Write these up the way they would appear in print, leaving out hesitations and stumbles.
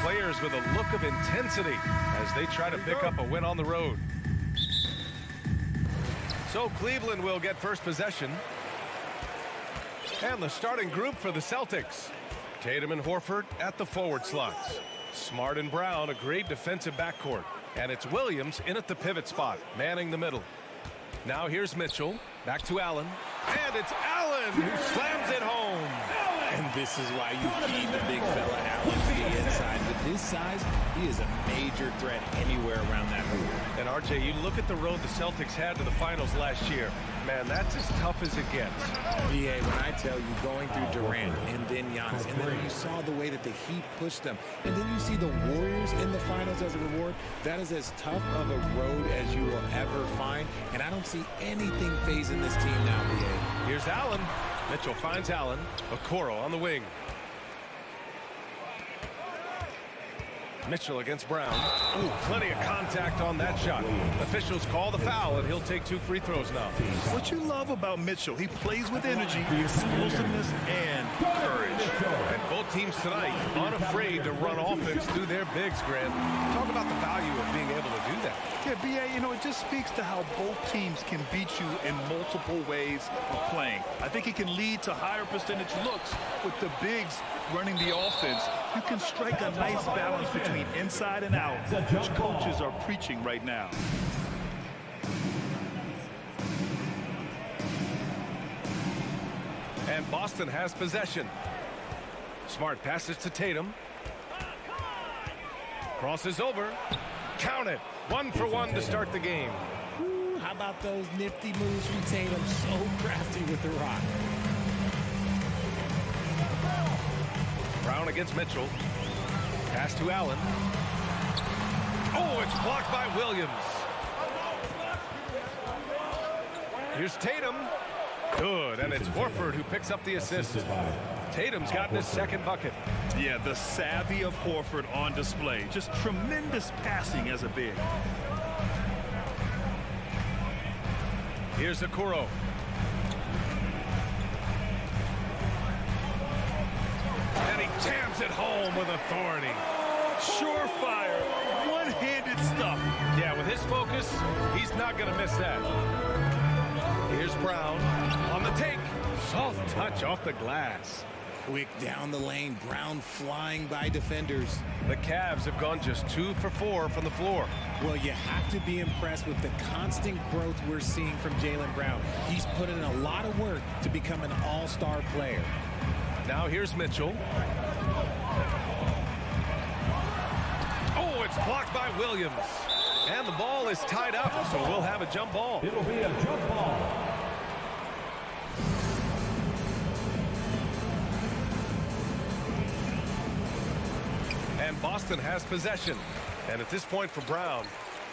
Players with a look of intensity as they try to pick up a win on the road. So Cleveland will get first possession. And the starting group for the Celtics. Tatum and Horford at the forward slots. Smart and Brown, a great defensive backcourt. And it's Williams in at the pivot spot, manning the middle. Now here's Mitchell, back to Allen. And it's Allen who slams it home. And this is why you feed the big fella Allen to the inside. With his size, he is a major threat anywhere around that hoop. And RJ, you look at the road the Celtics had to the finals last year. Man, that's as tough as it gets. BA, when I tell you, going through Durant and then Giannis, and then you saw the way that the Heat pushed them, and then you see the Warriors in the finals as a reward, that is as tough of a road as you will ever find. And I don't see anything phasing this team now, BA. Here's Allen. Mitchell finds Allen. Okoro on the wing. Mitchell against Brown. Ooh, plenty of contact on that shot. Officials call the foul, and he'll take 2 free throws now. What you love about Mitchell, he plays with energy, explosiveness, and courage. And both teams tonight unafraid to run offense through their bigs, Grant. Talk about the value of being able to do that. Yeah, BA, you know, it just speaks to how both teams can beat you in multiple ways of playing. I think it can lead to higher percentage looks with the bigs running the offense. You can strike a nice balance between inside and out, which coaches are preaching right now. And Boston has possession. Smart passes to Tatum. Crosses over. Count it. 1 for 1 to start the game. Ooh, how about those nifty moves from Tatum? So crafty with the rock. Brown against Mitchell. Pass to Allen. Oh, it's blocked by Williams. Here's Tatum. Good, and it's Horford who picks up the assist. Tatum's gotten his second bucket. Yeah, the savvy of Horford on display. Just tremendous passing as a big. Here's Okoro. And he jams it home with authority. Surefire, one-handed stuff. Yeah, with his focus, he's not going to miss that. Here's Brown on the take. Soft touch off the glass. Quick down the lane. Brown flying by defenders. The Cavs have gone just 2 for 4 from the floor. Well, you have to be impressed with the constant growth we're seeing from Jaylen Brown. He's put in a lot of work to become an all-star player. Now here's Mitchell. Oh, it's blocked by Williams. And the ball is tied up, so we'll have a jump ball. It'll be a jump ball. And Boston has possession. And at this point for Brown,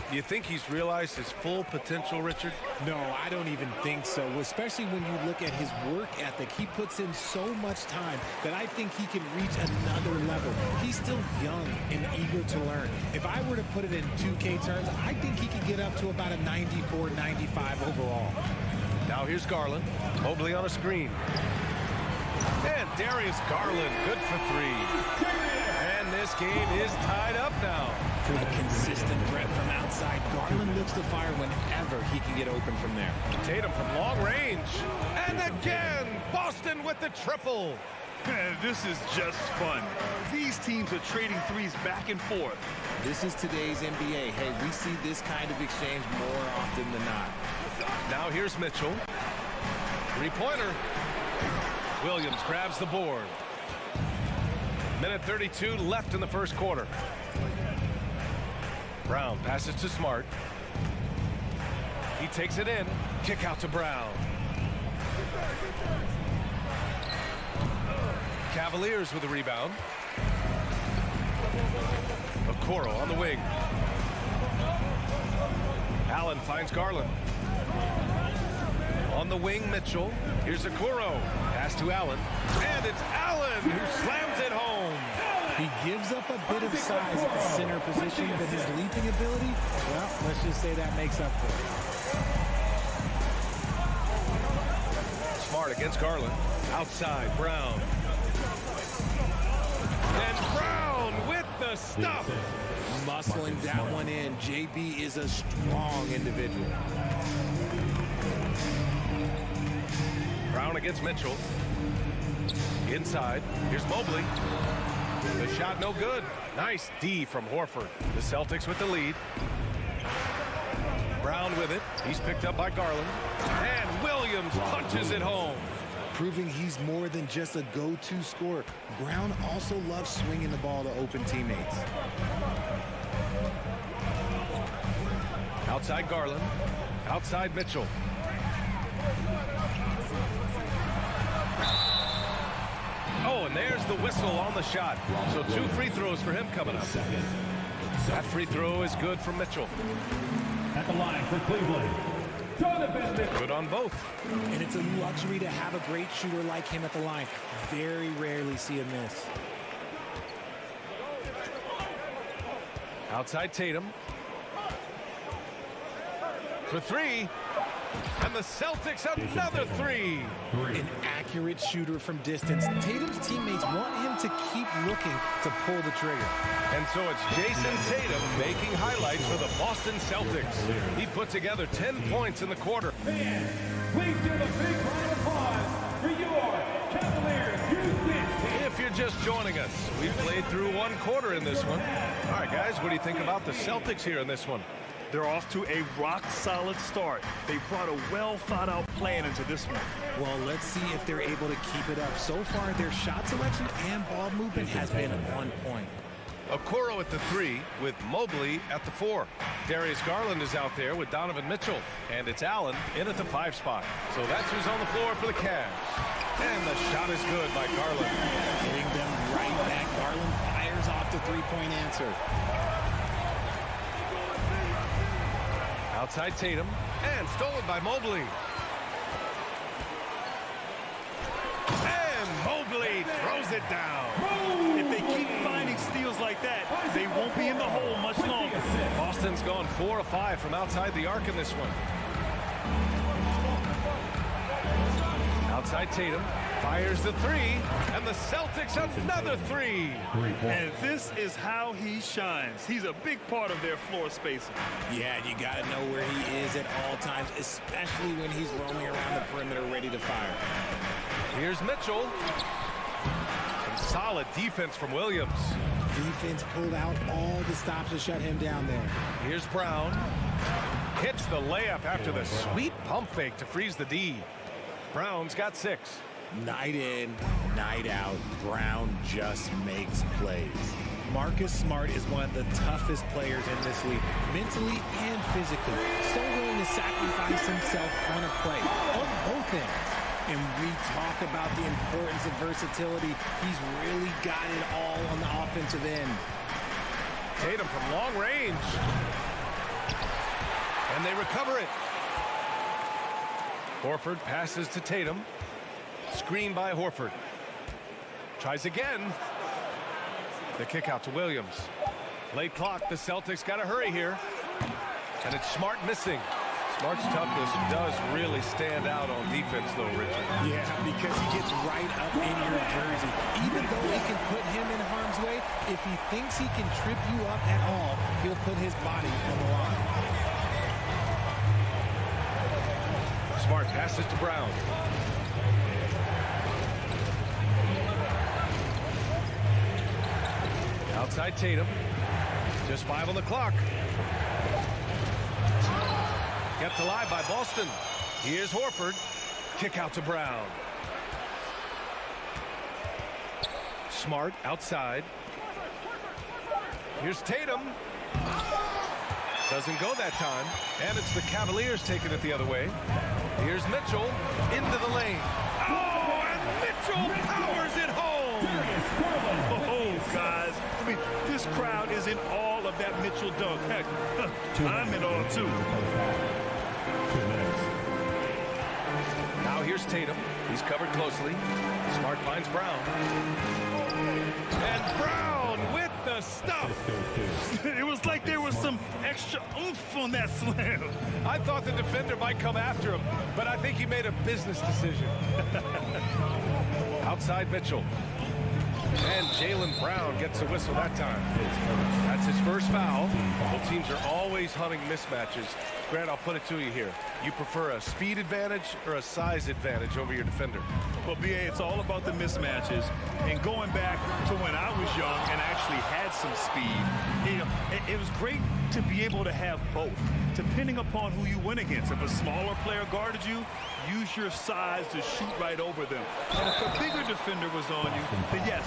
do you think he's realized his full potential, Richard? No, I don't even think so, especially when you look at his work ethic. He puts in so much time that I think he can reach another level. He's still young and eager to learn. If I were to put it in 2K terms, I think he could get up to about a 94, 95 overall. Now here's Garland. Mobley on a screen. And Darius Garland, good for 3. And this game is tied up now. A consistent threat from outside. Garland looks to fire whenever he can get open from there. Tatum from long range. And again, Boston with the triple. This is just fun. These teams are trading threes back and forth. This is today's NBA. Hey, we see this kind of exchange more often than not. Now here's Mitchell. 3-pointer. Williams grabs the board. Minute 32 left in the first quarter. Brown passes to Smart. He takes it in. Kick out to Brown. Cavaliers with the rebound. Okoro on the wing. Allen finds Garland. On the wing, Mitchell. Here's Okoro. Pass to Allen. And it's Allen who slams it home. He gives up a bit of size at the center position, but his leaping ability, well, let's just say that makes up for it. Smart against Garland. Outside, Brown. And Brown with the stuff. Muscling that one in. JB is a strong individual. Brown against Mitchell. Inside. Here's Mobley. The shot no good. Nice D from Horford. The Celtics with the lead. Brown with it. He's picked up by Garland. And Williams punches it home. Proving he's more than just a go-to scorer. Brown also loves swinging the ball to open teammates. Outside Garland. Outside Mitchell. Oh, and there's the whistle on the shot. So 2 free throws for him coming up. That free throw is good from Mitchell. At the line for Cleveland, good on both. And it's a luxury to have a great shooter like him at the line. Very rarely see him miss. Outside Tatum. For 3. And the Celtics another 3. An accurate shooter from distance. Tatum's teammates want him to keep looking to pull the trigger. And so it's Jason Tatum making highlights for the Boston Celtics. He put together 10 points in the quarter. fans, please give a big round of applause for your Cavaliers. If you're just joining us, we've played through 1 quarter in this one. All right, guys, what do you think about the Celtics here in this one? They're off to a rock-solid start. They brought a well-thought-out plan into this one. Well, let's see if they're able to keep it up. So far, their shot selection and ball movement has been on point. Okoro at the 3 with Mobley at the 4. Darius Garland is out there with Donovan Mitchell. And it's Allen in at the 5 spot. So that's who's on the floor for the Cavs. And the shot is good by Garland. Hitting them right back. Garland fires off the three-point answer. Outside Tatum, and stolen by Mobley. And Mobley throws it down. If they keep finding steals like that, they won't be in the hole much longer. Boston's gone 4 of 5 from outside the arc in this one. Outside Tatum, fires the 3, and the Celtics another 3. And this is how he shines. He's a big part of their floor spacing. Yeah, you got to know where he is at all times, especially when he's roaming around the perimeter ready to fire. Here's Mitchell. Some solid defense from Williams. Defense pulled out all the stops to shut him down there. Here's Brown. Hits the layup after the sweet pump fake to freeze the D. Brown's got 6. Night in, night out, Brown just makes plays. Marcus Smart is one of the toughest players in this league, mentally and physically. So willing to sacrifice himself on a play, on both ends. And we talk about the importance of versatility. He's really got it all on the offensive end. Tatum from long range. And they recover it. Horford passes to Tatum. Screen by Horford. Tries again. The kick out to Williams. Late clock. The Celtics got to hurry here. And it's Smart missing. Smart's toughness does really stand out on defense, though, Richard. Yeah, because he gets right up in your jersey. Even though it can put him in harm's way, if he thinks he can trip you up at all, he'll put his body on the line. Smart passes to Brown. Outside Tatum. Just 5 on the clock. Kept alive by Boston. Here's Horford. Kick out to Brown. Smart outside. Here's Tatum. Doesn't go that time. And it's the Cavaliers taking it the other way. Here's Mitchell into the lane. Oh, and Mitchell powers it home. Oh, guys. I mean, this crowd is in awe of that Mitchell dunk. Heck, I'm in awe, too. Now here's Tatum. He's covered closely. Smart finds Brown. And Brown with the stuff. It was like there was some extra oomph on that slam. I thought the defender might come after him, but I think he made a business decision. Outside Mitchell. And Jaylen Brown gets a whistle that time. That's his first foul. Both teams are always hunting mismatches. Grant, I'll put it to you here. You prefer a speed advantage or a size advantage over your defender? Well, B.A., it's all about the mismatches. And going back to when I was young and actually had some speed, it was great to be able to have both, depending upon who you went against. If a smaller player guarded you, use your size to shoot right over them. And if a bigger defender was on you, then yes,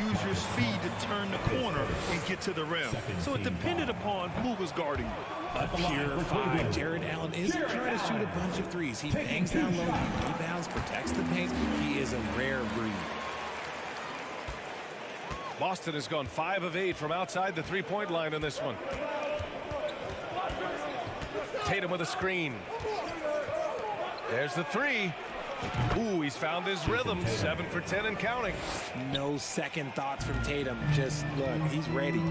use your speed to turn the corner and get to the rim. So it depended upon who was guarding you. A pure five. Jared Allen isn't trying to shoot a bunch of threes. He bangs down low, he rebounds, protects the paint. He is a rare breed. Boston has gone 5 of 8 from outside the three-point line in this one. Tatum with a screen. There's the three. Ooh, he's found his rhythm. 7 for 10 and counting. No second thoughts from Tatum. Just look, he's ready.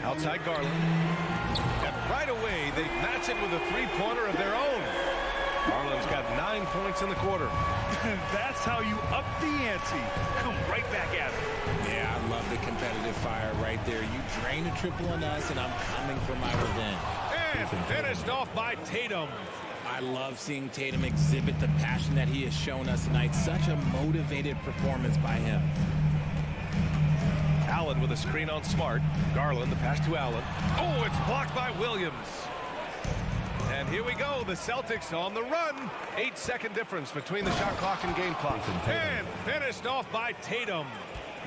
Outside Garland. And right away, they match it with a three-pointer of their own. Garland's got 9 points in the quarter. That's how you up the ante. Come right back at it. Yeah, I love the competitive fire right there. You drain a triple on us, and I'm coming for my revenge. And finished off by Tatum. I love seeing Tatum exhibit the passion that he has shown us tonight. Such a motivated performance by him. Allen with a screen on Smart. Garland, the pass to Allen. Oh, it's blocked by Williams. And here we go, the Celtics on the run. 8-second difference between the shot clock and game clock. And finished off by Tatum.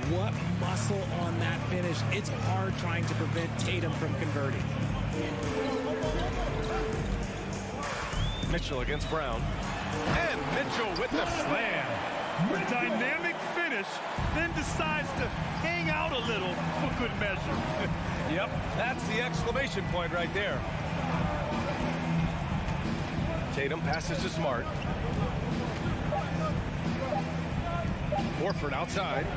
What muscle on that finish. It's hard trying to prevent Tatum from converting. Mitchell against Brown. And Mitchell with the slam. A dynamic finish, then decides to hang out a little for good measure. Yep, that's the exclamation point right there. Tatum passes to Smart. Horford outside.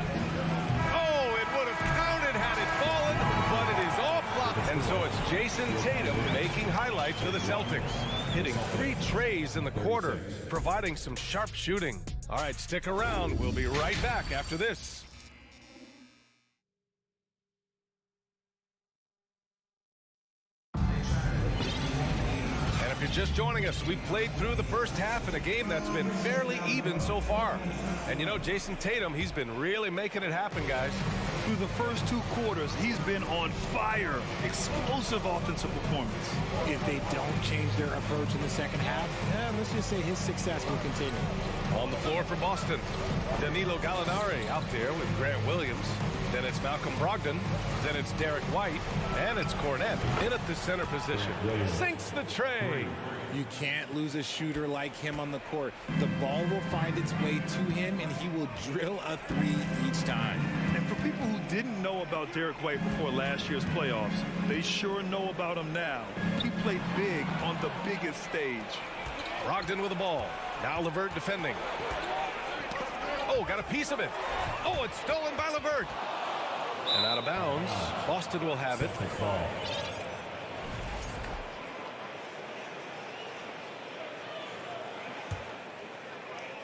Oh, it would have counted had it fallen, but it is off block. And so it's Jason Tatum making highlights for the Celtics. Hitting 3 trays in the quarter, providing some sharp shooting. All right, stick around. We'll be right back after this. If you're just joining us, we played through the first half in a game that's been fairly even so far. And you know, Jason Tatum, he's been really making it happen, guys. Through the first 2 quarters, he's been on fire. Explosive offensive performance. If they don't change their approach in the second half, let's just say his success will continue. On the floor for Boston, Danilo Gallinari out there with Grant Williams. Then it's Malcolm Brogdon. Then it's Derek White. And it's Cornette in at the center position. Sinks the tray. You can't lose a shooter like him on the court. The ball will find its way to him, and he will drill a 3 each time. And for people who didn't know about Derek White before last year's playoffs, they sure know about him now. He played big on the biggest stage. Brogdon with the ball. Now LeVert defending. Oh, got a piece of it. Oh, it's stolen by LeVert. And out of bounds. Boston will have it.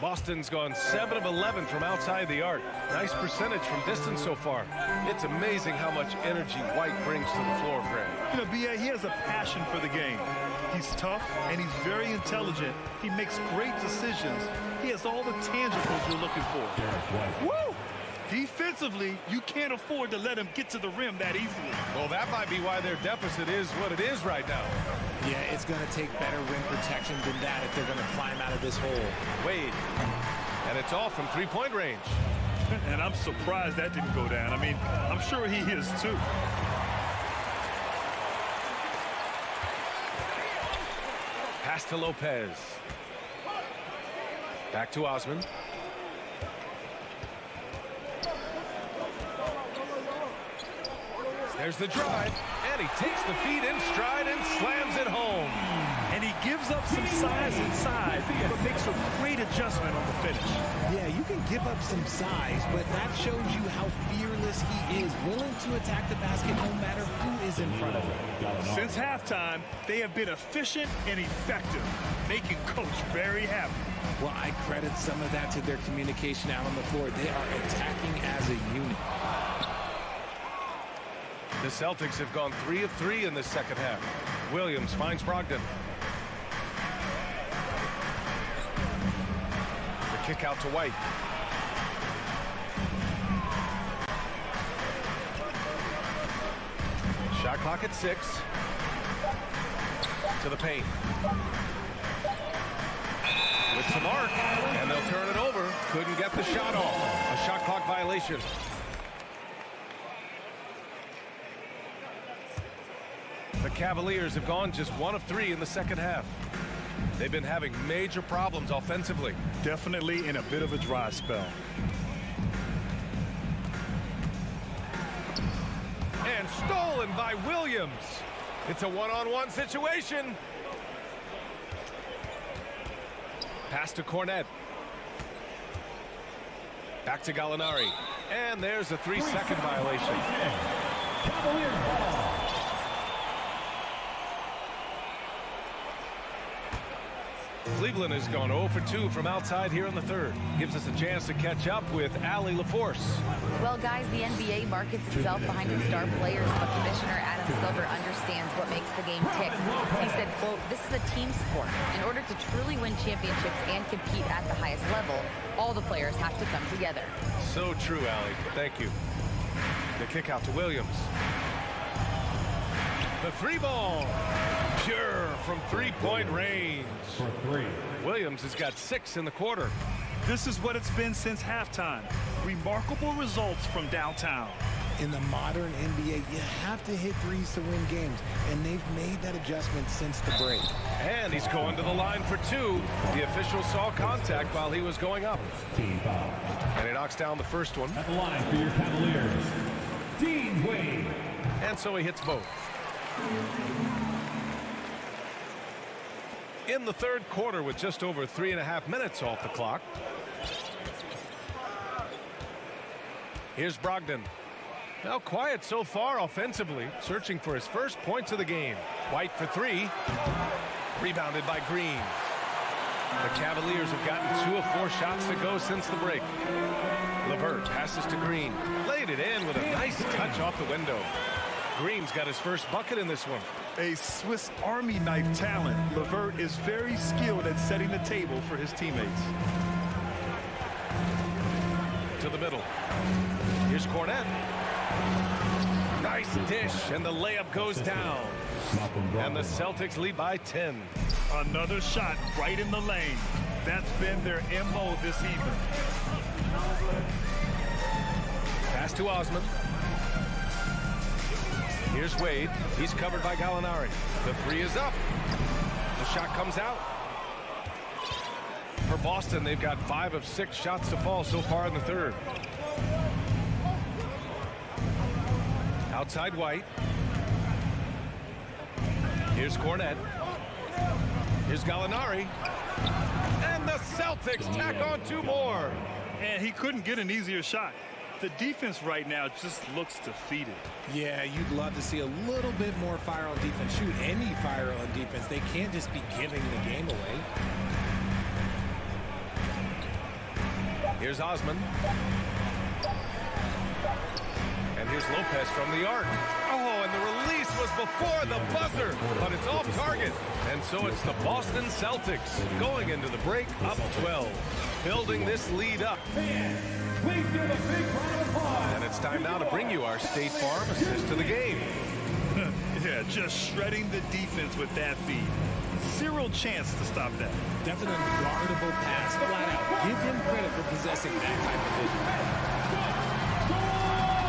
Boston's gone 7 of 11 from outside the arc. Nice percentage from distance so far. It's amazing how much energy White brings to the floor, Grant. You know, B.A., he has a passion for the game. He's tough and he's very intelligent. He makes great decisions. He has all the tangibles you're looking for. Woo! Defensively, you can't afford to let him get to the rim that easily. Well, that might be why their deficit is what it is right now. Yeah, it's going to take better rim protection than that if they're going to climb out of this hole. Wade. And it's all from three-point range. And I'm surprised that didn't go down. I mean, I'm sure he is too. Pass to Lopez. Back to Osman. There's the drive, and he takes the feed in stride and slams it home. And he gives up some size inside, but makes a great adjustment on the finish. Yeah, you can give up some size, but that shows you how fearless he is, willing to attack the basket no matter who is in front of him. Since halftime, they have been efficient and effective, making Coach very happy. Well, I credit some of that to their communication out on the floor. They are attacking as a unit. The Celtics have gone 3 of 3 in this second half. Williams finds Brogdon. The kick out to White. Shot clock at 6. To the paint. With some arc, and they'll turn it over. Couldn't get the shot off. A shot clock violation. The Cavaliers have gone just 1 of 3 in the second half. They've been having major problems offensively. Definitely in a bit of a dry spell. And stolen by Williams. It's a one-on-one situation. Pass to Cornette. Back to Gallinari. And there's a 3-second violation. Cavaliers ball. Cleveland has gone 0 for 2 from outside here in the third. Gives us a chance to catch up with Allie LaForce. Well, guys, the NBA markets itself behind its star players, but Commissioner Adam Silver understands what makes the game tick. He said, quote, "This is a team sport. In order to truly win championships and compete at the highest level, all the players have to come together." So true, Allie. Thank you. The kick out to Williams. The 3-ball. Pure from 3-point range. For 3. Williams has got 6 in the quarter. This is what it's been since halftime. Remarkable results from downtown. In the modern NBA, you have to hit threes to win games, and they've made that adjustment since the break. And he's going to the line for 2. The official saw contact while he was going up. Team foul. And he knocks down the first one. At the line for your Cavaliers, Dean Wade. And so he hits both. In the third quarter with just over 3.5 minutes off the clock. Here's Brogdon. Now quiet so far offensively, searching for his first points of the game. White for 3. Rebounded by Green. The Cavaliers have gotten 2 of 4 shots to go since the break. LeVert passes to Green. Laid it in with a nice touch off the window. Green's got his first bucket in this one. A Swiss Army knife talent, LeVert is very skilled at setting the table for his teammates. To the middle. Here's Cornette. Nice dish, and the layup goes down. And the Celtics lead by 10. Another shot right in the lane. That's been their MO this evening. Pass to Osman. Here's Wade. He's covered by Gallinari. The 3 is up. The shot comes out. For Boston, they've got 5 of 6 shots to fall so far in the third. Outside White. Here's Cornette. Here's Gallinari. And the Celtics tack on 2 more. And he couldn't get an easier shot. The defense right now just looks defeated. Yeah, you'd love to see a little bit more fire on defense. Shoot, any fire on defense. They can't just be giving the game away. Here's Osman. And here's Lopez from the arc. Oh, and the release was before the buzzer, but it's off target. And so it's the Boston Celtics going into the break up 12, building this lead up. Please give a big round of applause. And it's time now to bring you our State Farm assist to the game. Yeah, just shredding the defense with that feed. Zero chance to stop that. That's an unguardable pass, flat out. Give him credit for possessing that type of vision.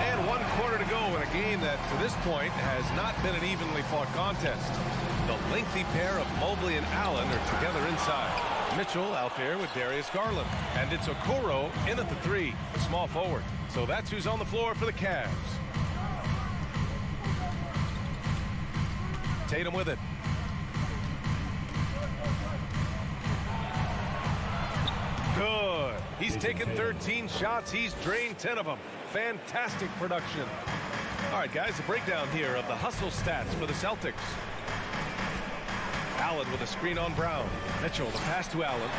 And 1 quarter to go in a game that, to this point, has not been an evenly fought contest. The lengthy pair of Mobley and Allen are together inside. Mitchell out there with Darius Garland. And it's Okoro in at the 3, the small forward. So that's who's on the floor for the Cavs. Tatum with it. Good. He's taken 13 shots. He's drained 10 of them. Fantastic production. All right, guys, a breakdown here of the hustle stats for the Celtics. Allen with a screen on Brown. Mitchell, the pass to Allen.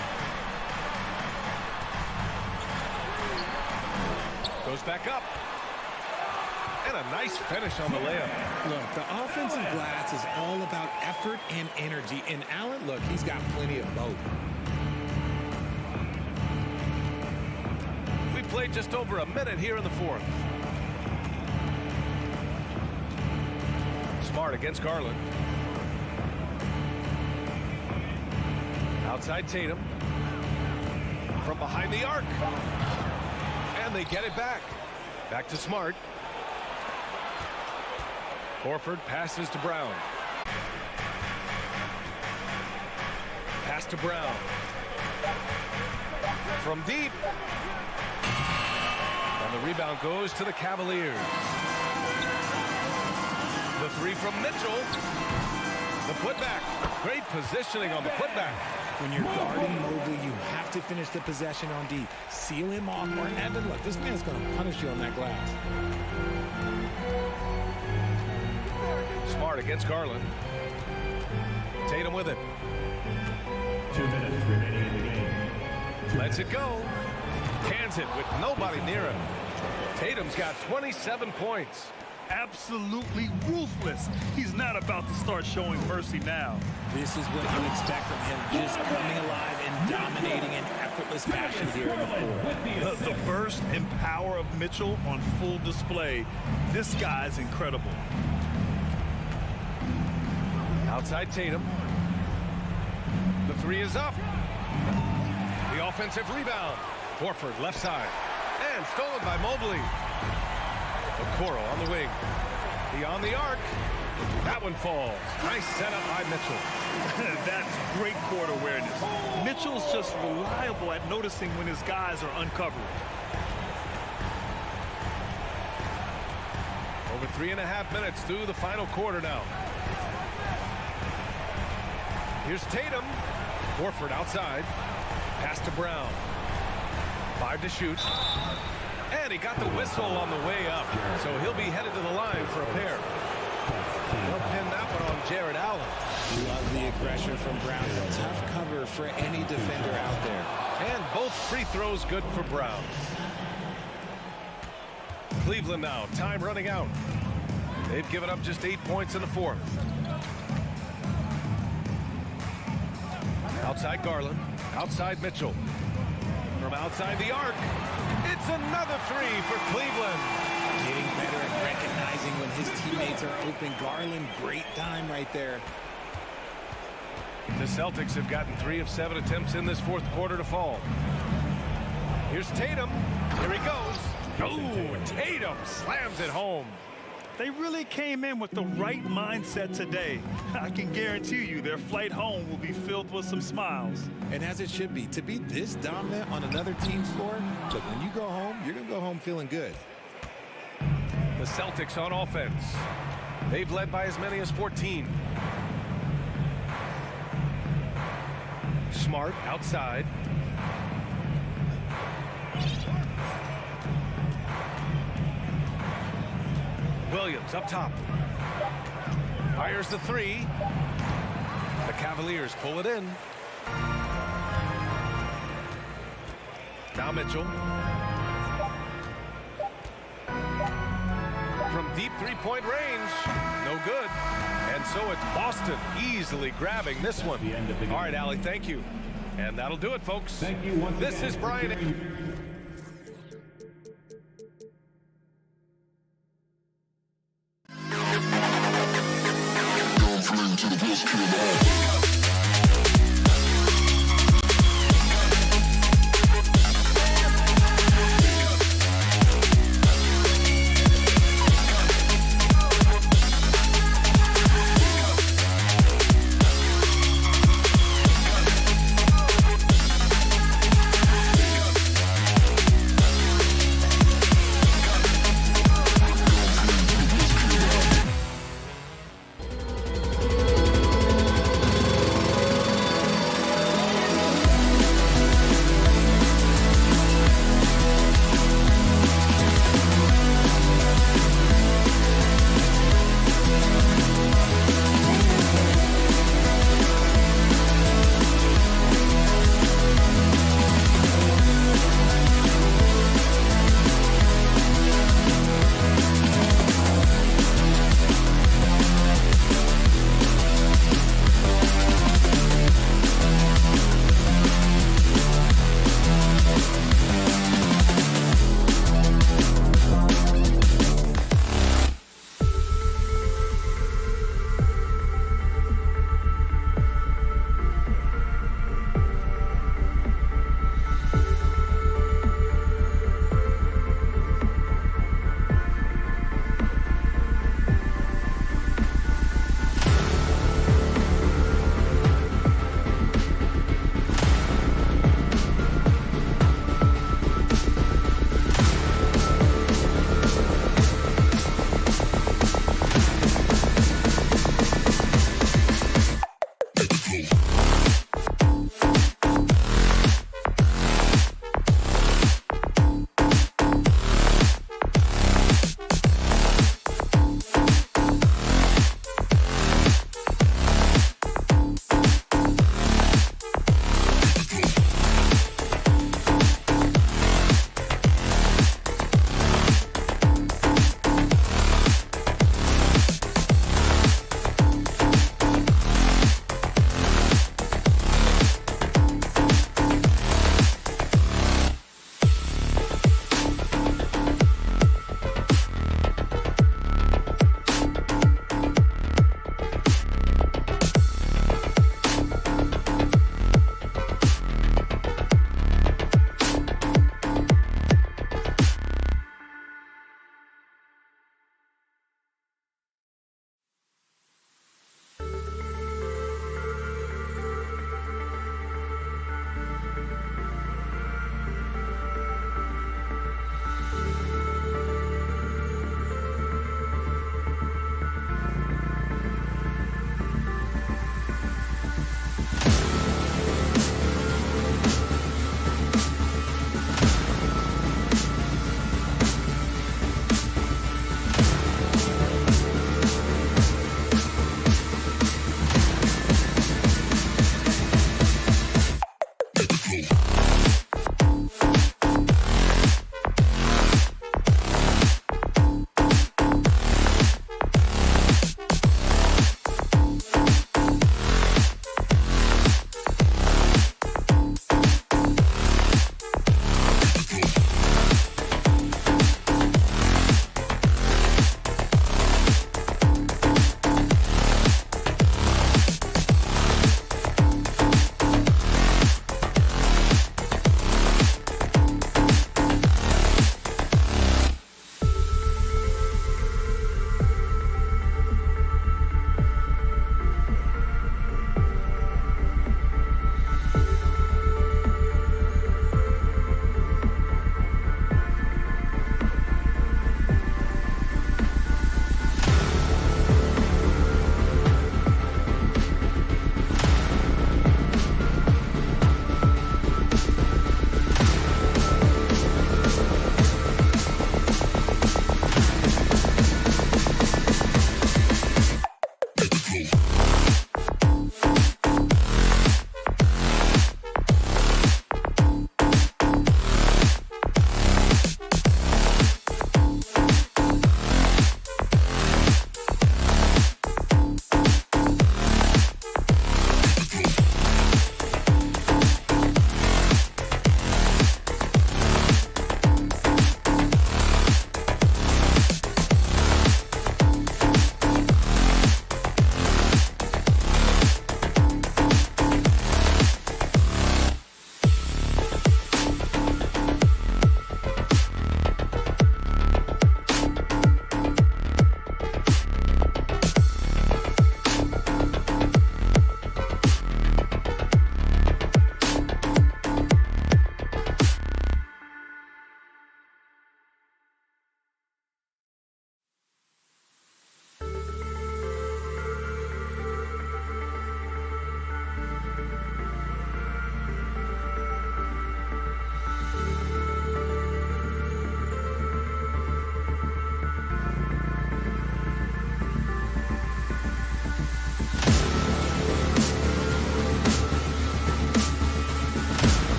Goes back up. And a nice finish on the layup. Look, the offensive glass is all about effort and energy. And Allen, look, he's got plenty of both. We played just over a minute here in the fourth. Smart against Garland. Outside Tatum. From behind the arc. And they get it back. Back to Smart. Horford passes to Brown. Pass to Brown. From deep. And the rebound goes to the Cavaliers. The three from Mitchell. The putback. Great positioning on the putback. When you're guarding Mobley, you have to finish the possession on D. Seal him off, or Evan, look, this man's going to punish you on that glass. Smart against Garland. Tatum with it. 2 minutes remaining in the game. Lets it go. Cans it with nobody near him. Tatum's got 27 points. Absolutely ruthless. He's not about to start showing mercy now. This is what you expect from him, just coming alive and dominating in effortless fashion here in the fourth. The burst and power of Mitchell on full display. This guy is incredible. Outside Tatum. The three is up. The offensive rebound. Horford left side. And stolen by Mobley. Okoro on the wing. Beyond the arc. That one falls. Nice setup by Mitchell. That's great court awareness. Mitchell's just reliable at noticing when his guys are uncovered. Over 3.5 minutes through the final quarter now. Here's Tatum. Horford outside. Pass to Brown. 5 to shoot. And he got the whistle on the way up. So he'll be headed to the line for a pair. They'll pin that one on Jared Allen. Love the aggression from Brown. A tough cover for any defender out there. And both free throws good for Brown. Cleveland now. Time running out. They've given up just 8 points in the fourth. Outside Garland. Outside Mitchell. From outside the arc. It's another three for Cleveland. Getting better at recognizing when his teammates are open. Garland, great time right there. The Celtics have gotten 3 of 7 attempts in this fourth quarter to fall. Here's Tatum. Here he goes. Oh, Tatum slams it home. They really came in with the right mindset today. I can guarantee you their flight home will be filled with some smiles. And as it should be, to be this dominant on another team's floor, look, when you go home, you're going to go home feeling good. The Celtics on offense. They've led by as many as 14. Smart outside. Williams up top. Fires the three. The Cavaliers pull it in. Now Mitchell. From deep three-point range. No good. And so it's Boston easily grabbing this one. All right, Allie, thank you. And that'll do it, folks. Thank you once This again. is Brian. To the best kid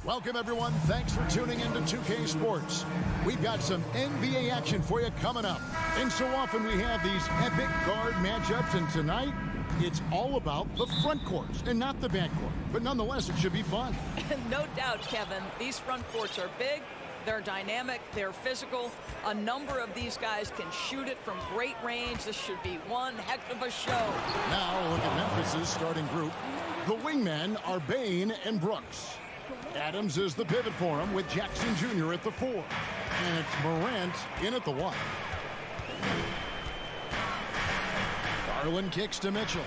Welcome, everyone. Thanks for tuning into 2K Sports. We've got some NBA action for you coming up. And so often we have these epic guard matchups, and tonight it's all about the front courts and not the back court. But nonetheless, it should be fun. No doubt, Kevin. These front courts are big, they're dynamic, they're physical. A number of these guys can shoot it from great range. This should be one heck of a show. Now look at Memphis's starting group. The wingmen are Bain and Brooks. Adams is the pivot for him with Jackson Jr. at the 4. And it's Morant in at the 1. Garland kicks to Mitchell.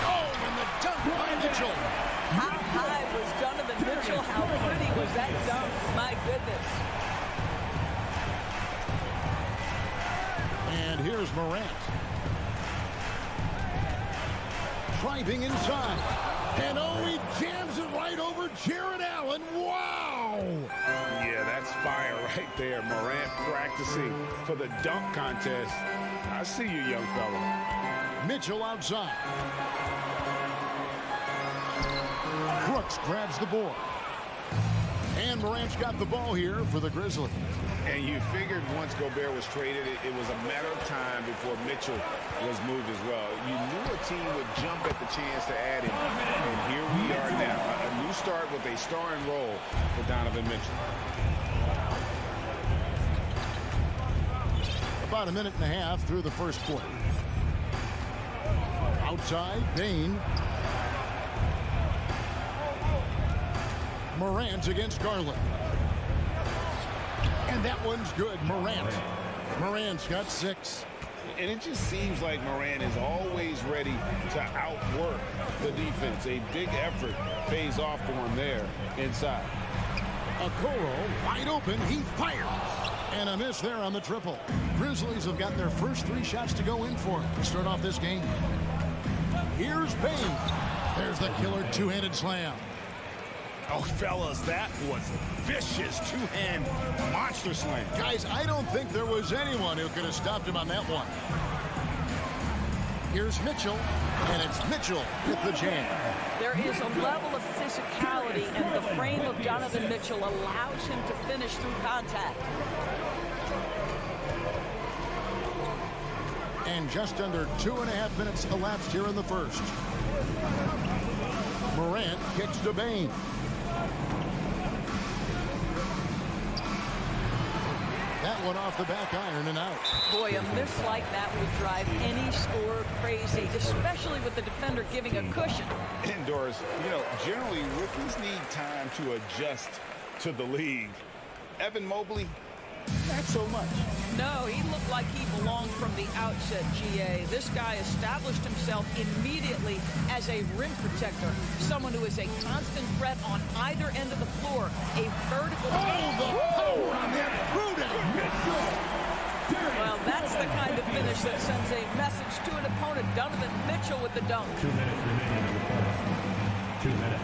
Oh, and the dunk by Mitchell. How high was Donovan Mitchell? How pretty was that dunk? My goodness. And here's Morant. Driving inside. And oh, he jams it right over Jared Allen. Wow! Yeah, that's fire right there. Morant practicing for the dunk contest. I see you, young fella. Mitchell outside. Brooks grabs the board. And Morant's got the ball here for the Grizzlies. And you figured once Gobert was traded, it was a matter of time before Mitchell was moved as well. You knew a team would jump at the chance to add him. And here we are now. A new start with a starring role for Donovan Mitchell. About a minute and a half through the first quarter. Outside, Bain. Morant against Garland. And that one's good, Morant. Morant's got 6. And it just seems like Morant is always ready to outwork the defense. A big effort pays off for him there inside. Okoro wide open, he fires. And a miss there on the triple. Grizzlies have gotten their first 3 shots to go in for it to start off this game. Here's Bain. There's the killer two-handed slam. Oh, fellas, that was vicious two-hand monster slam. Guys, I don't think there was anyone who could have stopped him on that one. Here's Mitchell, and it's Mitchell with the jam. There is a level of physicality, and the frame of Donovan Mitchell allows him to finish through contact. And just under 2.5 minutes elapsed here in the first. Morant kicks to Bain. That one off the back iron and out. Boy, a miss like that would drive any scorer crazy, especially with the defender giving a cushion. Indoors, generally rookies need time to adjust to the league. Evan Mobley, not so much. No, he looked like he belonged from the outset, GA. This guy established himself immediately as a rim protector, someone who is a constant threat on either end of the floor, a vertical... Oh, the power on that throwdown! Well, that's the kind of finish that sends a message to an opponent. Donovan Mitchell with the dunk. 2 minutes remaining in the quarter. 2 minutes.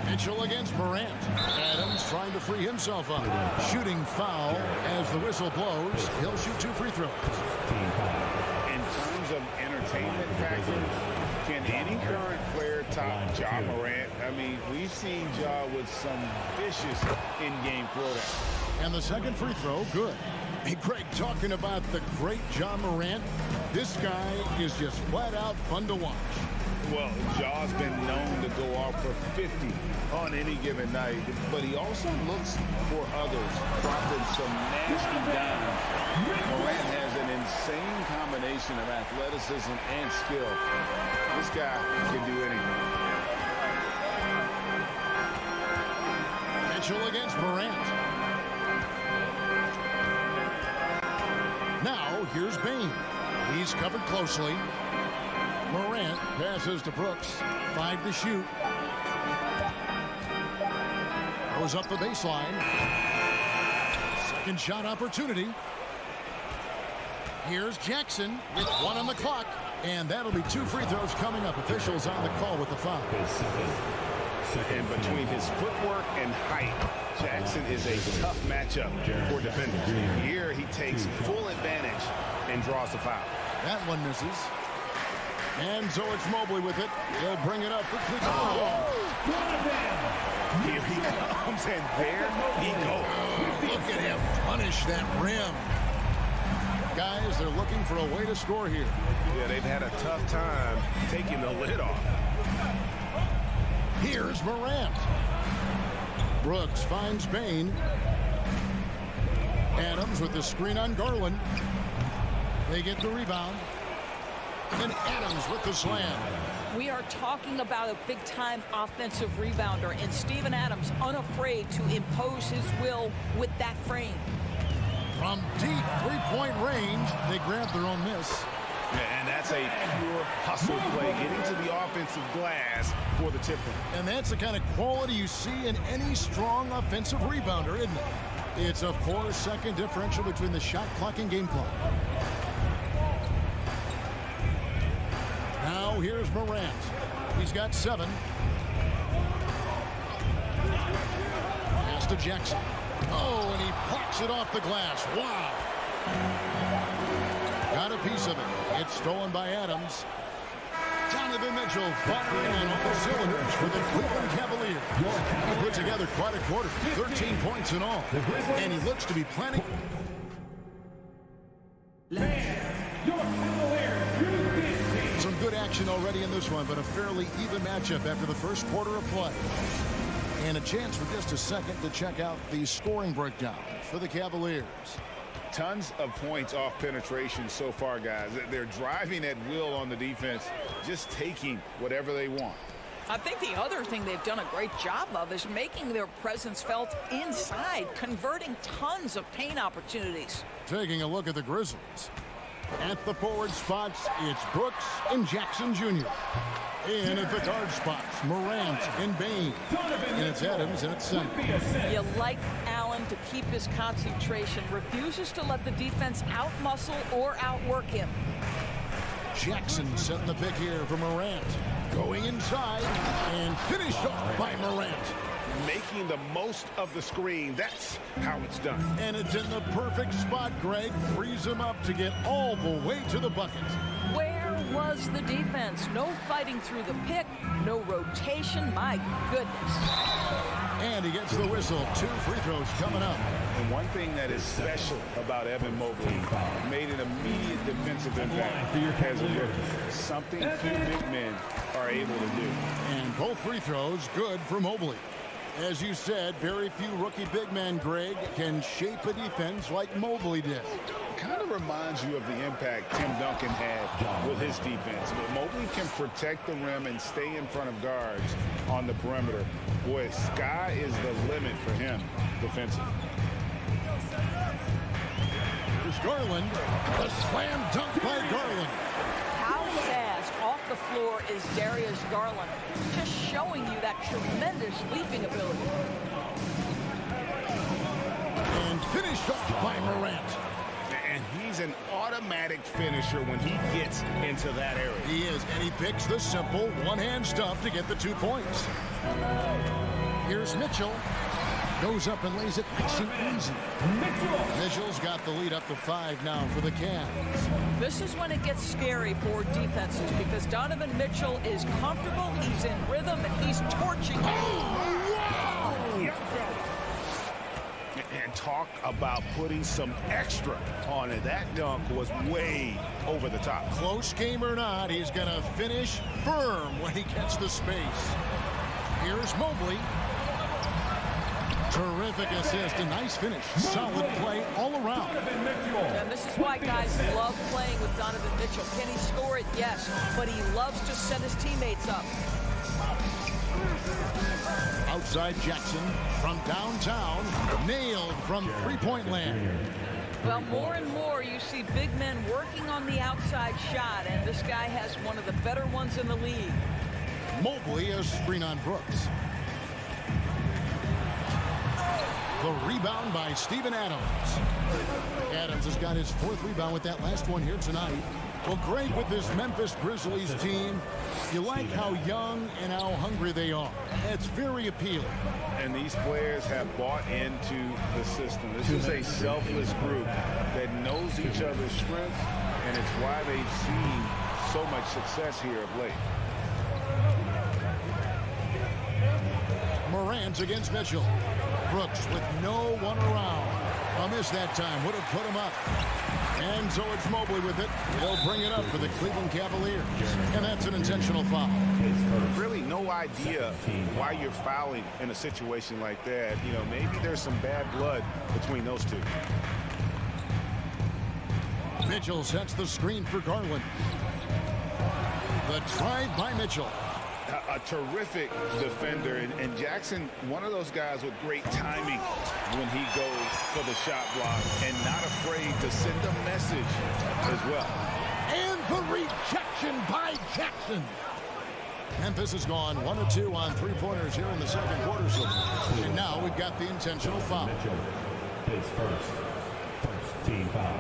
Mitchell against Morant. Adams trying to free himself up. Shooting foul as the whistle blows. He'll shoot 2 free throws. In terms of entertainment factor, can any current player top Ja Morant? I mean, we've seen Ja with some vicious in-game throwdown. And the second free throw, good. Hey, Greg, talking about the great Ja Morant, this guy is just flat out fun to watch. Well, Ja's been known to go off for 50 on any given night, but he also looks for others, dropping some nasty dimes. Morant has an insane combination of athleticism and skill. This guy can do anything. Mitchell against Morant. Now, here's Bain. He's covered closely. Morant passes to Brooks. 5 to shoot. Goes up the baseline. Second shot opportunity. Here's Jackson with 1 on the clock. And that'll be 2 free throws coming up. Officials on the call with the foul. And between his footwork and height, Jackson is a tough matchup for defenders. Here he takes full advantage and draws the foul. That one misses. And so it's Mobley with it. He'll bring it up for Cleveland. Here he comes, and there he goes. Look at him punish that rim. Guys, they're looking for a way to score here. Yeah, they've had a tough time taking the lid off. Here's Morant. Brooks finds Bain. Adams with the screen on Garland. They get the rebound. And Adams with the slam. We are talking about a big-time offensive rebounder, and Steven Adams unafraid to impose his will with that frame. From deep three-point range, they grab their own miss. Yeah, and that's a pure hustle play, getting to the offensive glass for the tip-in. And that's the kind of quality you see in any strong offensive rebounder, isn't it? It's a 4-second differential between the shot clock and game clock. Now here's Morant. He's got 7. Pass to Jackson. Oh, and he plucks it off the glass. Wow. Got a piece of it. It's stolen by Adams. Donovan Mitchell firing on all cylinders for the Cleveland Cavaliers. He put together quite a quarter. 13 points in all. And he looks to be planning. Some good action already in this one, but a fairly even matchup after the first quarter of play. And a chance for just a second to check out the scoring breakdown for the Cavaliers. Tons of points off penetration so far, guys. They're driving at will on the defense, just taking whatever they want. I think the other thing they've done a great job of is making their presence felt inside, converting tons of paint opportunities. Taking a look at the Grizzlies. At the forward spots, it's Brooks and Jackson Jr. In at the guard spots, Morant and Bain. And it's Adams and it's center. You like Allen to keep his concentration, refuses to let the defense outmuscle or outwork him. Jackson setting the pick here for Morant. Going inside and finished off by Morant. Making the most of the screen. That's how it's done. And it's in the perfect spot, Greg. Frees him up to get all the way to the bucket. Where was the defense. No fighting through the pick, no rotation. My goodness. And he gets the whistle. 2 free throws coming up. And one thing that is special about Evan Mobley, made an immediate defensive impact as a rookie. Something few big men are able to do. And both free throws good for Mobley. As you said, very few rookie big men, Greg, can shape a defense like Mobley did. Kind of reminds you of the impact Tim Duncan had with his defense. But Mobley can protect the rim and stay in front of guards on the perimeter. Boy, sky is the limit for him defensively. Here's Garland. A slam dunk by Garland. How fast off the floor is Darius Garland? Just showing you that tremendous leaping ability. And finished up by Morant. And he's an automatic finisher when he gets into that area. He is, and he picks the simple one-hand stuff to get the 2 points. Here's Mitchell. Goes up and lays it nice and easy. Mitchell's got the lead up to 5 now for the Cavs. This is when it gets scary for defenses because Donovan Mitchell is comfortable, he's in rhythm, and he's torching. And talk about putting some extra on it. That dunk was way over the top. Close game or not, he's going to finish firm when he gets the space. Here's Mobley. Terrific assist, a nice finish. Solid play all around. And this is why guys love playing with Donovan Mitchell. Can he score it? Yes. But he loves to set his teammates up. Outside Jackson from downtown. Nailed from three-point land. Well, more and more you see big men working on the outside shot, and this guy has one of the better ones in the league. Mobley, a screen on Brooks. The rebound by Steven Adams. Adams has got his 4th rebound with that last one here tonight. Well, Greg, with this Memphis Grizzlies team, you like how young and how hungry they are. It's very appealing. And these players have bought into the system. This is a selfless group that knows each other's strengths, and it's why they've seen so much success here of late. Morant against Mitchell. Brooks with no one around. A miss that time. Would have put him up. And so it's Mobley with it. They'll bring it up for the Cleveland Cavaliers. And that's an intentional foul. Really no idea why you're fouling in a situation like that. You know, maybe there's some bad blood between those two. Mitchell sets the screen for Garland. The drive by Mitchell. A terrific defender, and Jackson, one of those guys with great timing when he goes for the shot block and not afraid to send a message as well. And the rejection by Jackson. Memphis has gone 1 of 2 on 3-pointers here in the second quarter. And now we've got the intentional foul. His first team foul.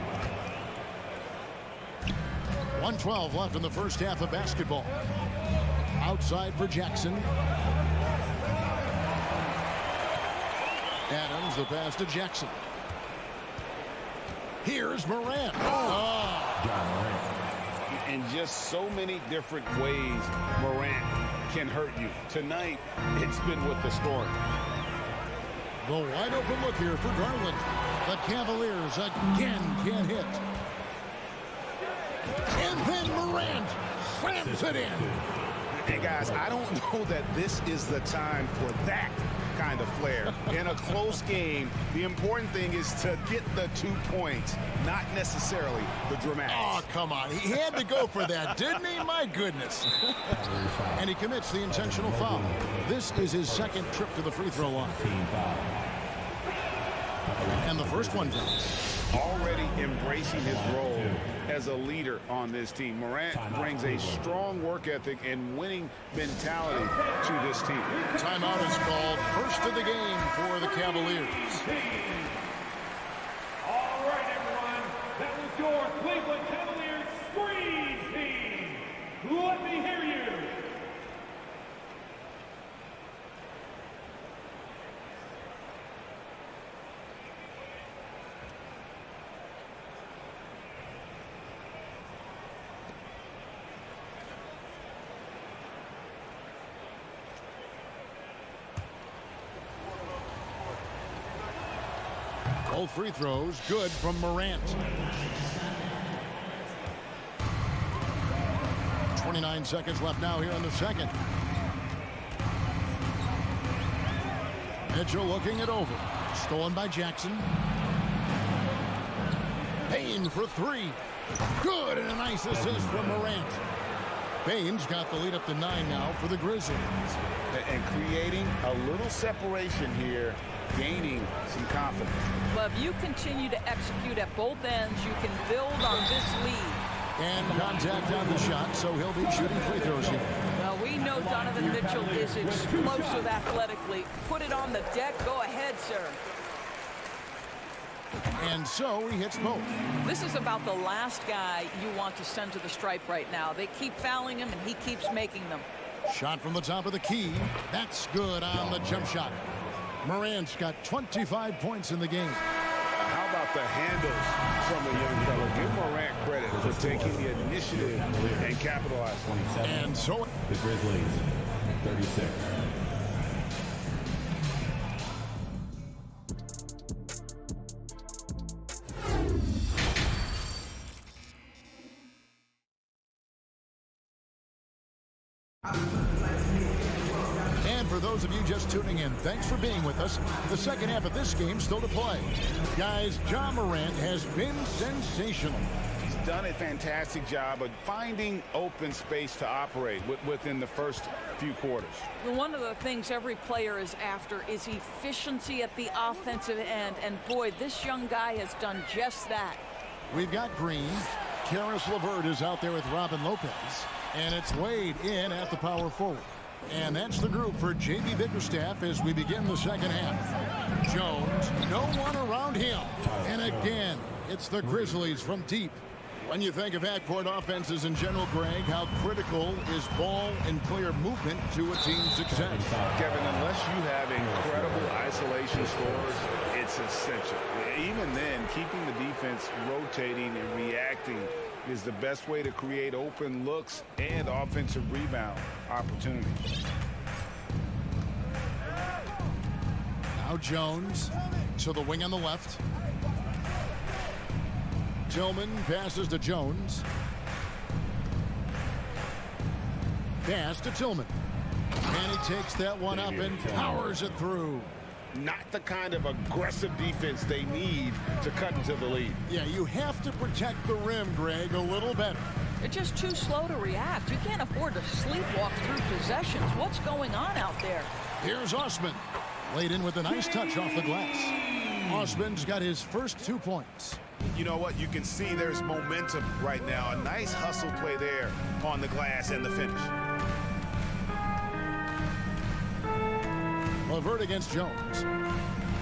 1:12 left in the first half of basketball. Outside for Jackson. Adams, the pass to Jackson. Here's Morant. In just so many different ways, Morant can hurt you. Tonight, it's been with the scoring. The wide open look here for Garland. The Cavaliers again can't hit. And then Morant slams it in. And guys, I don't know that this is the time for that kind of flair. In a close game, the important thing is to get the 2 points, not necessarily the dramatics. Oh, come on. He had to go for that, didn't he? My goodness. And he commits the intentional foul. This is his second trip to the free throw line. And the first one comes. Already embracing his role as a leader on this team. Morant brings a strong work ethic and winning mentality to this team. Timeout is called. First of the game for the Cavaliers. All right, everyone. That was your Cleveland Cavaliers screen team. Let me hear you. Both free throws good from Morant. 29 seconds left now here in the second. Mitchell looking it over. Stolen by Jackson. Payne for three. Good, and a nice assist from Morant. Payne's got the lead up to 9 now for the Grizzlies. And creating a little separation here, gaining some confidence. Well, if you continue to execute at both ends, you can build on this lead. And contact on the shot, so he'll be shooting free throws here. Well, we know Donovan Mitchell is explosive athletically. Put it on the deck. Go ahead, sir. And so he hits both. This is about the last guy you want to send to the stripe right now. They keep fouling him, and he keeps making them. Shot from the top of the key. That's good on the jump shot. Morant's got 25 points in the game. How about the handles from the young fella? Give Morant credit for taking the initiative and capitalizing. And so The Grizzlies, 36. And for those of you just tuning in, thanks for being with us. The second half of this game still to play. Guys, Ja Morant has been sensational. He's done a fantastic job of finding open space to operate within the first few quarters. One of the things every player is after is efficiency at the offensive end. And boy, this young guy has done just that. We've got Green. Karis LeVert is out there with Robin Lopez. And it's Wade in at the power forward. And that's the group for J.B. Bickerstaff as we begin the second half. Jones, no one around him. And again, it's the Grizzlies from deep. When you think of half-court offenses in general, Greg, how critical is ball and clear movement to a team's success? Kevin, unless you have incredible isolation scores, it's essential. Even then, keeping the defense rotating and reacting is the best way to create open looks and offensive rebound opportunities. Now Jones to the wing on the left. Tillman passes to Jones. Pass to Tillman. And he takes that one up and powers it through. Not the kind of aggressive defense they need to cut into the lead. Yeah, you have to protect the rim, Greg, a little better. They're just too slow to react. You can't afford to sleepwalk through possessions. What's going on out there? Here's Osman. Laid in with a nice touch off the glass. Osman's got his first 2 points. You know what? You can see there's momentum right now. A nice hustle play there on the glass and the finish. LeVert against Jones.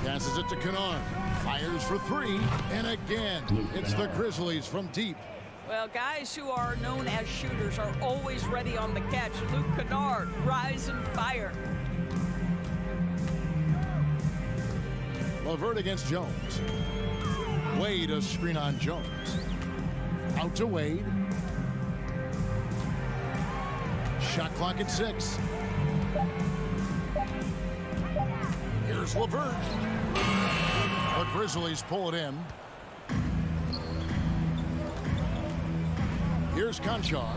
Passes it to Kennard. Fires for three. And again, it's the Grizzlies from deep. Well, guys who are known as shooters are always ready on the catch. Luke Kennard, rise and fire. LeVert against Jones. Wade a screen on Jones. Out to Wade. Shot clock at 6. Here's LeVert. The Grizzlies pull it in. Here's Conchar.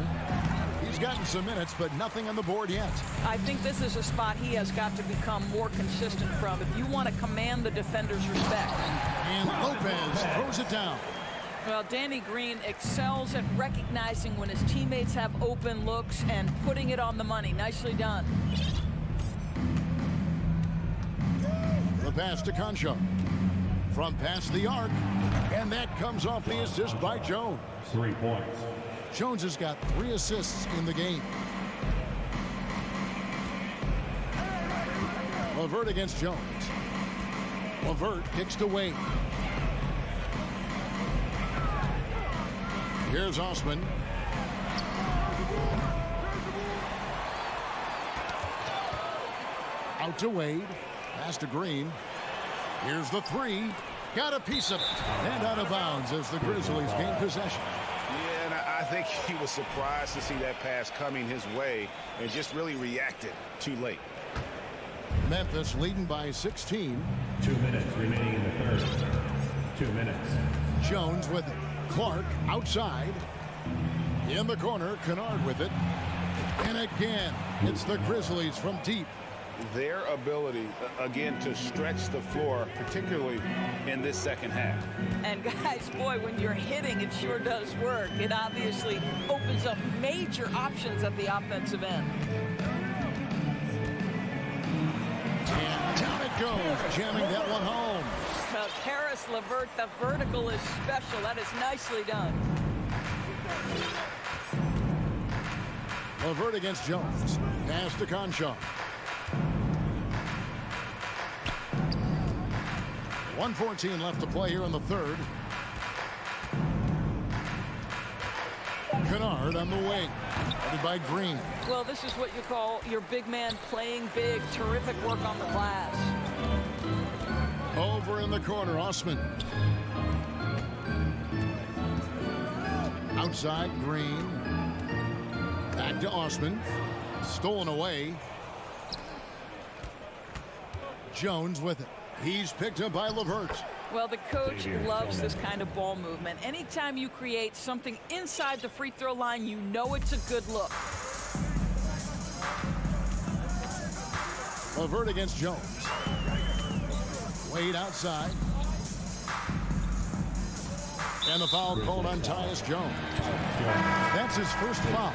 He's gotten some minutes, but nothing on the board yet. I think this is a spot he has got to become more consistent from if you want to command the defender's respect. And Lopez throws it down. Well, Danny Green excels at recognizing when his teammates have open looks and putting it on the money. Nicely done. The pass to Conchar. From past the arc. And that comes off the assist by Jones. 3 points. Jones has got 3 assists in the game. LeVert against Jones. LeVert kicks to Wade. Here's Osman. Out to Wade. Pass to Green. Here's the 3. Got a piece of it. And out of bounds as the Grizzlies gain possession. Yeah, and I think he was surprised to see that pass coming his way and just really reacted too late. Memphis leading by 16. 2 minutes remaining in the third. 2 minutes. Jones with it. Clark outside. In the corner, Kennard with it. And again, it's the Grizzlies from deep. Their ability, again, to stretch the floor, particularly in this second half. And guys, boy, when you're hitting, it sure does work. It obviously opens up major options at the offensive end. And down it goes, jamming that one home. Well, Karis LeVert, the vertical is special. That is nicely done. LeVert against Jones. Pass to Conchar. 1:14 left to play here in the third. Kennard on the wing. Headed by Green. Well, this is what you call your big man playing big. Terrific work on the glass. Over in the corner, Osman. Outside, Green. Back to Osman. Stolen away. Jones with it. He's picked up by LeVert. Well, the coach loves this kind of ball movement. Anytime you create something inside the free throw line, you know it's a good look. LeVert against Jones. Wade outside. And the foul called on Tyus Jones. That's his first foul.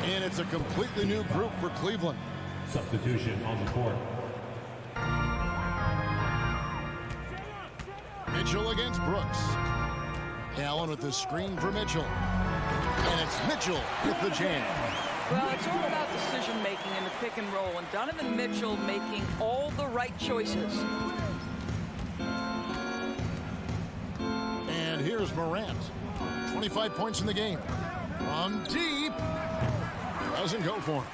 And it's a completely new group for Cleveland. Substitution on the court. Mitchell against Brooks. Allen with the screen for Mitchell. And it's Mitchell with the jam. Well, it's all about decision making in the pick and roll, and Donovan Mitchell making all the right choices. And here's Morant. 25 points in the game. From deep. Doesn't go for him.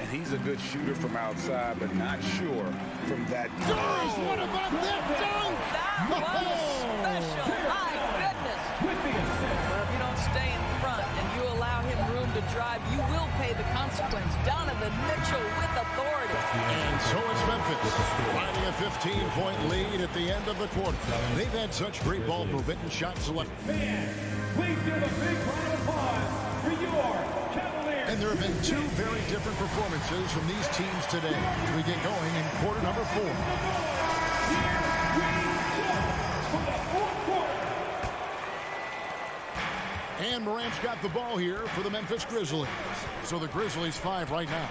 And he's a good shooter from outside, but not sure from that. Doris, what about that dunk? That was special. My goodness. Well, if you don't stay in front and you allow him room to drive, you will pay the consequence. Donovan Mitchell with authority. And so it's Memphis, finding a 15-point lead at the end of the quarter. They've had such great ball movement and shot selection. Fans, please give a big round of applause for your Cavaliers. And there have been two very different performances from these teams today as we get going in quarter number 4. Here we go for the fourth quarter. And Morant's got the ball here for the Memphis Grizzlies. So the Grizzlies 5 right now.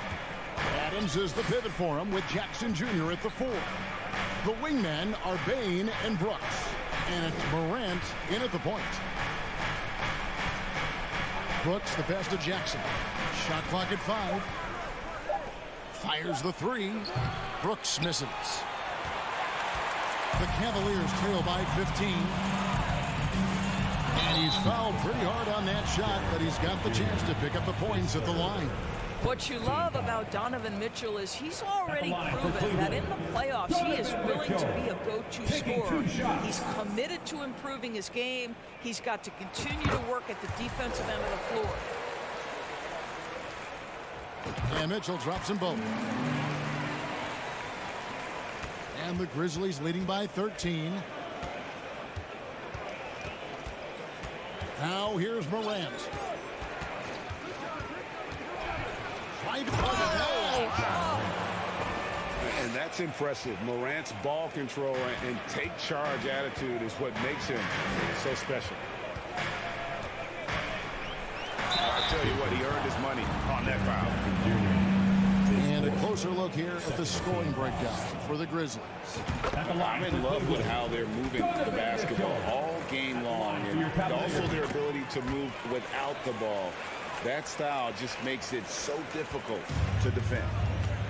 Adams is the pivot for him with Jackson Jr. at the 4. The wingmen are Bain and Brooks. And it's Morant in at the point. Brooks, the pass to Jackson. Shot clock at 5. Fires the 3. Brooks misses. The Cavaliers trail by 15. And he's fouled pretty hard on that shot, but he's got the chance to pick up the points at the line. What you love about Donovan Mitchell is he's already proven that in the playoffs he is willing to be a go-to scorer. He's committed to improving his game. He's got to continue to work at the defensive end of the floor. And Mitchell drops them both. And the Grizzlies leading by 13. Now here's Morant. And that's impressive. Morant's ball control and take charge attitude is what makes him so special. I'll tell you what, he earned his money on that foul. And a closer look here at the scoring breakdown for the Grizzlies. I'm in love with how they're moving the basketball all game long, and also their ability to move without the ball. That style just makes it so difficult to defend.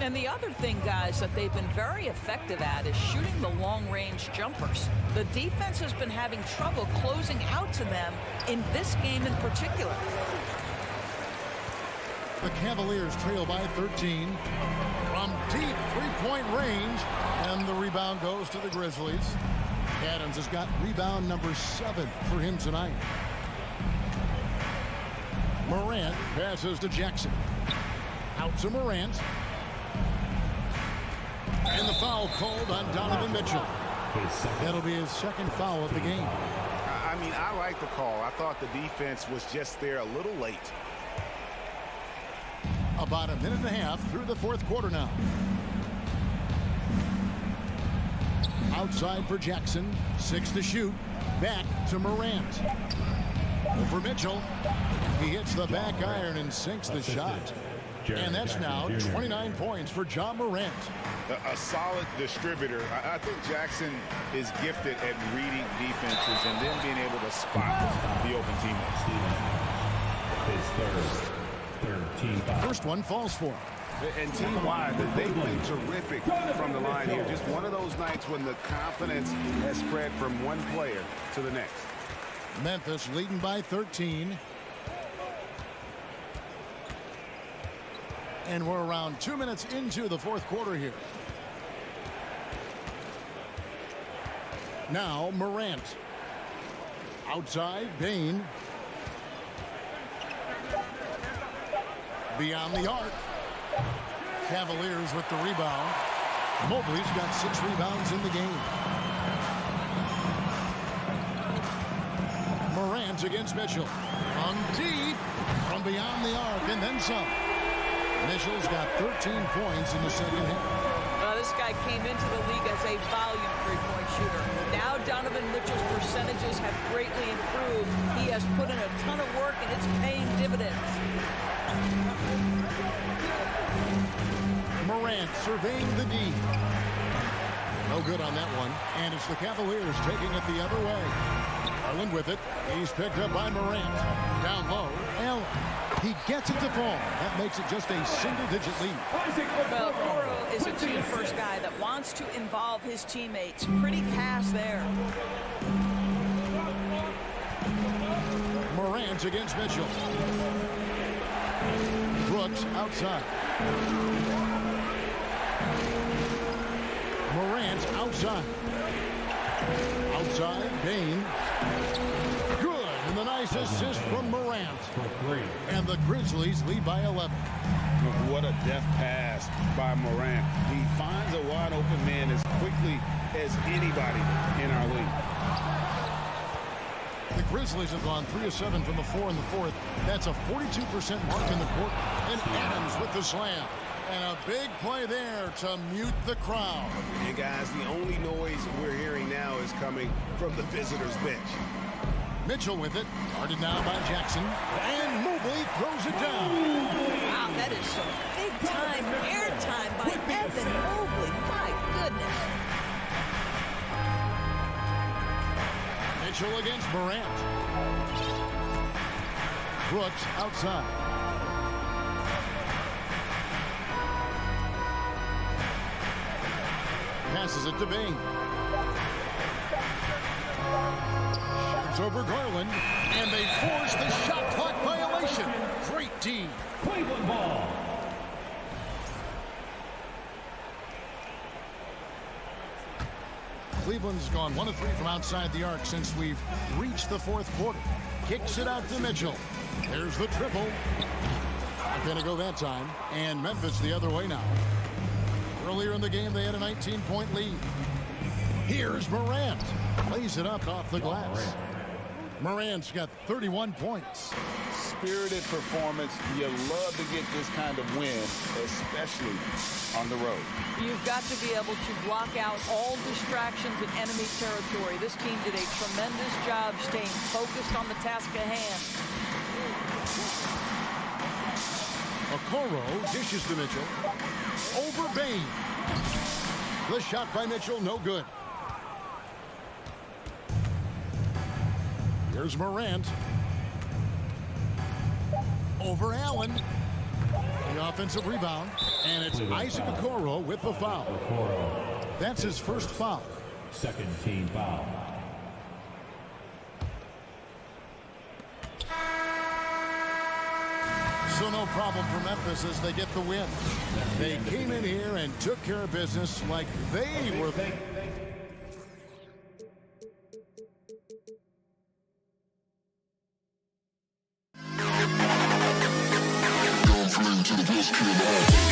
And the other thing, guys, that they've been very effective at is shooting the long-range jumpers. The defense has been having trouble closing out to them in this game in particular. The Cavaliers trail by 13 from deep three-point range, and the rebound goes to the Grizzlies. Adams has got rebound number 7 for him tonight. Morant passes to Jackson. Out to Morant. And the foul called on Donovan Mitchell. That'll be his second foul of the game. like the call. I thought the defense was just there a little late. About a minute and a half through the fourth quarter now. Outside for Jackson. 6 to shoot. Back to Morant. Over Mitchell. He hits the back iron and sinks the shot. And that's now 29 points for John Morant. A solid distributor. I think Jackson is gifted at reading defenses and then being able to spot the open teammates. His third team foul. First one falls for him. And team-wide, they've been terrific from the line here. Just one of those nights when the confidence has spread from one player to the next. Memphis leading by 13. And we're around 2 minutes into the fourth quarter here. Now Morant. Outside, Bain. Beyond the arc. Cavaliers with the rebound. Mobley's got 6 rebounds in the game. Morant against Mitchell. On deep from beyond the arc and then some. Mitchell's got 13 points in the second half. This guy came into the league as a volume three-point shooter. Now Donovan Mitchell's percentages have greatly improved. He has put in a ton of work, and it's paying dividends. Morant surveying the D. No good on that one. And it's the Cavaliers taking it the other way. Garland with it. He's picked up by Morant. Down low. Allen. He gets it to fall. That makes it just a single-digit lead. Well, Okoro is a team-first guy that wants to involve his teammates. Pretty pass there. Morant against Mitchell. Brooks outside. Morant outside. Outside, Bain. Good, and the nice assist from Morant. And the Grizzlies lead by 11. What a deft pass by Morant. He finds a wide open man as quickly as anybody in our league. The Grizzlies have gone 3 of 7 from the floor in the fourth. That's a 42% mark in the court. And Adams with the slam. And a big play there to mute the crowd. And guys, the only noise we're hearing now is coming from the visitors' bench. Mitchell with it. Guarded now by Jackson. And Mobley throws it down. Wow, that is some big-time airtime by Evan Mobley. My goodness. Mitchell against Morant. Brooks outside. Passes it to Bain. Shoots over Garland. And they force the shot clock violation. Great D. Cleveland ball. Cleveland's gone 1 of 3 from outside the arc since we've reached the fourth quarter. Kicks it out to Mitchell. There's the triple. Not going to go that time. And Memphis the other way now. Earlier in the game, they had a 19-point lead. Here's Morant. Lays it up off the glass. Morant's got 31 points. Spirited performance. You love to get this kind of win, especially on the road. You've got to be able to block out all distractions in enemy territory. This team did a tremendous job staying focused on the task at hand. Okoro dishes to Mitchell. Over Bain. The shot by Mitchell, no good. Here's Morant. Over Allen. The offensive rebound. And it's Isaac Okoro with the foul. That's his first foul. Second team foul. So no problem for Memphis as they get the win. They came in here and took care of business like they were. To the best CLA.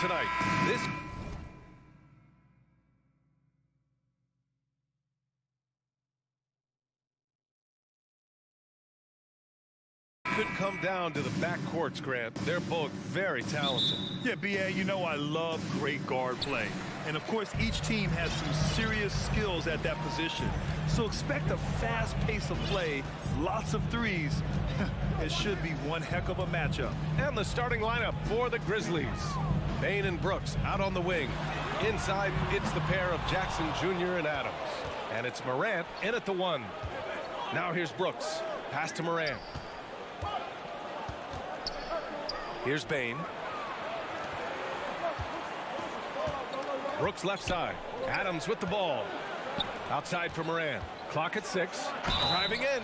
tonight. This could come down to the backcourts, Grant. They're both very talented. Yeah, B.A., you know I love great guard play. And, of course, each team has some serious skills at that position. So expect a fast pace of play, lots of threes. It should be one heck of a matchup. And the starting lineup for the Grizzlies. Bane and Brooks out on the wing. Inside, it's the pair of Jackson Jr. and Adams. And it's Morant in at the 1. Now here's Brooks. Pass to Morant. Here's Bane. Brooks left side. Adams with the ball. Outside for Morant. Clock at 6. Driving in.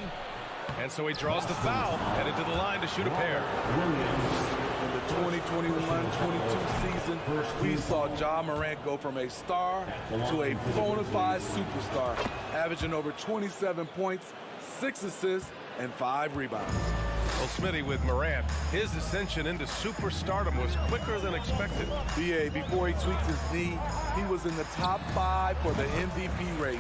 And so he draws the foul. Headed to the line to shoot a pair. In the 2021-22 season, we saw Ja Morant go from a star to a bona fide superstar, averaging over 27 points, 6 assists, and 5 rebounds. Well, Smitty, with Morant, his ascension into superstardom was quicker than expected. B.A., before he tweaked his knee, he was in the top 5 for the MVP race,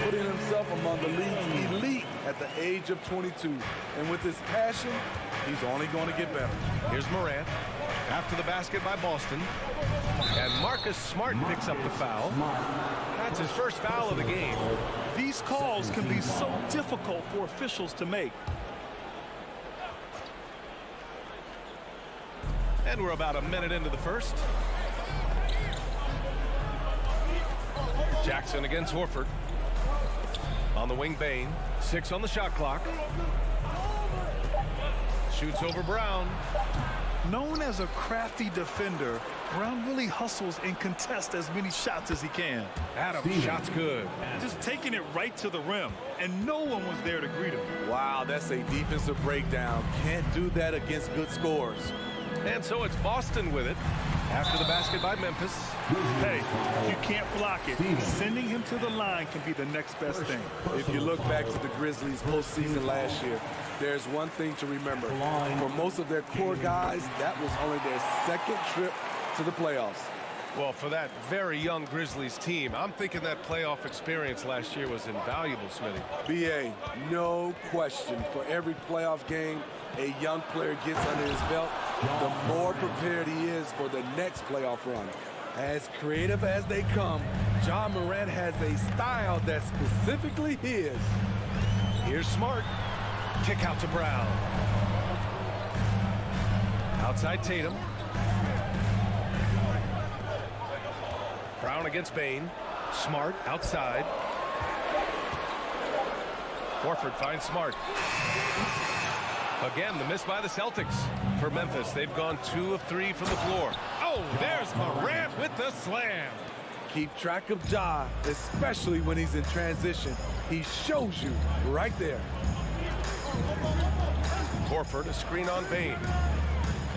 putting himself among the league's elite at the age of 22. And with his passion, he's only going to get better. Here's Morant. After the basket by Boston. And Marcus Smart picks up the foul. That's his first foul of the game. These calls can be so difficult for officials to make. And we're about a minute into the first. Jackson against Horford. On the wing, Bane. 6 on the shot clock. Shoots over Brown. Known as a crafty defender, Brown really hustles and contests as many shots as he can. Adams, shot's good. Just taking it right to the rim, and no one was there to greet him. Wow, that's a defensive breakdown. Can't do that against good scores. And so it's Boston with it after the basket by Memphis. Hey, you can't block it. Sending him to the line can be the next best thing. If you look back to the Grizzlies postseason last year, there's one thing to remember. For most of their core guys, that was only their second trip to the playoffs. Well, for that very young Grizzlies team, I'm thinking that playoff experience last year was invaluable, Smitty. B.A., no question. For every playoff game a young player gets under his belt, the more prepared he is for the next playoff run. As creative as they come, Ja Morant has a style that's specifically his. Here's Smart. Kick out to Brown. Outside Tatum. Brown against Bane. Smart outside. Horford finds Smart. Again, the miss by the Celtics. For Memphis, they've gone 2 of 3 from the floor. Oh, there's Morant with the slam. Keep track of Ja, especially when he's in transition. He shows you right there. Horford, a screen on Bane.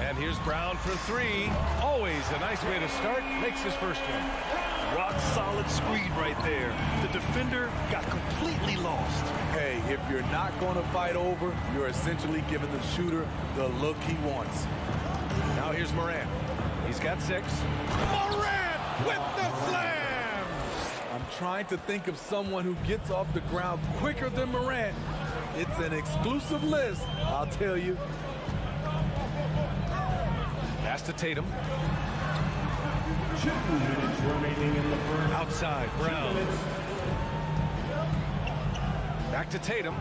And here's Brown for 3. Always a nice way to start. Makes his first one. Rock solid screen right there. The defender got completely lost. Hey, if you're not going to fight over, you're essentially giving the shooter the look he wants. Now here's Morant. He's got 6. Morant with the slam! I'm trying to think of someone who gets off the ground quicker than Morant. It's an exclusive list, I'll tell you. Pass to Tatum. 2 minutes remaining in the first. Outside, Brown. Back to Tatum.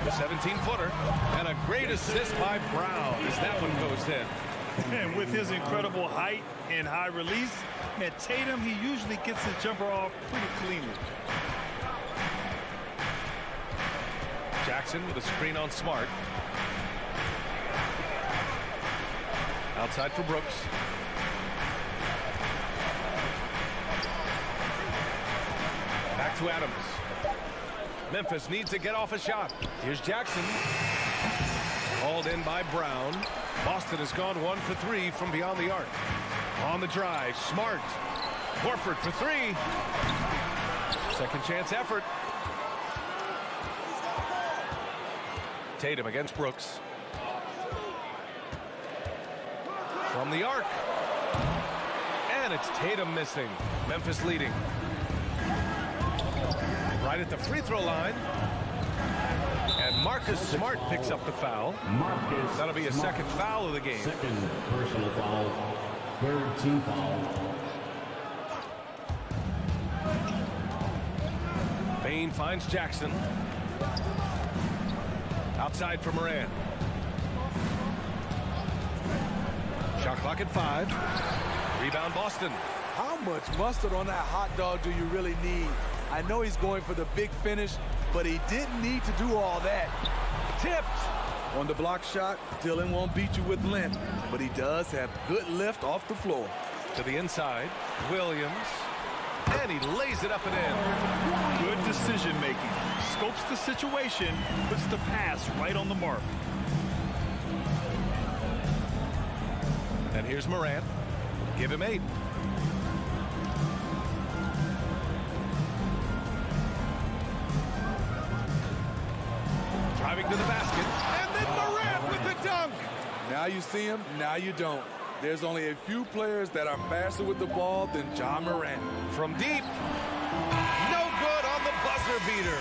The 17-footer. And a great assist by Brown as that one goes in. And with his incredible height and high release, man, Tatum, he usually gets his jumper off pretty cleanly. Jackson with a screen on Smart. Outside for Brooks. Back to Adams. Memphis needs to get off a shot. Here's Jackson. Hauled in by Brown. Boston has gone 1 for 3 from beyond the arc. On the drive, Smart. Horford for 3. Second chance effort. Tatum against Brooks. From the arc. And it's Tatum missing. Memphis leading. Right at the free throw line. And Marcus Smart picks up the foul. That'll be a second foul of the game. Second personal foul. Third team foul. Bain finds Jackson. Outside for Morant. Shot clock at 5. Rebound Boston. How much mustard on that hot dog do you really need? I know he's going for the big finish, but he didn't need to do all that. Tipped. On the block shot, Dillon won't beat you with length, but he does have good lift off the floor. To the inside, Williams. And he lays it up and in. Good decision making. Scopes the situation, puts the pass right on the mark. And here's Morant. Give him 8. Driving to the basket. And then Morant with the dunk. Now you see him, now you don't. There's only a few players that are faster with the ball than Ja Morant. From deep. No good on the buzzer beater.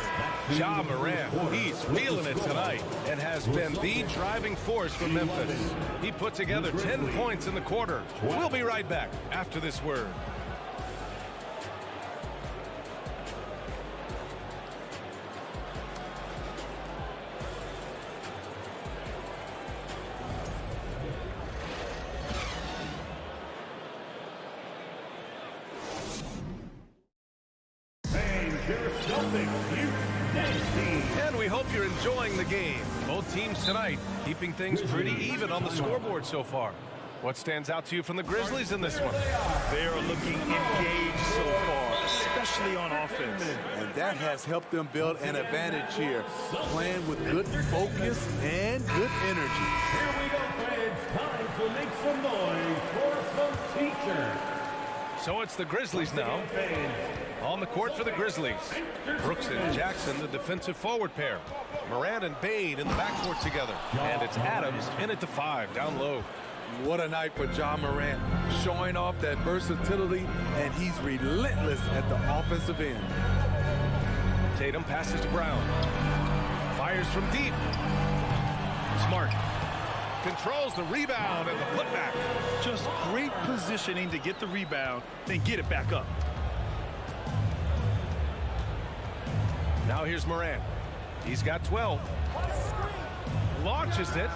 Ja Morant, he's feeling it tonight and has been the driving force for Memphis. He put together 10 points in the quarter. We'll be right back after this word. And we hope you're enjoying the game. Both teams tonight keeping things pretty even on the scoreboard so far. What stands out to you from the Grizzlies in this one? They are looking engaged so far, especially on offense. And that has helped them build an advantage here, playing with good focus and good energy. Here we go, fans. Time to make some noise for some teachers. So it's the Grizzlies now. On the court for the Grizzlies. Brooks and Jackson, the defensive forward pair. Morant and Bain in the backcourt together. And it's Adams in at the 5, down low. What a night for Ja Morant, showing off that versatility, and he's relentless at the offensive end. Tatum passes to Brown. Fires from deep. Smart. Controls the rebound and the putback. Just great positioning to get the rebound, then get it back up. Now here's Morant. He's got 12. Launches it.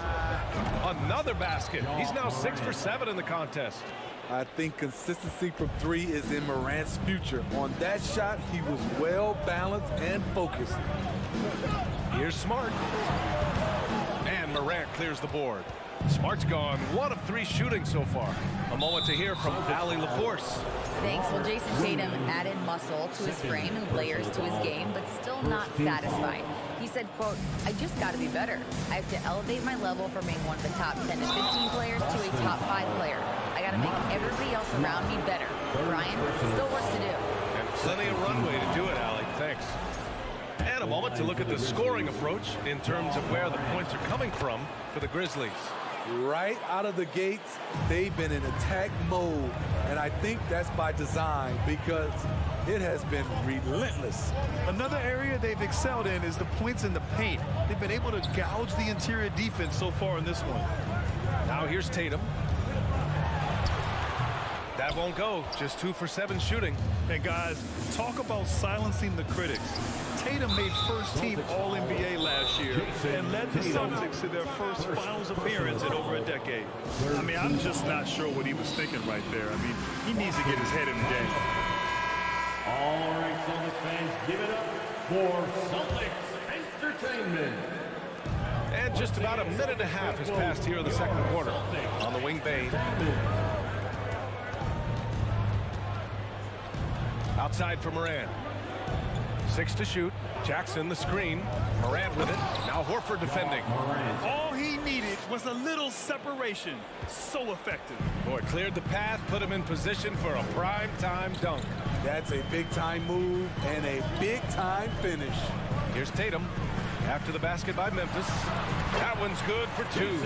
Another basket. He's now 6 for 7 in the contest. I think consistency from 3 is in Morant's future. On that shot, he was well balanced and focused. Here's Smart. And Morant clears the board. Smart's gone 1 of 3 shooting so far. A moment to hear from Allie LaForce. Thanks. Well, Jason Tatum added muscle to his frame and layers to his game, but still not satisfied. He said, quote, "I just got to be better. I have to elevate my level from being one of the top 10 to 15 players to a top 5 player. I got to make everybody else around me better. Brian, still work to do." And plenty of runway to do it, Allie. Thanks. And a moment to look at the scoring approach in terms of where the points are coming from for the Grizzlies. Right out of the gates, they've been in attack mode, and I think that's by design because it has been relentless. Another area they've excelled in is the points in the paint. They've been able to gouge the interior defense so far in this one. Now here's Tatum. That won't go. Just 2 for 7 shooting. And guys, talk about silencing the critics. Tatum made first-team All-NBA last year and led the Celtics to their first finals appearance in over a decade. I mean, I'm just not sure what he was thinking right there. I mean, he needs to get his head in the game. All right, Celtics fans, give it up for Celtics Entertainment. And just about a minute and a half has passed here in the second quarter. On the wing, Bain. Outside for Morant. 6 to shoot. Jackson the screen. Morant with it. Now Horford defending. All he needed was a little separation. So effective. Boy, cleared the path, put him in position for a prime-time dunk. That's a big-time move and a big-time finish. Here's Tatum. After the basket by Memphis. That one's good for 2.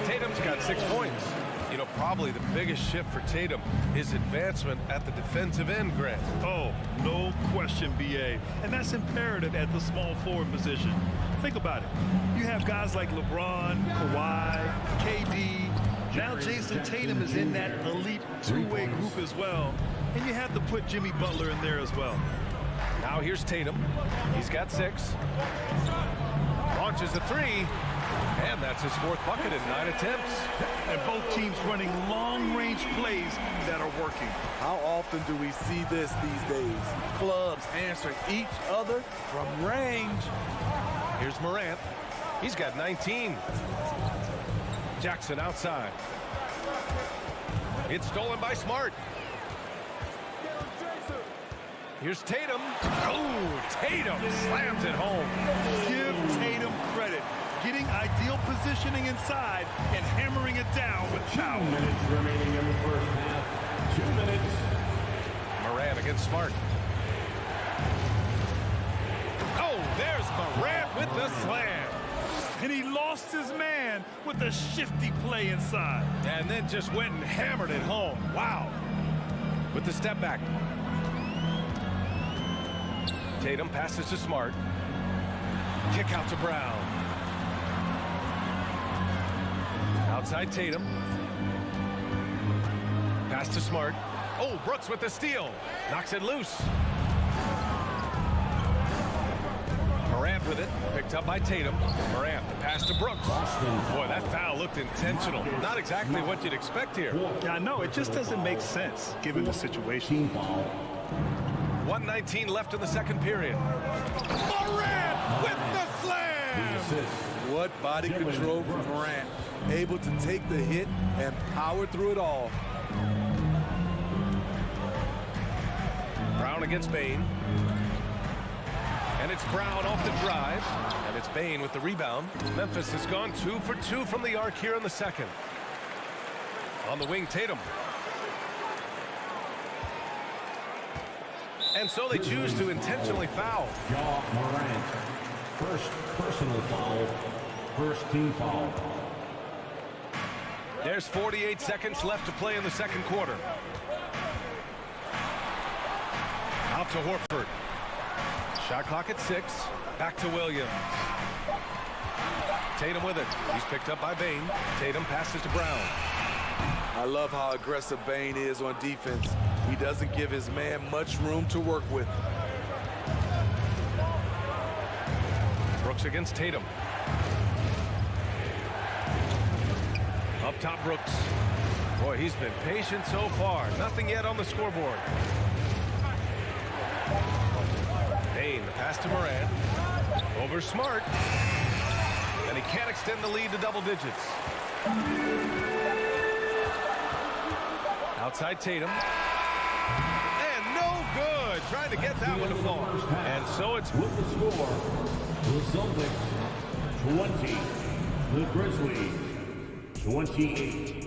Tatum's got 6 points. You know, probably the biggest shift for Tatum is advancement at the defensive end, Grant. Oh, no question, B.A. And that's imperative at the small forward position. Think about it. You have guys like LeBron, Kawhi, KD. Now Jason Tatum is in that elite two-way group as well. And you have to put Jimmy Butler in there as well. Now here's Tatum. He's got 6. Launches a 3. And that's his 4th bucket in 9 attempts. And both teams running long-range plays that are working. How often do we see this these days? Clubs answering each other from range. Here's Morant. He's got 19. Jackson outside. It's stolen by Smart. Here's Tatum. Oh, Tatum slams it home. Give Tatum credit. Getting ideal positioning inside and hammering it down with power. 2 minutes remaining in the first half. 2 minutes. Morant against Smart. Oh, there's Morant with the slam. And he lost his man with a shifty play inside. And then just went and hammered it home. Wow. With the step back. Tatum passes to Smart. Kick out to Brown. Outside Tatum. Pass to Smart. Oh, Brooks with the steal. Knocks it loose. Morant with it. Picked up by Tatum. Morant, the pass to Brooks. Boy, that foul looked intentional. Not exactly what you'd expect here. Yeah, I know. It just doesn't make sense given the situation. 1:19 left in the second period. Morant with the slam! What body control from Morant. Able to take the hit and power through it all. Brown against Bane. And it's Brown off the drive. And it's Bane with the rebound. Memphis has gone 2 for 2 from the arc here in the second. On the wing, Tatum. And so they choose to intentionally foul. Ja Morant. First personal foul. First team foul. There's 48 seconds left to play in the second quarter. Out to Horford. Shot clock at 6. Back to Williams. Tatum with it. He's picked up by Bane. Tatum passes to Brown. I love how aggressive Bane is on defense. He doesn't give his man much room to work with. Brooks against Tatum. Up top, Brooks. Boy, he's been patient so far. Nothing yet on the scoreboard. Bane, the pass to Morant. Over Smart. And he can't extend the lead to double digits. Outside Tatum. And no good. Trying to get that one to fall. And so it's with the score. The Celtics 20. The Grizzlies 28.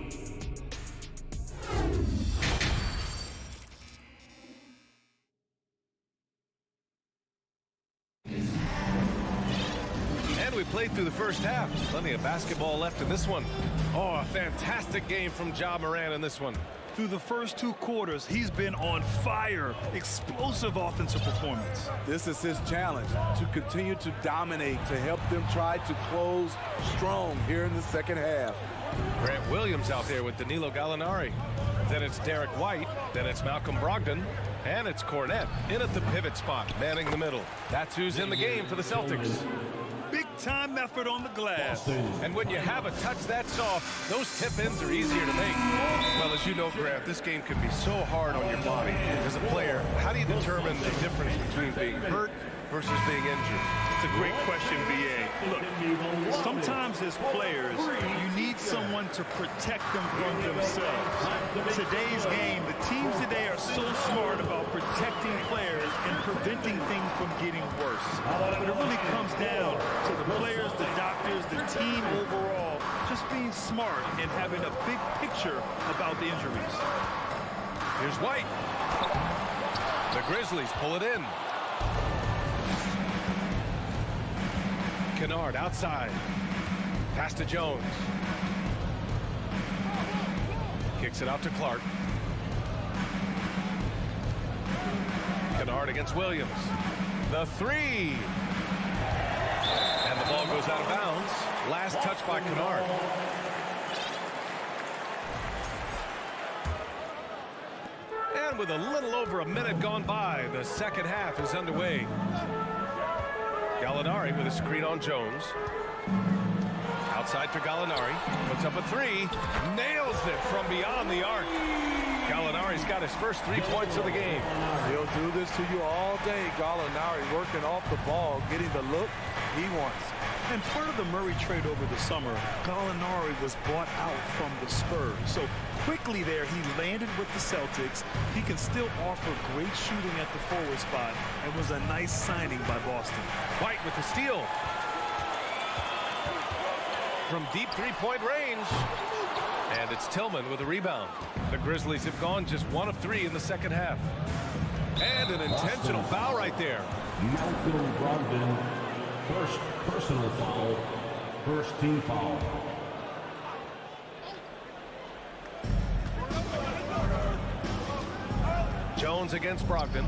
We played through the first half. Plenty of basketball left in this one. Oh, a fantastic game from Ja Morant in this one. Through the first 2 quarters, he's been on fire. Explosive offensive performance. This is his challenge, to continue to dominate, to help them try to close strong here in the second half. Grant Williams out there with Danilo Gallinari. Then it's Derek White. Then it's Malcolm Brogdon. And it's Cornette in at the pivot spot, manning the middle. That's who's in the game for the Celtics. Big-time effort on the glass. And when you have a touch that soft, those tip-ins are easier to make. Well, as you know, Grant, this game can be so hard on your body. As a player, how do you determine the difference between being hurt versus being injured? It's a great question, B.A. Look, sometimes as players, you need someone to protect them from themselves. Today's game, the teams today are so smart about protecting players and preventing things from getting worse. But it really comes down to the players, the doctors, the team overall, just being smart and having a big picture about the injuries. Here's White. The Grizzlies pull it in. Kennard outside. Pass to Jones. Kicks it out to Clark. Kennard against Williams. The three. And the ball goes out of bounds. Last touch by Kennard. And with a little over a minute gone by, the second half is underway. Gallinari with a screen on Jones. Outside for Gallinari. Puts up a three. Nails it from beyond the arc. Gallinari's got his first 3 points of the game. He'll do this to you all day. Gallinari working off the ball, getting the look he wants. And part of the Murray trade over the summer, Gallinari was bought out from the Spurs. So quickly there, he landed with the Celtics. He can still offer great shooting at the forward spot and was a nice signing by Boston. White with the steal. From deep three-point range. And it's Tillman with a rebound. The Grizzlies have gone just 1 of 3 in the second half. And an intentional foul right there. Malcolm Brogdon, first personal foul, first team foul. Jones against Brogdon.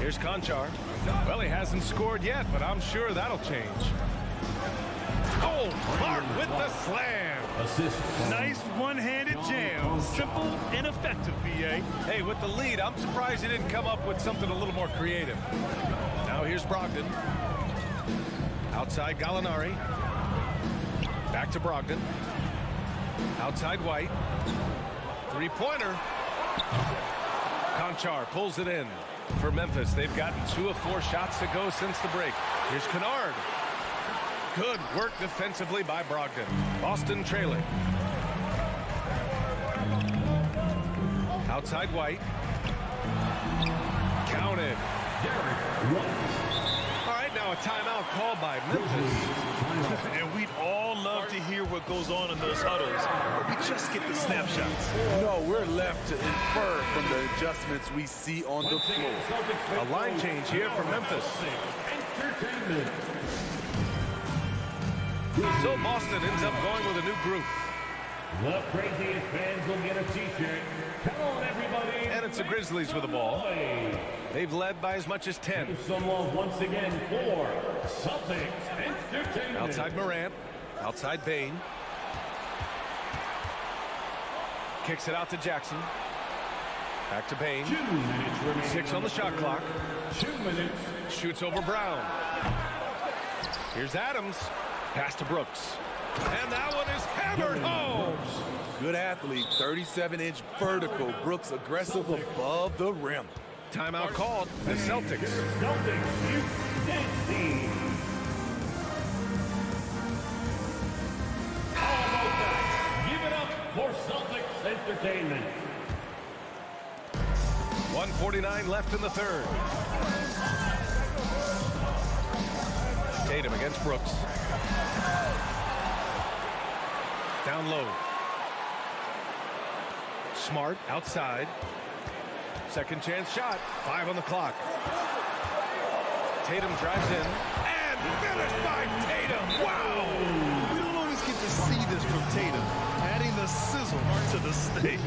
Here's Conchar. Well, he hasn't scored yet, but I'm sure that'll change. Oh, Clark with the slam. Assist. Nice one-handed jam. Simple and effective, B.A. Hey, with the lead, I'm surprised he didn't come up with something a little more creative. Now here's Brogdon. Outside Gallinari. Back to Brogdon. Outside White. Three-pointer. Conchar pulls it in. For Memphis, they've gotten 2 of 4 shots to go since the break. Here's Kennard. Good work defensively by Brogdon. Boston trailing. Outside White. Counted. All right, now a timeout called by Memphis. And we'd all love to hear what goes on in those huddles, but we just get the snapshots. No, we're left to infer from the adjustments we see on the floor. A line change here for Memphis. So Boston ends up going with a new group. The craziest fans will get a t-shirt. Come on, everybody. And it's the Grizzlies with the ball. They've led by as much as 10. Some love once again for Celtics Entertainment. Outside Morant. Outside Bain. Kicks it out to Jackson. Back to Bain. 2 minutes remaining. 6 on the shot clock. 2 minutes. Shoots over Brown. Here's Adams. Pass to Brooks. And that one is hammered home. Good athlete, 37-inch vertical. Brooks aggressive above the rim. Timeout called. The Celtics. Celtics, you dancing. How about that? Give it up for Celtics Entertainment. 1:49 left in the third. Tatum against Brooks. Down low. Smart outside. Second chance shot. 5 on the clock. Tatum drives in. And finished by Tatum. Wow! We don't always get to see this from Tatum, adding the sizzle to the stage.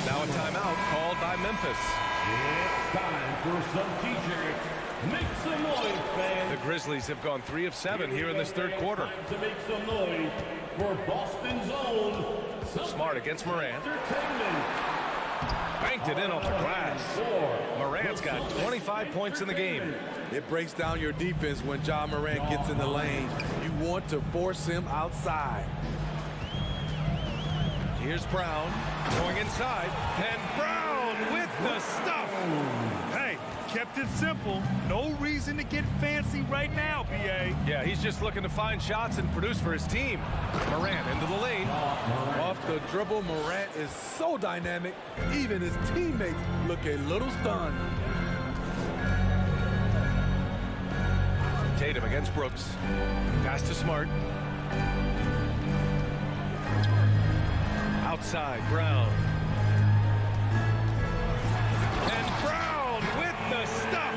Now a timeout called by Memphis. It's time for some t-shirts. Make some noise, fans. The Grizzlies have gone 3 of 7 here in this third quarter. Time to make some noise for Boston's own Smart against Morant. Banked it in off the glass. Morant's got 25 points in the game. It breaks down your defense when Ja Morant gets in the lane. You want to force him outside. Here's Brown going inside. And Brown with the stuff. Hey, kept it simple. No reason to get fancy right now, B.A. Yeah, he's just looking to find shots and produce for his team. Morant into the lane. Off the dribble, Morant is so dynamic, even his teammates look a little stunned. Tatum against Brooks. Pass to Smart. Outside, Brown. And Brown with the stuff.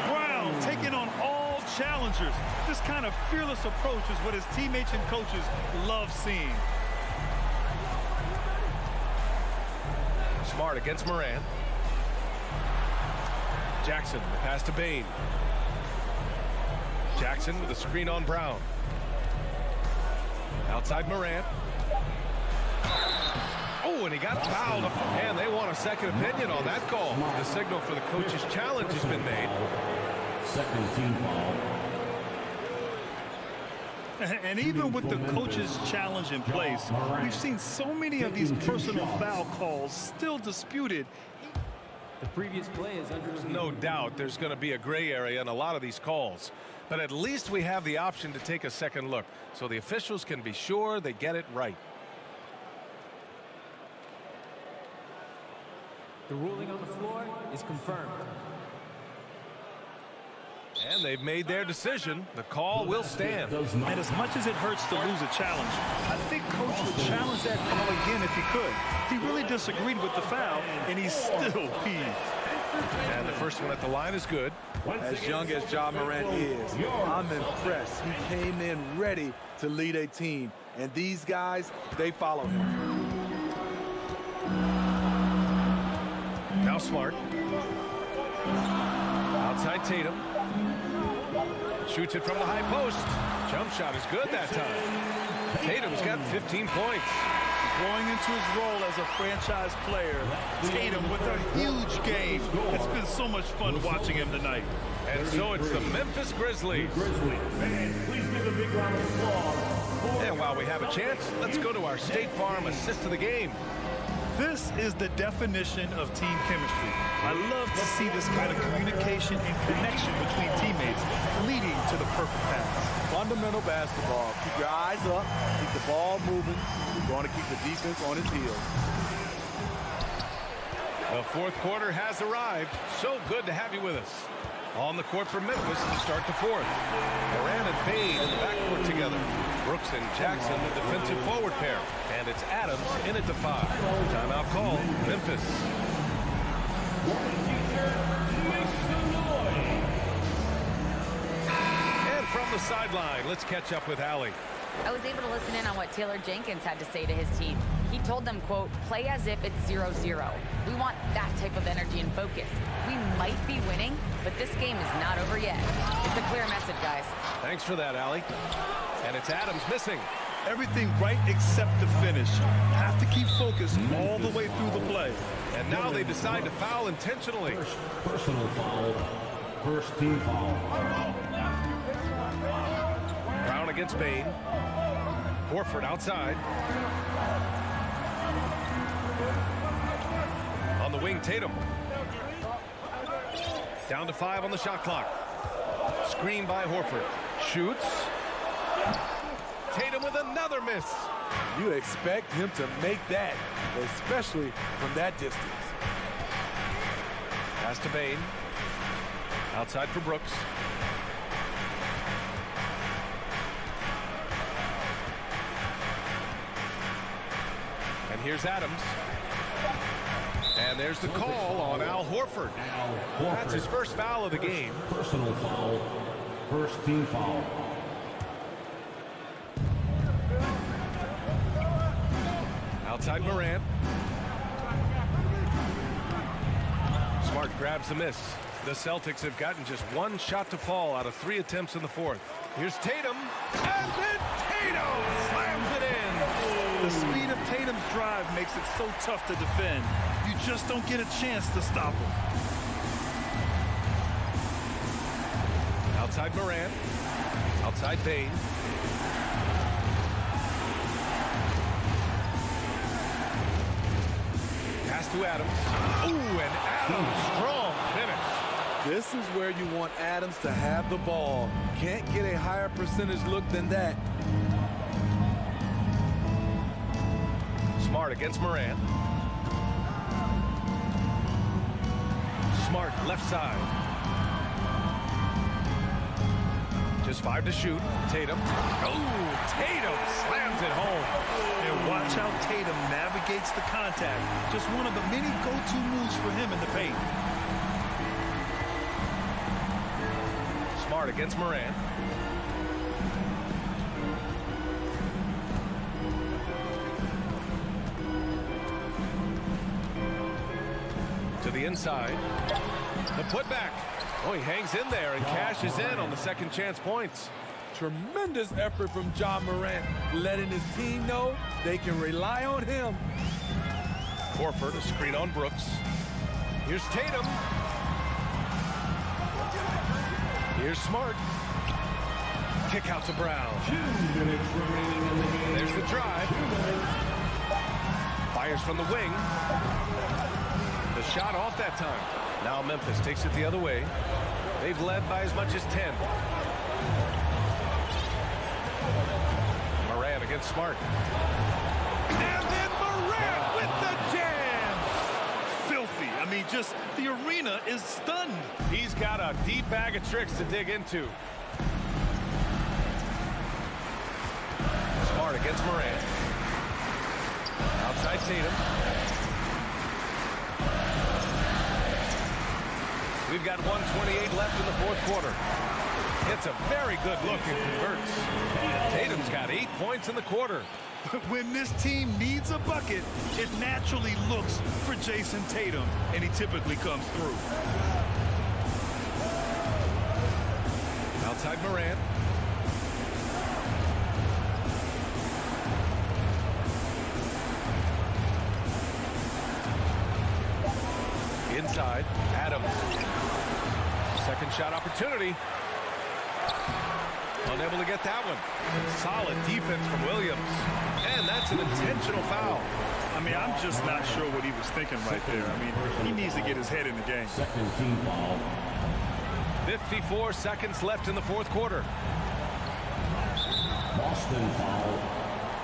Brown taking on all challengers. This kind of fearless approach is what his teammates and coaches love seeing. Smart against Morant. Jackson, the pass to Bane. Jackson with a screen on Brown. Outside Morant. Oh, and he got fouled. And they want a second opinion on that call. The signal for the coach's challenge has been made. Second team foul. And even with the coach's challenge in place, we've seen so many of these personal foul calls still disputed. The previous play is under review. No doubt there's going to be a gray area in a lot of these calls. But at least we have the option to take a second look, so the officials can be sure they get it right. The ruling on the floor is confirmed. And they've made their decision. The call will stand. And as much as it hurts to lose a challenge, I think Coach would challenge that call again if he could. He really disagreed with the foul, and he's still peeved. And the first one at the line is good. As young as Ja Morant is, I'm impressed. He came in ready to lead a team, and these guys, they follow him. Now Smart. Outside Tatum. Shoots it from the high post. Jump shot is good that time. Tatum's got 15 points. Growing into his role as a franchise player, Tatum with a huge game. It's been so much fun watching him tonight. And so it's the Memphis Grizzlies. Please give a big round of applause. And while we have a chance, let's go to our State Farm assist of the game. This is the definition of team chemistry. I love to see this kind of communication and connection between teammates leading to the perfect pass. Fundamental basketball. Keep your eyes up, keep the ball moving. You're going to keep the defense on its heels. The fourth quarter has arrived. So good to have you with us. On the court for Memphis to start the fourth. Morant and Bane in the backcourt together. Brooks and Jackson, the defensive forward pair. And it's Adams in at the 5. Timeout call, Memphis. And from the sideline, let's catch up with Allie. I was able to listen in on what Taylor Jenkins had to say to his team. He told them, quote, play as if it's 0-0. We want that type of energy and focus. We might be winning, but this game is not over yet. It's a clear message, guys. Thanks for that, Allie. And it's Adams missing. Everything right except the finish. Have to keep focused all the way through the play. And now they decide to foul intentionally. Personal foul. First team foul. Brown against Bane. Horford outside. On the wing, Tatum. Down to 5 on the shot clock. Screen by Horford. Shoots. Tatum with another miss. You expect him to make that, especially from that distance. Pass to Bane. Outside for Brooks. And here's Adams. And there's the call on Al Horford. That's his first foul of the game. Personal foul. First team foul. Outside Morant. Smart grabs the miss. The Celtics have gotten just one shot to fall out of 3 attempts in the fourth. Here's Tatum. And then Tatum slams it in. The speed of Tatum's drive makes it so tough to defend. You just don't get a chance to stop him. Outside Morant. Outside Bane. Pass to Adams. Ooh, and Adams, strong finish. This is where you want Adams to have the ball. Can't get a higher percentage look than that. Smart against Morant. Smart left side. Just 5 to shoot. Tatum. Oh, Tatum slams it home. And watch how Tatum navigates the contact. Just one of the many go-to moves for him in the paint. Smart against Morant. To the inside. The putback. Oh, he hangs in there and cashes in on the second chance points. Tremendous effort from Ja Morant, letting his team know they can rely on him. Horford, a screen on Brooks. Here's Tatum. Here's Smart. Kick out to Brown. 2 minutes remaining in the game. There's the drive. Fires from the wing. The shot off that time. Now Memphis takes it the other way. They've led by as much as 10. Morant against Smart. And then Morant with the jam. Filthy. I mean, just the arena is stunned. He's got a deep bag of tricks to dig into. Smart against Morant. Outside Tatum. We've got 1:28 left in the fourth quarter. It's a very good look and converts. Tatum's got 8 points in the quarter. When this team needs a bucket, it naturally looks for Jason Tatum, and he typically comes through. Outside Morant. Inside, Adams. Second shot opportunity. Unable to get that one. Solid defense from Williams. And that's an intentional foul. I mean, I'm just not sure what he was thinking right there. I mean, he needs to get his head in the game. Second team foul. 54 seconds left in the fourth quarter. Boston foul.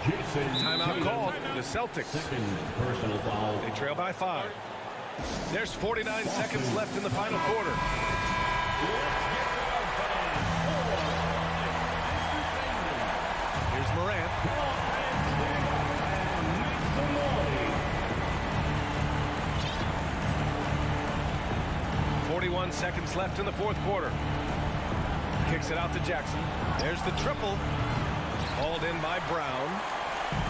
Jason Timeout Tatum. called. The Celtics. Second personal foul. They trail by 5. There's 49 seconds left in the final quarter. Here's Morant. "41 seconds left in the fourth quarter. Kicks it out to Jackson. There's the triple. Hauled in by Brown.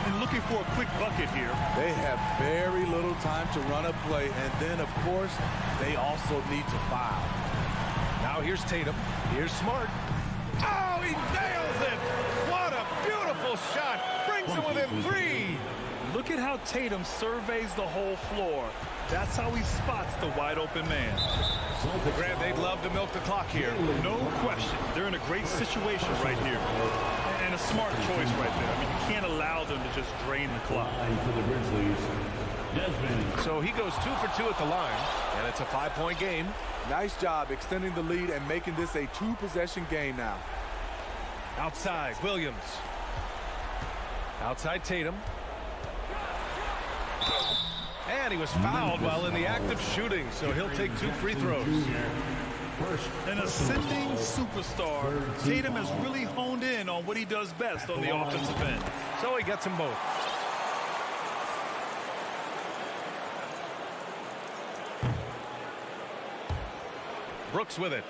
And looking for a quick bucket here. They have very little time to run a play, and then, of course, they also need to foul. Now here's Tatum. Here's Smart. Oh, he nails it! What a beautiful shot! Brings him within 3. Look at how Tatum surveys the whole floor. That's how he spots the wide open man. Grant, they'd love to milk the clock here. No question. They're in a great situation right here. And a smart choice right there. I mean, you can't allow them to just drain the clock. And for the Grizzlies, Desmond. So he goes 2 for 2 at the line, and it's a 5-point game. Nice job extending the lead and making this a 2-possession game now. Outside, Williams. Outside Tatum. And he was fouled while in the act of shooting, so he'll take 2 free throws. An ascending superstar. Tatum has really honed in on what he does best on the offensive end. So he gets them both. Brooks with it.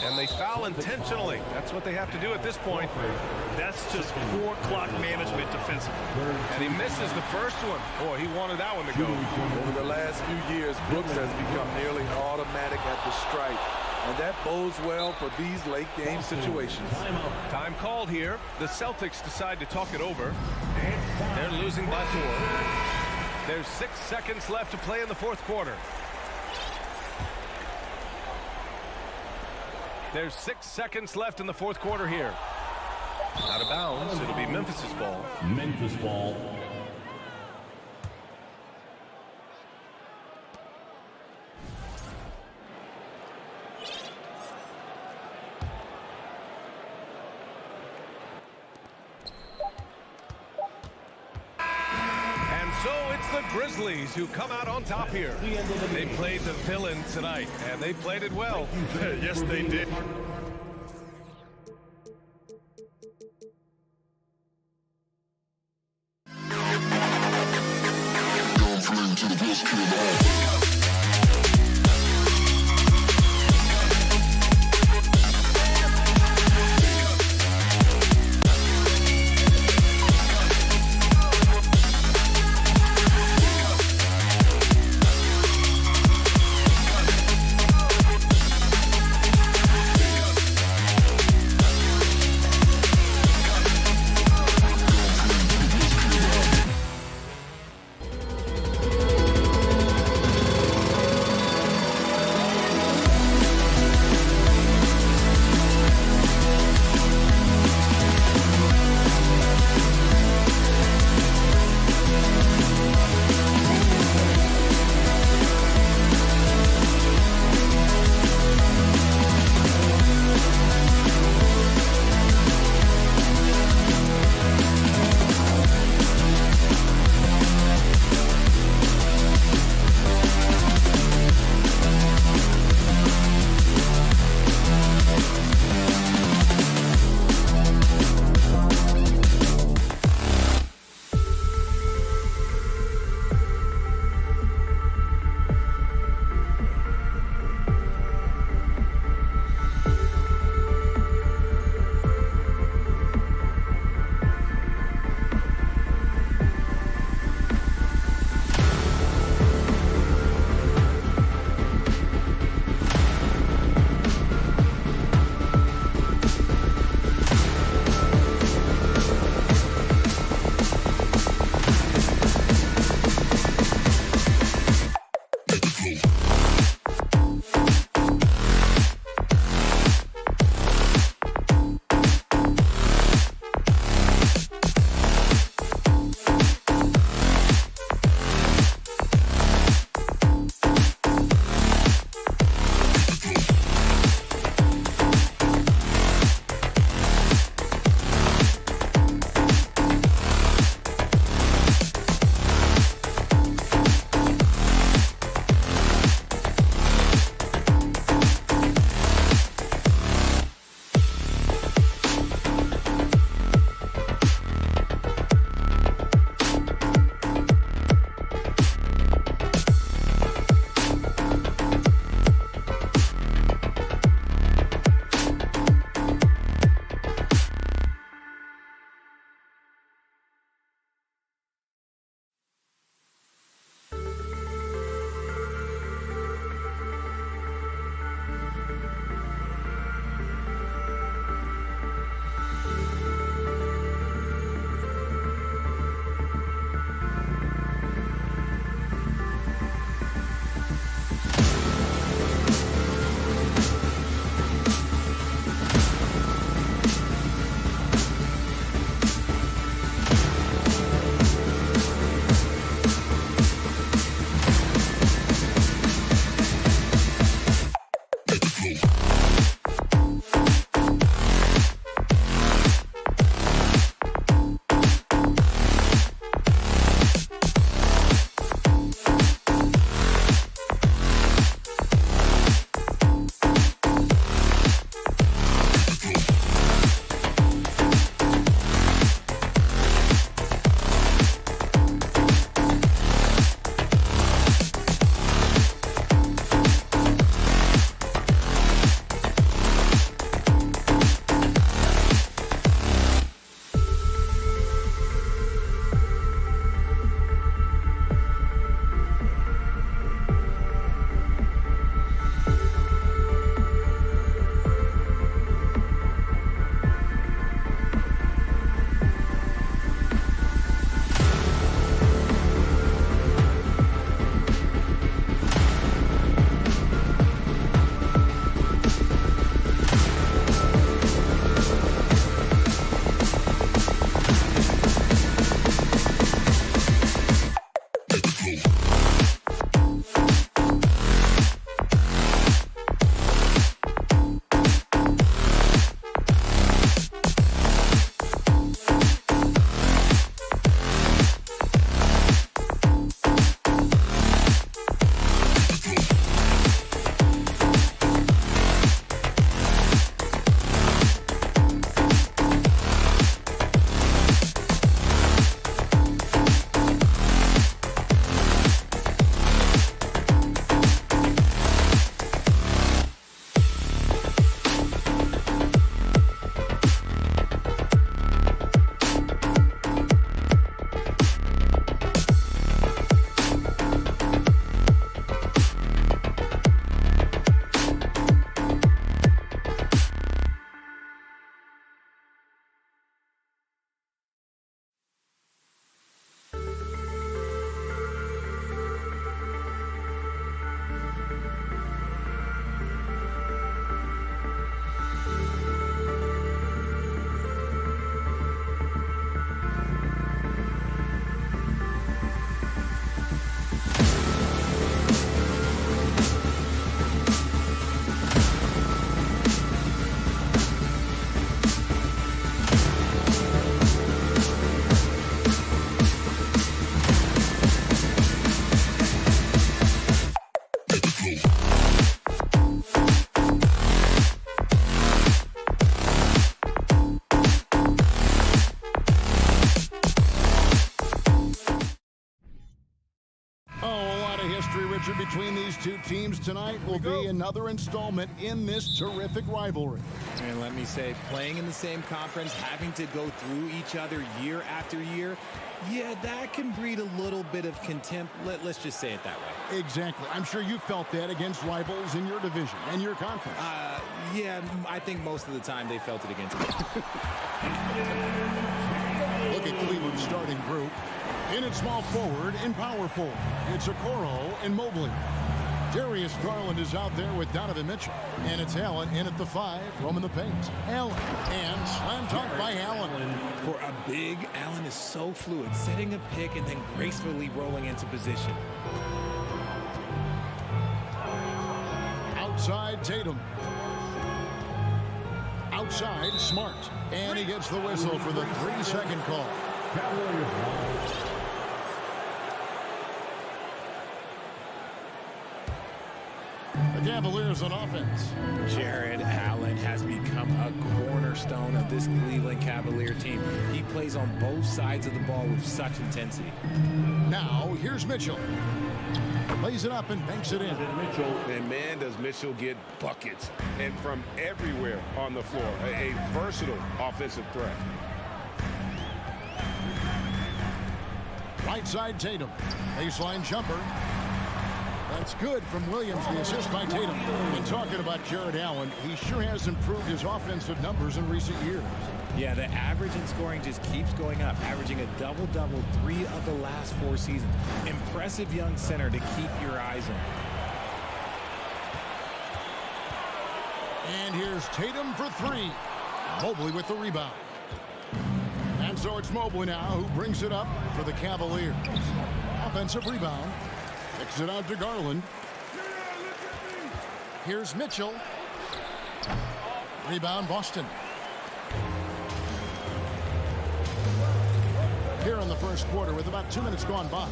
And they foul intentionally. That's what they have to do at this point. That's just poor clock management defensively. And he misses the first one. Boy, he wanted that one to go. Over the last few years, Brooks has become nearly automatic at the stripe. And that bodes well for these late game situations. Time called here. The Celtics decide to talk it over. They're losing by 4. There's 6 seconds left to play in the fourth quarter. There's 6 seconds left in the fourth quarter here. Out of bounds. It'll be Memphis's ball. Memphis ball. The Grizzlies who come out on top here. They played the villain tonight, and they played it well. Yes, they did. Richard, between these two teams tonight will be another installment in this terrific rivalry. And let me say, playing in the same conference, having to go through each other year after year, yeah, that can breed a little bit of contempt. Let's just say it that way. Exactly. I'm sure you felt that against rivals in your division and your conference. Yeah, I think most of the time they felt it against me. Look at Cleveland's starting group. In at small forward, in power forward, it's Okoro and Mobley. Darius Garland is out there with Donovan Mitchell. And it's Allen in at the 5, roaming the paint. Allen, and slam dunk by Allen. For a big, Allen is so fluid, setting a pick and then gracefully rolling into position. Outside, Tatum. Outside, Smart. And he gets the whistle for the 3-second call. The Cavaliers on offense. Jared Allen has become a cornerstone of this Cleveland Cavalier team. He plays on both sides of the ball with such intensity. Now, here's Mitchell. Lays it up and banks it in. And man, does Mitchell get buckets. And from everywhere on the floor. A versatile offensive threat. Right side, Tatum. Baseline jumper. That's good from Williams, the assist by Tatum. And talking about Jared Allen, he sure has improved his offensive numbers in recent years. Yeah, the average in scoring just keeps going up, averaging a double-double 3 of the last 4 seasons. Impressive young center to keep your eyes on. And here's Tatum for 3. Mobley with the rebound. And so it's Mobley now who brings it up for the Cavaliers. Offensive rebound. Kicks it out to Garland. Here's Mitchell. Rebound, Boston. Here in the first quarter with about 2 minutes gone by.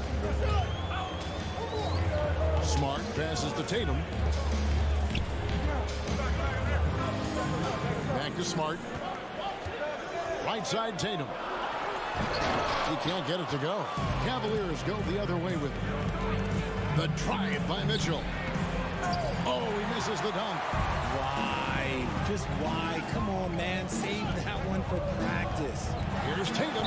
Smart passes to Tatum. Back to Smart. Right side, Tatum. He can't get it to go. Cavaliers go the other way with it. The drive by Mitchell. Oh, he misses the dunk. Why? Just why? Come on, man. Save that one for practice. Here's Tatum.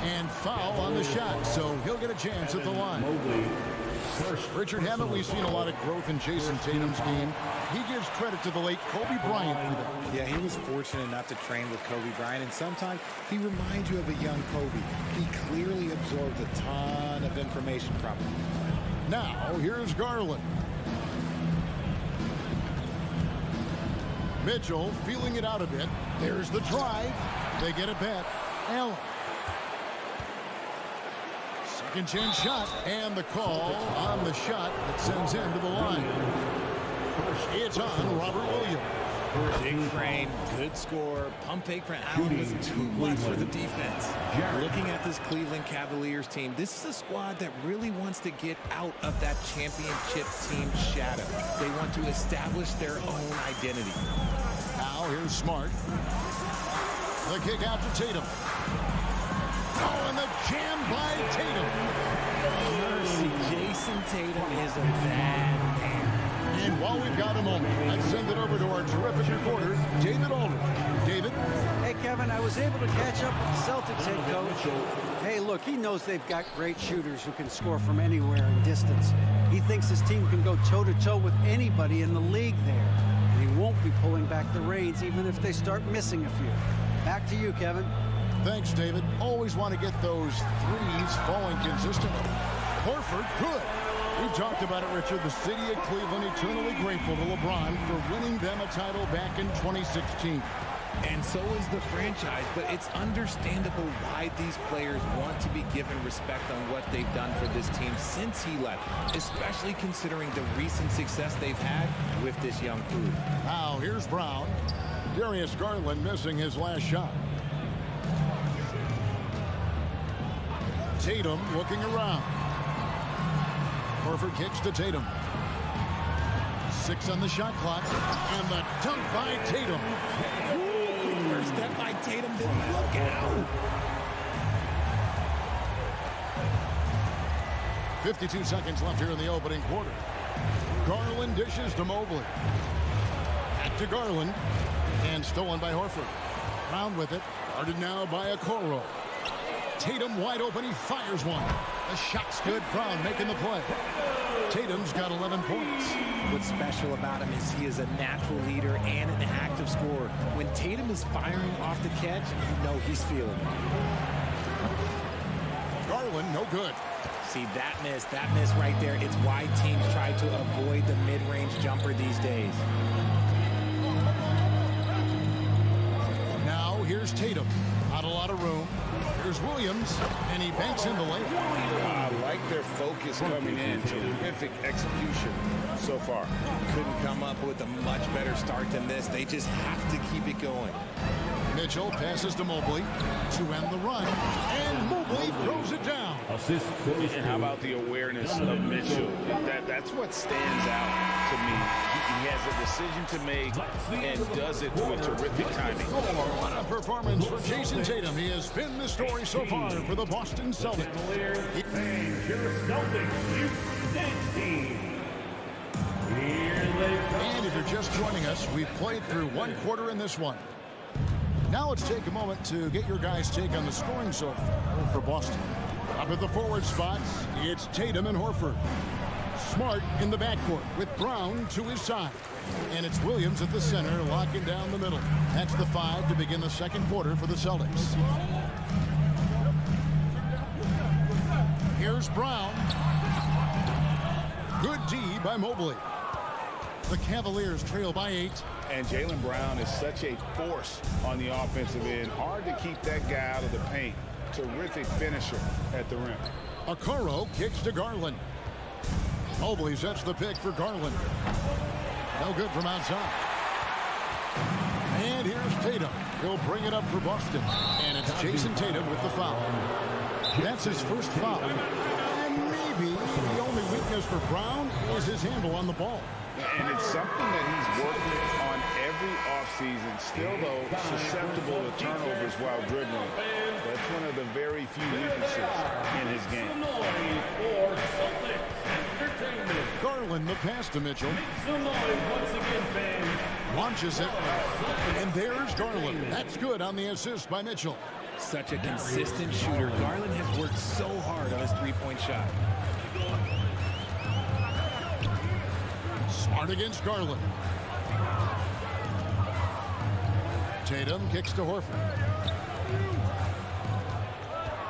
And foul on the shot, so he'll get a chance at the line. Richard, haven't we seen a lot of growth in Jason Tatum's game? He gives credit to the late Kobe Bryant for that. Yeah, he was fortunate enough to train with Kobe Bryant, and sometimes he reminds you of a young Kobe. He clearly absorbed a ton of information from him. Now, here's Garland. Mitchell feeling it out a bit. There's the drive. They get it back. Allen. Second chance shot. And the call on the shot that sends him to the line. It's on Robert Williams. Big frame, good score. Pump fake for Allen was too much for the defense. Looking at this Cleveland Cavaliers team, this is a squad that really wants to get out of that championship team shadow. They want to establish their own identity. Now here's Smart. The kick out to Tatum. Oh, and the jam by Tatum. Mercy, Jason Tatum is a bad man. And while we've got a moment, let's send it over to our terrific reporter, David Aldridge. David? Hey, Kevin, I was able to catch up with the Celtics head coach. Hey, look, he knows they've got great shooters who can score from anywhere in distance. He thinks his team can go toe-to-toe with anybody in the league there. And he won't be pulling back the reins even if they start missing a few. Back to you, Kevin. Thanks, David. Always want to get those threes falling consistently. Horford could. We talked about it, Richard. The city of Cleveland eternally grateful to LeBron for winning them a title back in 2016. And so is the franchise, but it's understandable why these players want to be given respect on what they've done for this team since he left, especially considering the recent success they've had with this young crew. Now, here's Brown. Darius Garland missing his last shot. Tatum looking around. Horford kicks to Tatum. 6 on the shot clock. And the dunk by Tatum. Ooh, first step by Tatum. Then look out. 52 seconds left here in the opening quarter. Garland dishes to Mobley. Back to Garland. And stolen by Horford. Brown with it. Guarded now by Okoro. Tatum wide open. He fires one. The shot's good. Brown making the play. Tatum's got 11 points. What's special about him is he is a natural leader and an active scorer. When Tatum is firing off the catch, you know he's feeling it. Garland, no good. See, that miss right there, it's why teams try to avoid the mid-range jumper these days. Now, here's Tatum. Not a lot of room. Here's Williams, and he banks in the layup. I like their focus coming in. Terrific execution so far. Couldn't come up with a much better start than this. They just have to keep it going. Mitchell passes to Mobley to end the run, and Mobley throws it down. And how about the awareness of Mitchell? That's what stands out to me. He has a decision to make and does it with terrific timing. What a performance for Jason Tatum. He has been the story so far for the Boston Celtics. And if you're just joining us, we've played through one quarter in this one. Now let's take a moment to get your guys' take on the scoring so far for Boston. Up at the forward spots, it's Tatum and Horford. Smart in the backcourt with Brown to his side. And it's Williams at the center, locking down the middle. That's the 5 to begin the second quarter for the Celtics. Here's Brown. Good D by Mobley. The Cavaliers trail by 8. And Jaylen Brown is such a force on the offensive end. Hard to keep that guy out of the paint. Terrific finisher at the rim. Okoro kicks to Garland. Mobley sets the pick for Garland. No good from outside. And here's Tatum. He'll bring it up for Boston. And it's Jason Tatum with the foul. That's his first foul. And maybe the only weakness for Brown is his handle on the ball. And it's something that he's working on every offseason. Still, though, susceptible to turnovers while dribbling. That's one of the very few weaknesses in his game. Garland the pass to Mitchell. Launches it. And there's Garland. That's good on the assist by Mitchell. Such a consistent shooter. Garland has worked so hard on his three-point shot. Smart against Garland. Tatum kicks to Horford.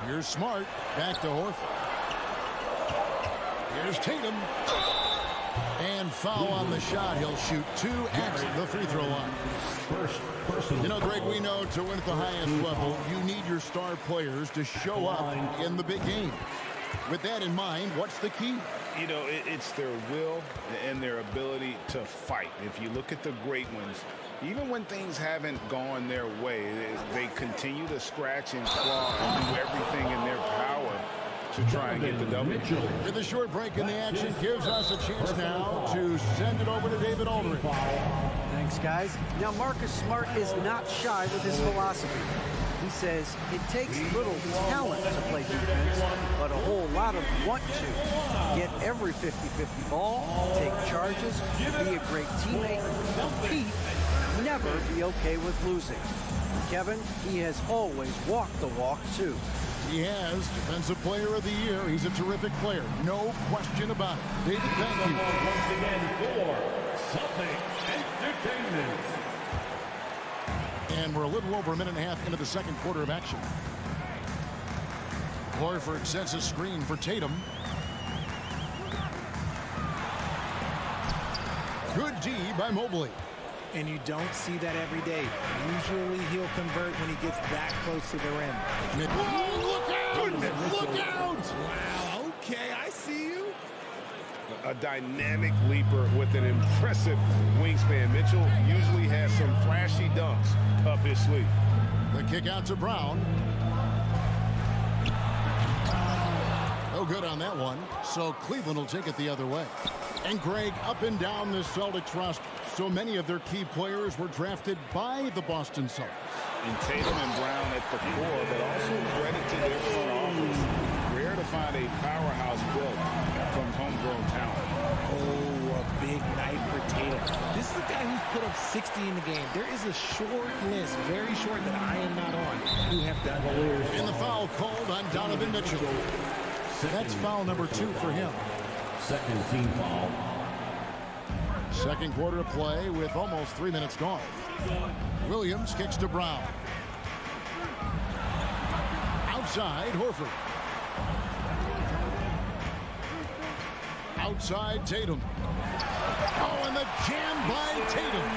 Here's Smart. Back to Horford. Here's Tatum. And foul on the shot. He'll shoot 2 at the free throw line. You know, Greg, we know to win at the highest level, you need your star players to show up in the big game. With that in mind, what's the key? You know, it's their will and their ability to fight. If you look at the great ones, even when things haven't gone their way, they continue to scratch and claw and do everything in their power to try and get the W. With a short break in the action, gives us a chance now to send it over to David Aldridge. Thanks, guys. Now, Marcus Smart is not shy with his philosophy. He says it takes little talent to play defense, but a whole lot of want to. Get every 50-50 ball, take charges, be a great teammate, compete, never be okay with losing. Kevin, he has always walked the walk, too. He has Defensive Player of the Year. He's a terrific player. No question about it. David, thank you. Once again for Celtics Entertainment. And we're a little over a minute and a half into the second quarter of action. Horford sets a screen for Tatum. Good D by Mobley. And you don't see that every day. Usually he'll convert when he gets that close to the rim. Whoa, look out! Look out! Wow, okay, I see you. A dynamic leaper with an impressive wingspan. Mitchell usually has some flashy dunks up his sleeve. The kick out to Brown. No good on that one. So Cleveland will take it the other way. And Greg, up and down this Celtics roster, so many of their key players were drafted by the Boston Celtics. And Tatum and Brown at the core, but also credit to their front office. Rare to find a powerhouse built put up 60 in the game. There is a short list, very short, that I am not on, who have done that. And the foul called on Donovan Mitchell. That's foul number 2 for him. Second team foul. Second quarter of play with almost 3 minutes gone. Williams kicks to Brown. Outside, Horford. Outside, Tatum. Oh, and the jam by Tatum.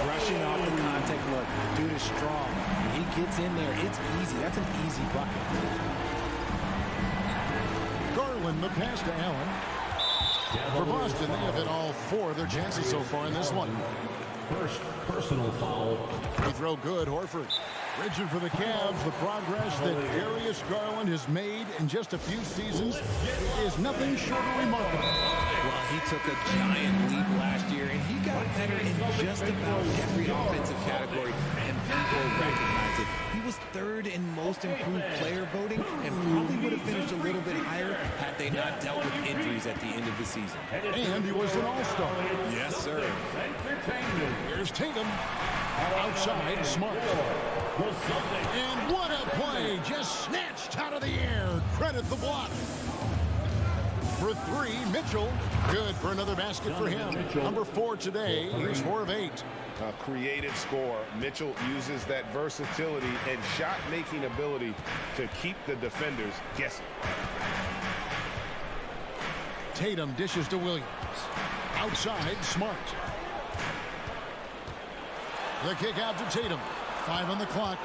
Rushing off the contact look. Dude is strong. When he gets in there, it's easy. That's an easy bucket. Garland, the pass to Allen. For Boston, they have hit all 4 of their chances so far in this one. First personal foul. Free throw good, Horford. Rigid for the Cavs. The progress that Darius Garland has made in just a few seasons is nothing short of remarkable. Well, he took a giant leap last year, and he got better in just about every offensive category, and people recognize it. He was 3rd in most improved player voting, and probably would have finished a little bit higher had they not dealt with injuries at the end of the season. And he was an all-star. Yes, sir. Here's Tatum. Outside, Smart. And what a play, just snatched out of the air. Credit the block. For 3, Mitchell. Good for another basket for him. Number 4 today. He's 4 of 8. A creative score. Mitchell uses that versatility and shot-making ability to keep the defenders guessing. Tatum dishes to Williams. Outside, Smart. The kick out to Tatum. 5 on the clock.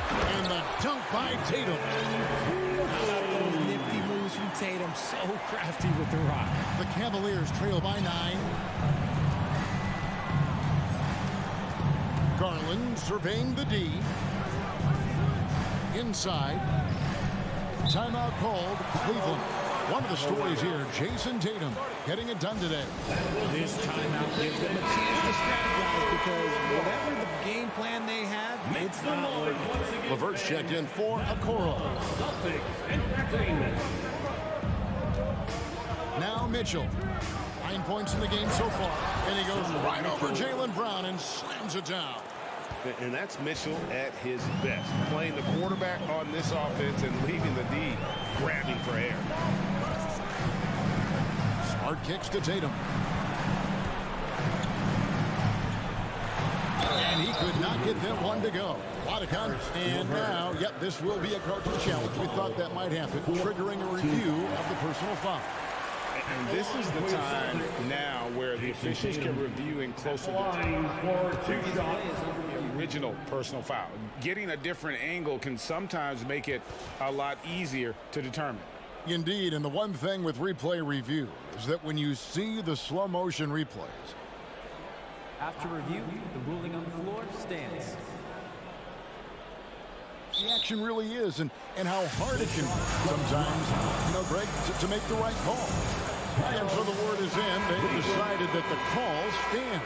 And the dunk by Tatum. How about those nifty moves from Tatum? So crafty with the rock. The Cavaliers trail by 9. Garland surveying the D. Inside. Timeout called, Cleveland. One of the stories here, Jason Tatum getting it done today. This timeout gives them a chance to strategize because whatever the game plan they have, it's not working. LeVert's checked in for Okoro. Now Mitchell. 9 points in the game so far. And he goes right over Jaylen Brown and slams it down. And that's Mitchell at his best. Playing the quarterback on this offense and leaving the D grabbing for air. Smart kicks to Tatum. And he could not get that one to go. A lot of counters. And now, yep, this will be a cartridge challenge. We thought that might happen. Triggering a review of the personal foul. And this is the time now where the officials can review in closer to the original personal foul. Getting a different angle can sometimes make it a lot easier to determine. Indeed, and the one thing with replay review is that when you see the slow motion replays, after review, the ruling on the floor stands. The action really is, and how hard it can be sometimes, Greg, to make the right call. And so the word is in. They decided that the call stands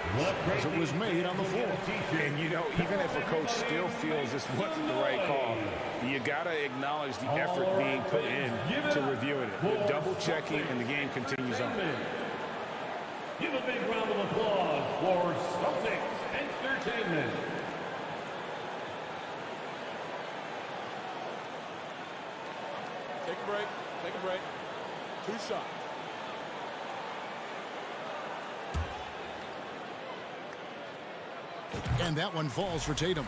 as it was made on the floor. And, even if a coach still feels this wasn't the right call, you got to acknowledge the effort being put in to reviewing it. The double checking, and the game continues on. Give a big round of applause for Celtics Entertainment. Take a break. Take a break. 2 shots. And that one falls for Tatum.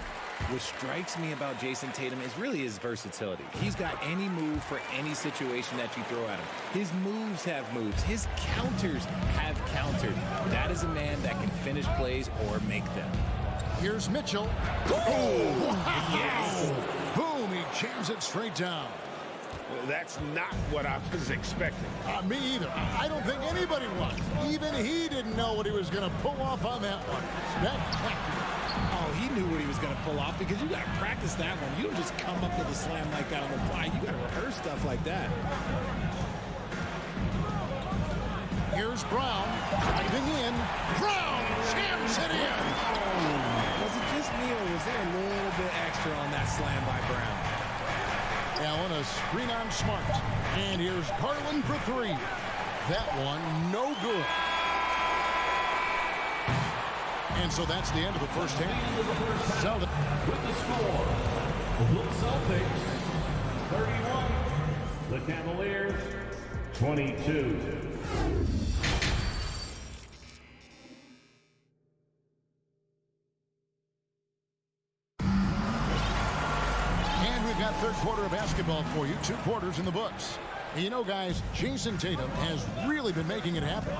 What strikes me about Jason Tatum is really his versatility. He's got any move for any situation that you throw at him. His moves have moves. His counters have countered. That is a man that can finish plays or make them. Here's Mitchell. Oh, wow. Yes. Boom, he jams it straight down. That's not what I was expecting. Me either. I don't think anybody was. Even he didn't know what he was going to pull off on that one. Spectacular. Oh, he knew what he was going to pull off because you got to practice that one. You don't just come up with a slam like that on the fly. You got to rehearse stuff like that. Here's Brown driving in. Brown jams it in. Was it just me or was there a little bit extra on that slam by Brown? Allen, a screen on Smart. And here's Garland for 3. That one, no good. And so that's the end of the first half. Celtics. With the score, the Celtics 31, the Cavaliers 22. And we've got third quarter of basketball for you. 2 quarters in the books. And you know, guys, Jason Tatum has really been making it happen.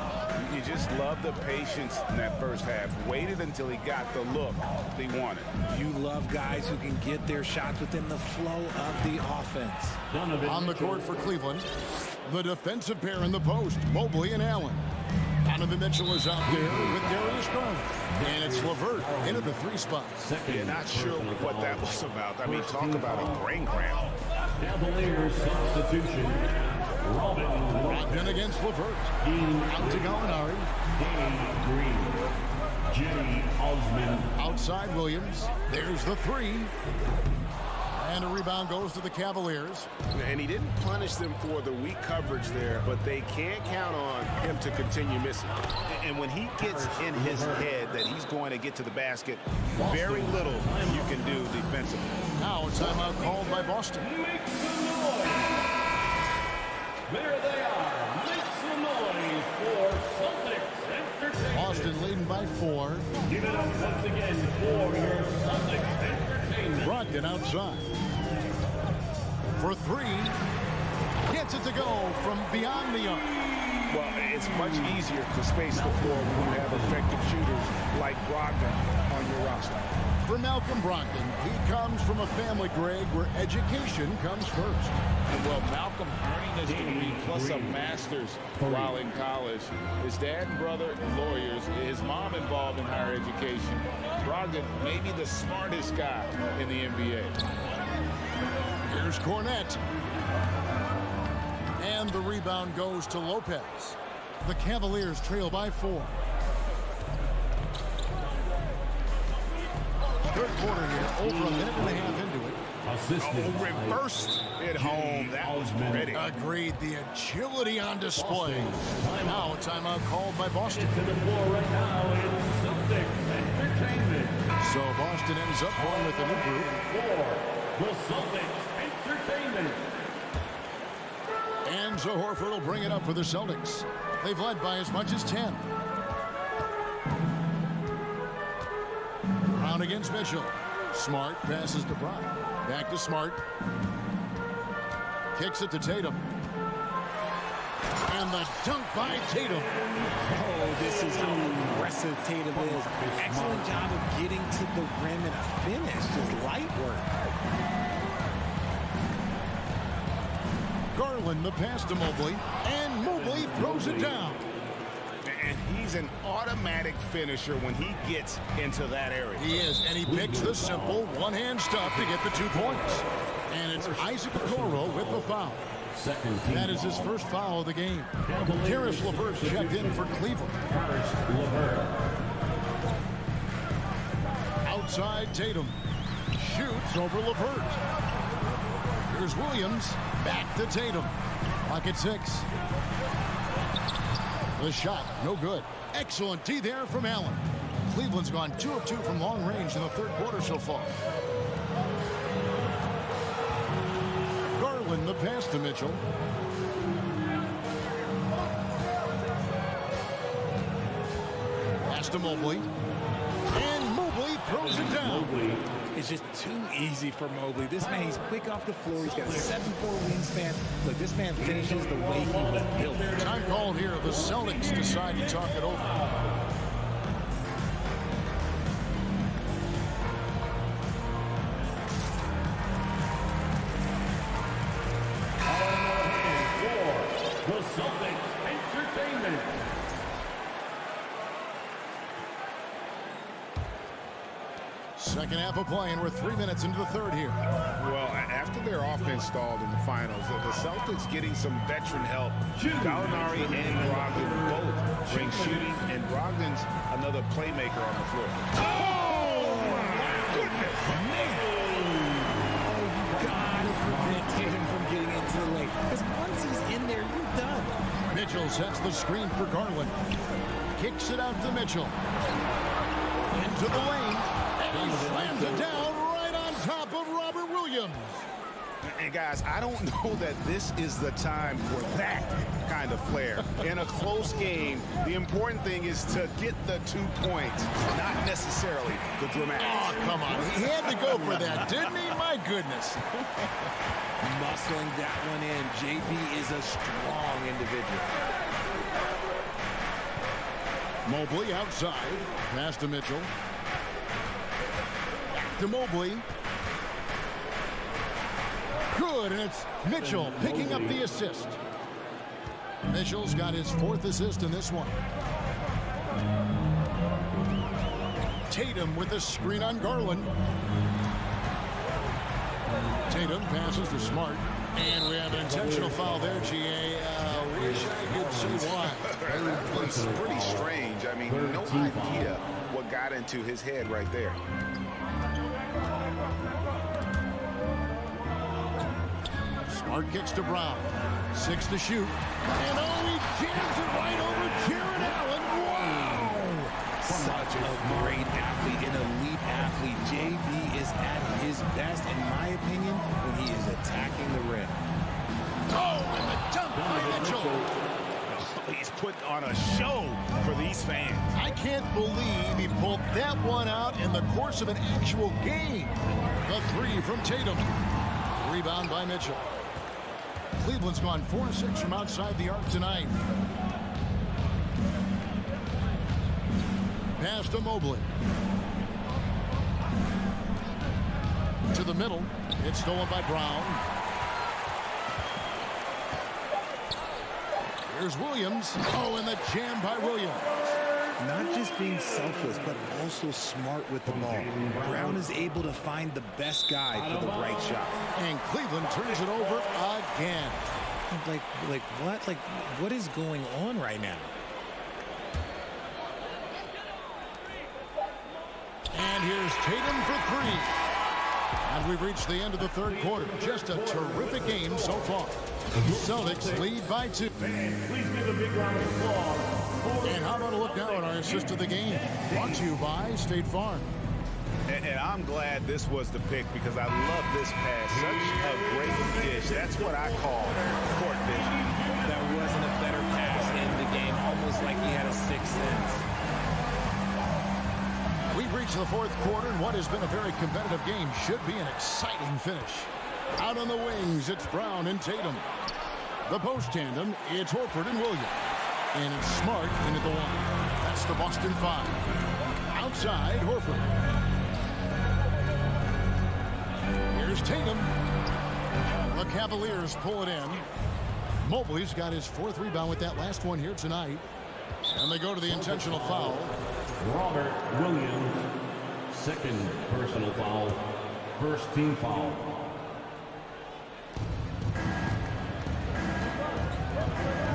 You just love the patience in that first half. Waited until he got the look he wanted. You love guys who can get their shots within the flow of the offense. On the court for Cleveland, the defensive pair in the post, Mobley and Allen. Donovan Mitchell is out there with Darius Garland. And it's LeVert into the 3 spot. Yeah, not sure what that was about. I mean, talk about a brain cramp. Cavaliers substitution. Brogdon against LeVert. Out to Gallinari. Green. Jimmy Osman. Outside Williams. There's the 3. And a rebound goes to the Cavaliers. And he didn't punish them for the weak coverage there, but they can't count on him to continue missing. And when he gets in his head that he's going to get to the basket, very little you can do defensively. Now a timeout called by Boston. Make some noise. There they are. Make some noise for Celtics Entertainment. Boston leading by 4. Give it up once again for your Celtics Entertainment. Brogdon outside. For 3. Gets it to go from beyond the arc. Well, it's much easier to space the floor when you have effective shooters like Brogdon on your roster. For Malcolm Brogdon, he comes from a family, Greg, where education comes first. And well, Malcolm earning his degree plus a master's while in college. His dad and brother lawyers. His mom involved in higher education. Brogdon may be the smartest guy in the NBA. Here's Cornette. And the rebound goes to Lopez. The Cavaliers trail by 4. Third quarter here, over a minute and a half into it. Reversed it home. That was pretty. Agreed. The agility on display. Now a timeout called by Boston. To the floor right now is Celtics Entertainment. So Boston ends up going with the new group. For the Celtics Entertainment. And so Horford will bring it up for the Celtics. They've led by as much as 10. Brown against Mitchell. Smart passes to Brown. Back to Smart. Kicks it to Tatum. And the dunk by Tatum. Oh, this is how aggressive Tatum is. Excellent job of getting to the rim and a finish. Just light work. Garland the pass to Mobley. And Mobley throws it down. And he's an automatic finisher when he gets into that area. He is, and he picks the simple one-hand stuff to get the 2 points. And it's Isaac Okoro with the foul. That is his first foul of the game. Karis LeVert checked in for Cleveland. Outside Tatum. Shoots over LeVert. Here's Williams. Back to Tatum. Clock at 6. The shot, no good. Excellent D there from Allen. Cleveland's gone 2 of 2 from long range in the third quarter so far. Garland the pass to Mitchell. Pass to Mobley. And Mobley throws it down. It's just too easy for Mobley. This man, he's quick off the floor. He's got a 7'4" wingspan. Look, this man finishes the way he was built. Time called here. The Celtics decide to talk it over. The Celtics Entertainment. Second half of play, and we're 3 minutes into the third here. Well, after their offense stalled in the finals, the Celtics getting some veteran help. Gallinari and Brogdon both bring shooting, and Brogdon's another playmaker on the floor. Oh, my goodness. God, prevent Tatum from getting into the lane. Because once he's in there, you're done. Mitchell sets the screen for Garland. Kicks it out to Mitchell. Into the lane. And he slams it down right on top of Robert Williams. And guys, I don't know that this is the time for that kind of flair. In a close game, the important thing is to get the 2 points, not necessarily the dramatics. Oh, come on. He had to go for that, didn't he? My goodness. Muscling that one in. JB is a strong individual. Mobley outside. Pass to Mitchell. To Mobley. Good, and it's Mitchell picking up the assist. Mitchell's got his 4th assist in this one. Tatum with a screen on Garland. Tatum passes to Smart. And we have an intentional foul there, GA. Wish I could see why. That was pretty strange. I mean, no idea what got into his head right there. Smart kicks to Brown. 6 to shoot. And he jams it right over Jared Allen. Wow! Such a great athlete, an elite athlete. JB is at his best, in my opinion, when he is attacking the rim. Oh, and the dunk by Mitchell. He's put on a show for these fans. I can't believe he pulled that one out in the course of an actual game. The 3 from Tatum. Rebound by Mitchell. Cleveland's gone 4-6 from outside the arc tonight. Pass to Mobley. To the middle. It's stolen by Brown. Here's Williams. Oh, and the jam by Williams. Not just being selfless, but also smart with the ball. Brown is able to find the best guy for the right shot. And Cleveland turns it over again. Like what? Like, what is going on right now? And here's Tatum for 3. And we've reached the end of the 3rd quarter. Just a terrific game so far. Celtics lead by 2. Please give a big round of applause. And how about a look now at our assist of the game? Brought to you by State Farm. And I'm glad this was the pick because I love this pass. Such a great dish. That's what I call court vision. That wasn't a better pass in the game. Almost like he had a 6th sense. We've reached the 4th quarter, and what has been a very competitive game should be an exciting finish. Out on the wings, it's Brown and Tatum. The post tandem, it's Horford and Williams. And it's Smart in at the 1. That's the Boston 5. Outside, Horford. Here's Tatum. The Cavaliers pull it in. Mobley's got his 4th rebound with that last one here tonight. And they go to the intentional foul. Robert Williams, 2nd personal foul, 1st team foul.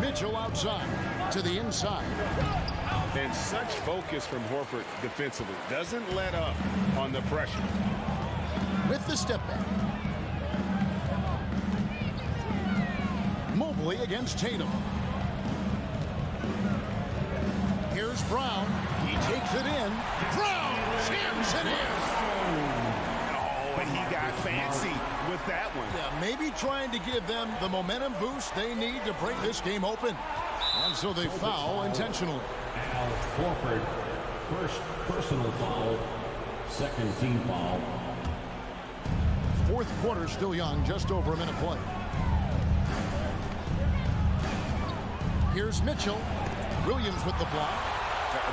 Mitchell outside to the inside. And such focus from Horford defensively. Doesn't let up on the pressure. With the step back. Mobley against Tatum. Here's Brown. He takes it in. Brown jams it in. Oh, and he got fancy with that one. Yeah, maybe trying to give them the momentum boost they need to break this game open. And so they foul intentionally. Al Horford, 1st personal foul, 2nd team foul. 4th quarter still young, just over a minute play. Here's Mitchell. Williams with the block.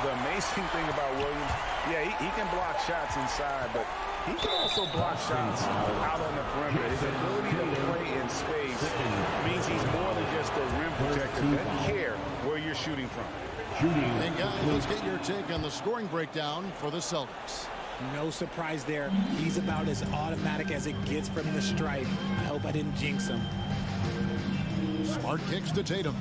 The amazing thing about Williams, yeah, he can block shots inside, but he can also block shots out on the perimeter. His ability to play in space means he's more than just a rim protector. He doesn't care where you're shooting from. And guys, let's get your take on the scoring breakdown for the Celtics. No surprise there. He's about as automatic as it gets from the stripe. I hope I didn't jinx him. Smart kicks to Tatum.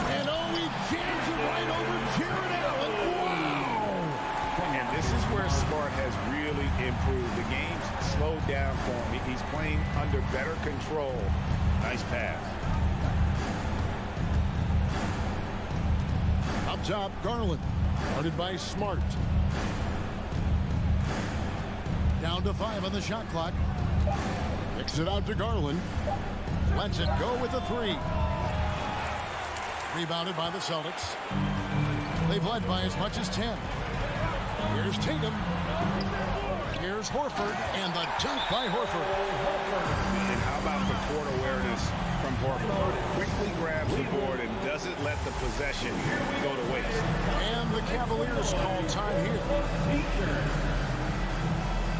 And he jams it right over Jared Allen. Wow! And this is where Smart has really improved. The game's slowed down for him. He's playing under better control. Nice pass. Up top, Garland. Guarded by Smart. Down to 5 on the shot clock. Kicks it out to Garland. Lets it go with a 3. Rebounded by the Celtics. They've led by as much as 10. Here's Tatum. Here's Horford, and the dunk by Horford. And how about the court awareness from Horford? Quickly grabs the board and doesn't let the possession go to waste. And the Cavaliers call time here.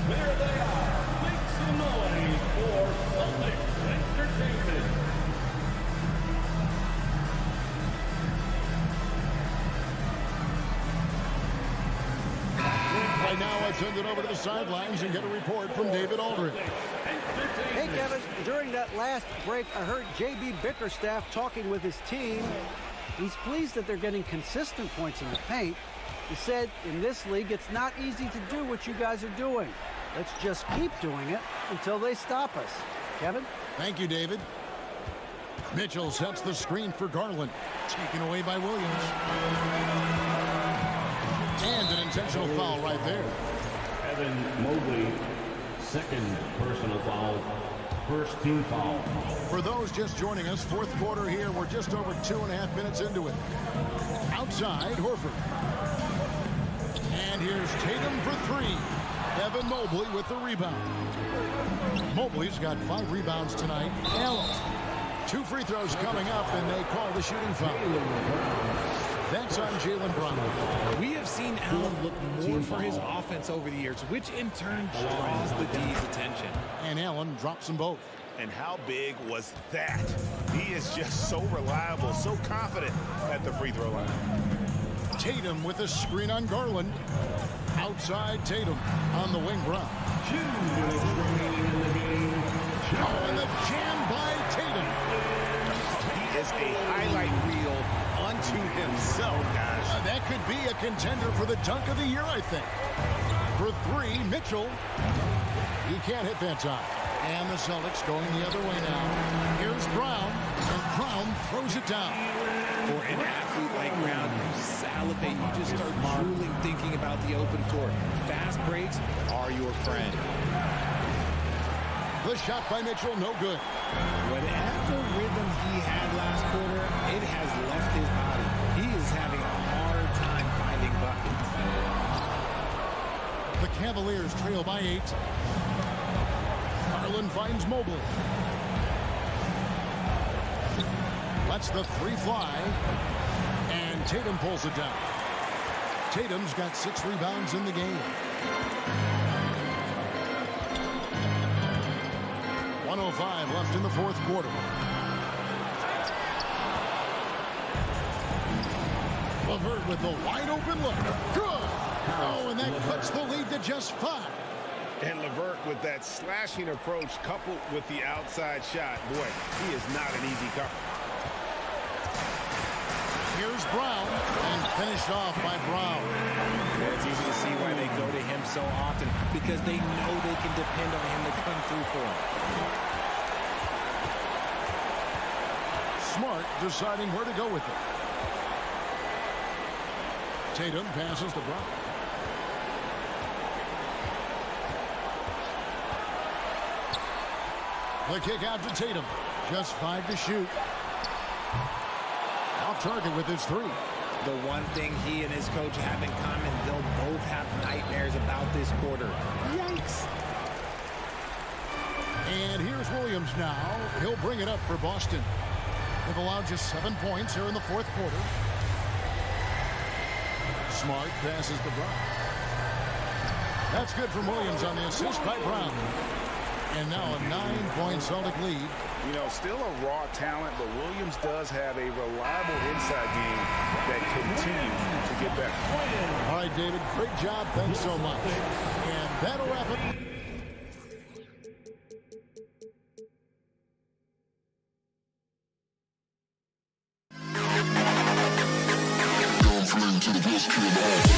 There they are. Make some noise for Celtics Entertainment. Right now, I send it over to the sidelines and get a report from David Aldridge. Hey, Kevin, during that last break, I heard J.B. Bickerstaff talking with his team. He's pleased that they're getting consistent points in the paint. He said, in this league, it's not easy to do what you guys are doing. Let's just keep doing it until they stop us. Kevin? Thank you, David. Mitchell sets the screen for Garland. Taken away by Williams. And an intentional foul right there. Evan Mobley, second personal foul, first team foul. For those just joining us, fourth quarter here. We're just over 2.5 minutes into it. Outside, Horford. And here's Tatum for 3. Evan Mobley with the rebound. Mobley's got 5 rebounds tonight. Allen. 2 free throws coming up, and they call the shooting foul. That's on Jaylen Brown. We have seen Allen look more for his offense over the years, which in turn draws the D's attention. And Allen drops them both. And how big was that? He is just so reliable, so confident at the free throw line. Tatum with a screen on Garland. Outside Tatum on the wing. Brown. Oh, and the jam by Tatum. He is a highlight reel unto himself, guys. That could be a contender for the dunk of the year, I think. For 3, Mitchell. He can't hit that time. And the Celtics going the other way now. Here's Brown, and Brown throws it down. For an athlete like Brown, you salivate. You just start drooling thinking about the open floor. Fast breaks are your friend. The shot by Mitchell, no good. Whatever rhythm he had last quarter, it has left his body. He is having a hard time finding buckets. The Cavaliers trail by 8. Garland finds Mobley. Lets the 3 fly. And Tatum pulls it down. Tatum's got 6 rebounds in the game. 1:05 left in the fourth quarter. LeVert with the wide open look. Good. Oh, and that cuts the lead to just 5. And LeVert with that slashing approach coupled with the outside shot. Boy, he is not an easy cover. Here's Brown, and finished off by Brown. Yeah, it's easy to see why they go to him so often, because they know they can depend on him to come through for them. Smart deciding where to go with it. Tatum passes to Brown. The kick out to Tatum. Just 5 to shoot. Off target with his 3. The one thing he and his coach have in common, they'll both have nightmares about this quarter. Yikes. And here's Williams now. He'll bring it up for Boston. They've allowed just 7 points here in the fourth quarter. Smart passes to Brown. That's good from Williams on the assist by Brown. And now a 9-point Celtic lead. You know, still a raw talent, but Williams does have a reliable inside game that continues to get better. All right, David, great job. Thanks so much. And that'll wrap it. To the best kid alive.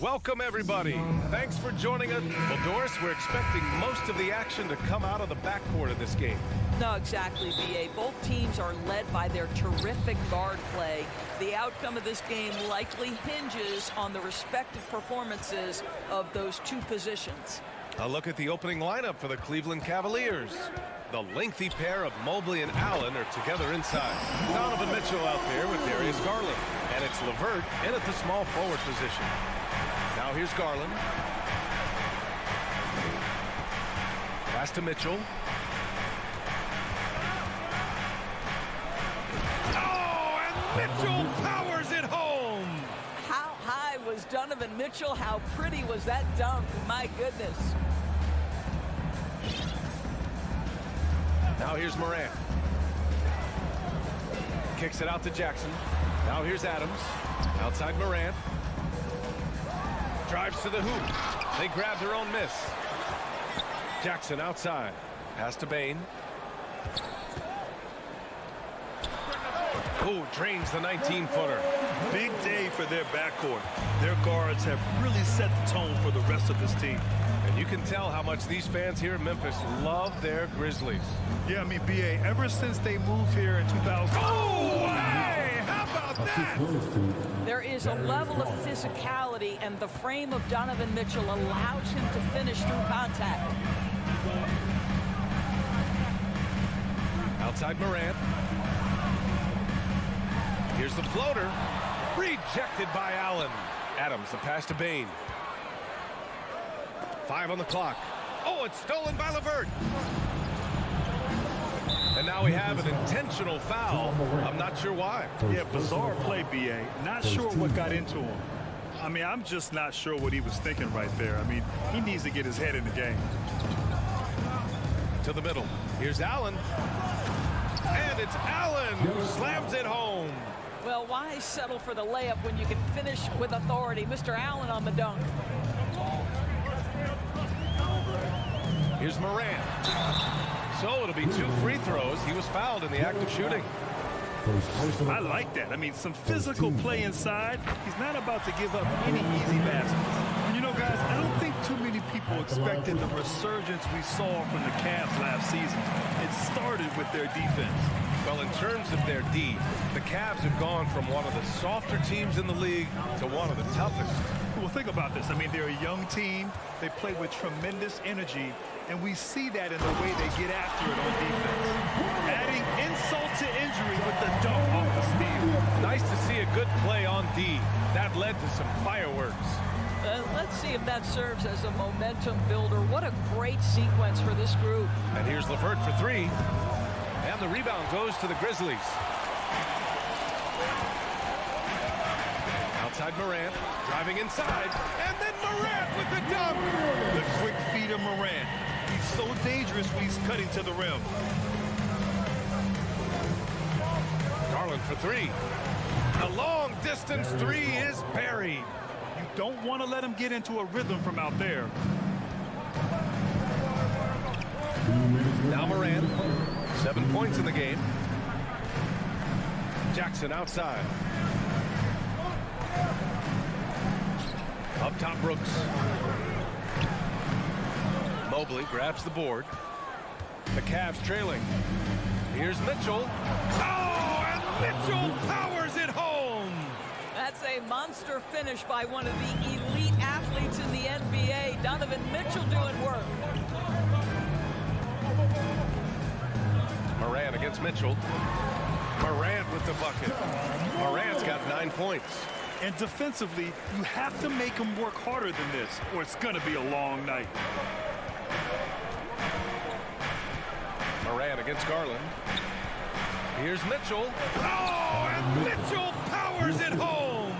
Welcome, everybody. Thanks for joining us. Well, Doris, we're expecting most of the action to come out of the backcourt of this game. No, exactly, B.A. Both teams are led by their terrific guard play. The outcome of this game likely hinges on the respective performances of those two positions. A look at the opening lineup for the Cleveland Cavaliers. The lengthy pair of Mobley and Allen are together inside. Donovan Mitchell out there with Darius Garland. And it's LeVert in at the small forward position. Now here's Garland. Pass to Mitchell. Oh, and Mitchell powers it home. How high was Donovan Mitchell? How pretty was that dunk? My goodness. Now here's Morant. Kicks it out to Jackson. Now here's Adams. Outside Morant. Drives to the hoop. They grab their own miss. Jackson outside. Pass to Bain. Ooh, drains the 19-footer. Big day for their backcourt. Their guards have really set the tone for the rest of this team. And you can tell how much these fans here in Memphis love their Grizzlies. Yeah, I mean, B.A., ever since they moved here in 2000. Oh, hey! How about that? There is a level of physicality, and the frame of Donovan Mitchell allows him to finish through contact. Outside Morant. Here's the floater. Rejected by Allen. Adams, the pass to Bain. 5 on the clock. Oh, it's stolen by LeVert. And now we have an intentional foul. I'm not sure why. Yeah, bizarre play, B.A. Not sure what got into him. I mean, I'm just not sure what he was thinking right there. I mean, he needs to get his head in the game. To the middle. Here's Allen. And it's Allen who slams it home. Well, why settle for the layup when you can finish with authority? Mr. Allen on the dunk. Here's Morant. So it'll be 2 free throws. He was fouled in the act of shooting. I like that. I mean, some physical play inside. He's not about to give up any easy baskets. And you know, guys, I don't think too many people expected the resurgence we saw from the Cavs last season. It started with their defense. Well, in terms of their D, the Cavs have gone from one of the softer teams in the league to one of the toughest. Well, think about this. I mean, they're a young team. They play with tremendous energy, and we see that in the way they get after it on defense. Adding insult to injury with the dunk off the steal. Nice to see a good play on D. That led to some fireworks. Let's see if that serves as a momentum builder. What a great sequence for this group. And here's LeVert for 3. And the rebound goes to the Grizzlies. Outside Morant, driving inside, and then Morant with the dunk. The quick feet of Morant. He's so dangerous when he's cutting to the rim. Garland for 3. The long distance 3 is buried. You don't want to let him get into a rhythm from out there. Now Morant, 7 points in the game. Jackson outside. Up top, Brooks. Mobley grabs the board. The Cavs trailing. Here's Mitchell. Oh, and Mitchell powers it home. That's a monster finish by one of the elite athletes in the NBA. Donovan Mitchell doing work. Morant against Mitchell. Morant with the bucket. Morant's got 9 points. And defensively, you have to make him work harder than this, or it's going to be a long night. Morant against Garland. Here's Mitchell. Oh, and Mitchell powers it home.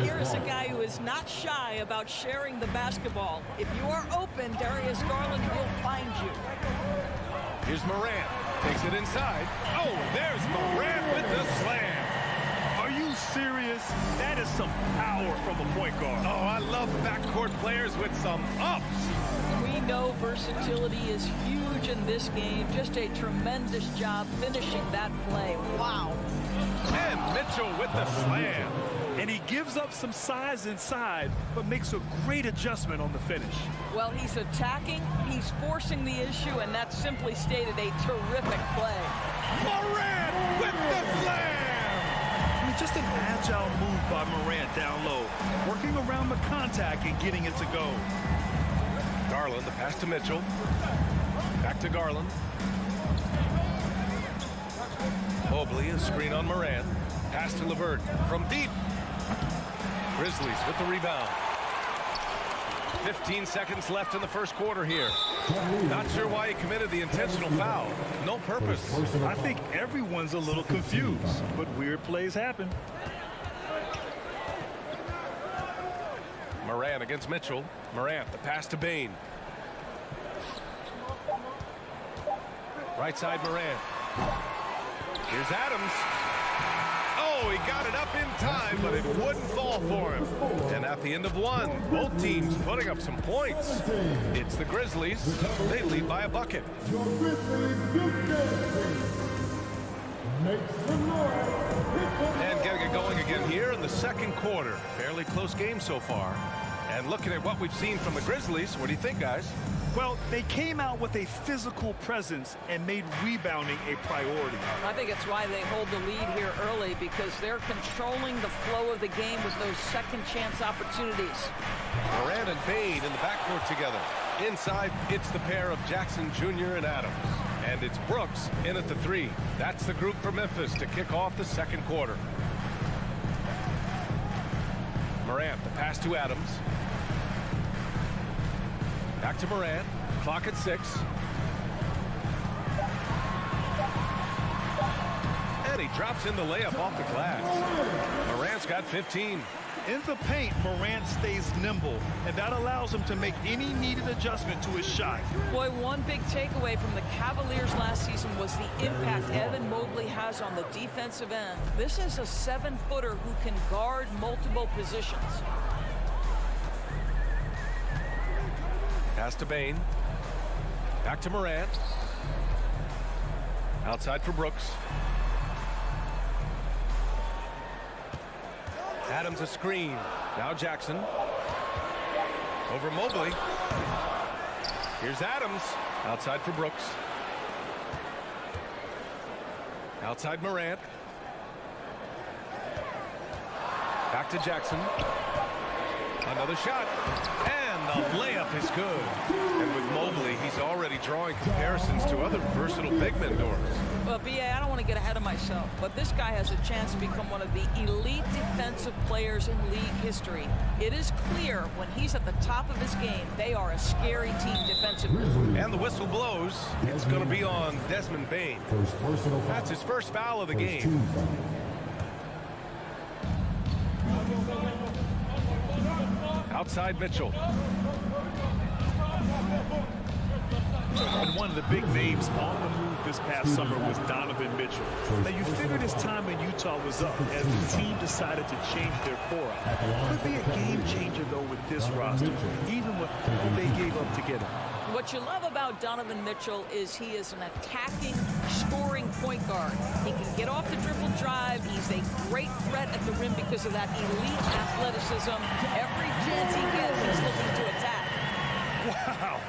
Here's a guy who is not shy about sharing the basketball. If you are open, Darius Garland will find you. Here's Morant. Takes it inside. Oh, there's Morant with the slam. Are you serious? That is some power from a point guard. Oh, I love backcourt players with some ups. We know versatility is huge in this game. Just a tremendous job finishing that play. Wow. And Mitchell with the slam. And he gives up some size inside, but makes a great adjustment on the finish. Well, he's attacking, he's forcing the issue, and that simply stated a terrific play. Morant with the slam. I mean, just an agile move by Morant down low, working around the contact and getting it to go. Garland, the pass to Mitchell. Back to Garland. Mobley, a screen on Morant. Pass to LeVert from deep. Grizzlies with the rebound. 15 seconds left in the first quarter here. Not sure why he committed the intentional foul. No purpose. I think everyone's a little confused, but weird plays happen. Morant against Mitchell. Morant, the pass to Bain. Right side Morant. Here's Adams. Oh, he got it up in time, but it wouldn't fall for him. And at the end of one, both teams putting up some points. It's the Grizzlies. They lead by a bucket. And getting it going again here in the second quarter. Fairly close game so far. And looking at what we've seen from the Grizzlies, what do you think, guys? Well, they came out with a physical presence and made rebounding a priority. I think it's why they hold the lead here early, because they're controlling the flow of the game with those second chance opportunities. Morant and Bain in the backcourt together. Inside, it's the pair of Jackson Jr. and Adams. And it's Brooks in at the 3. That's the group for Memphis to kick off the second quarter. Morant, the pass to Adams. Back to Morant. Clock at 6. And he drops in the layup off the glass. Morant's got 15. In the paint, Morant stays nimble, and that allows him to make any needed adjustment to his shot. Boy, one big takeaway from the Cavaliers last season was the impact Evan Mobley has on the defensive end. This is a 7-footer who can guard multiple positions. Pass to Bain. Back to Morant. Outside for Brooks. Adams a screen. Now Jackson. Over Mobley. Here's Adams. Outside for Brooks. Outside Morant. Back to Jackson. Another shot. And the layup is good. And with Mobley, he's already drawing comparisons to other versatile big men doors. Well, B.A., I don't want to get ahead of myself, but this guy has a chance to become one of the elite defensive players in league history. It is clear when he's at the top of his game, they are a scary team defensively. And the whistle blows. It's going to be on Desmond Bain. That's his first foul of the game. Outside Mitchell. And one of the big names on the move this past summer was Donovan Mitchell. Now, you figured his time in Utah was up as the team decided to change their core. Could be a game changer, though, with this roster, even with all they gave up to get him. What you love about Donovan Mitchell is he is an attacking, scoring point guard. He can get off the dribble drive. He's a great threat at the rim because of that elite athleticism. Every chance he gets, he's looking to attack. Wow.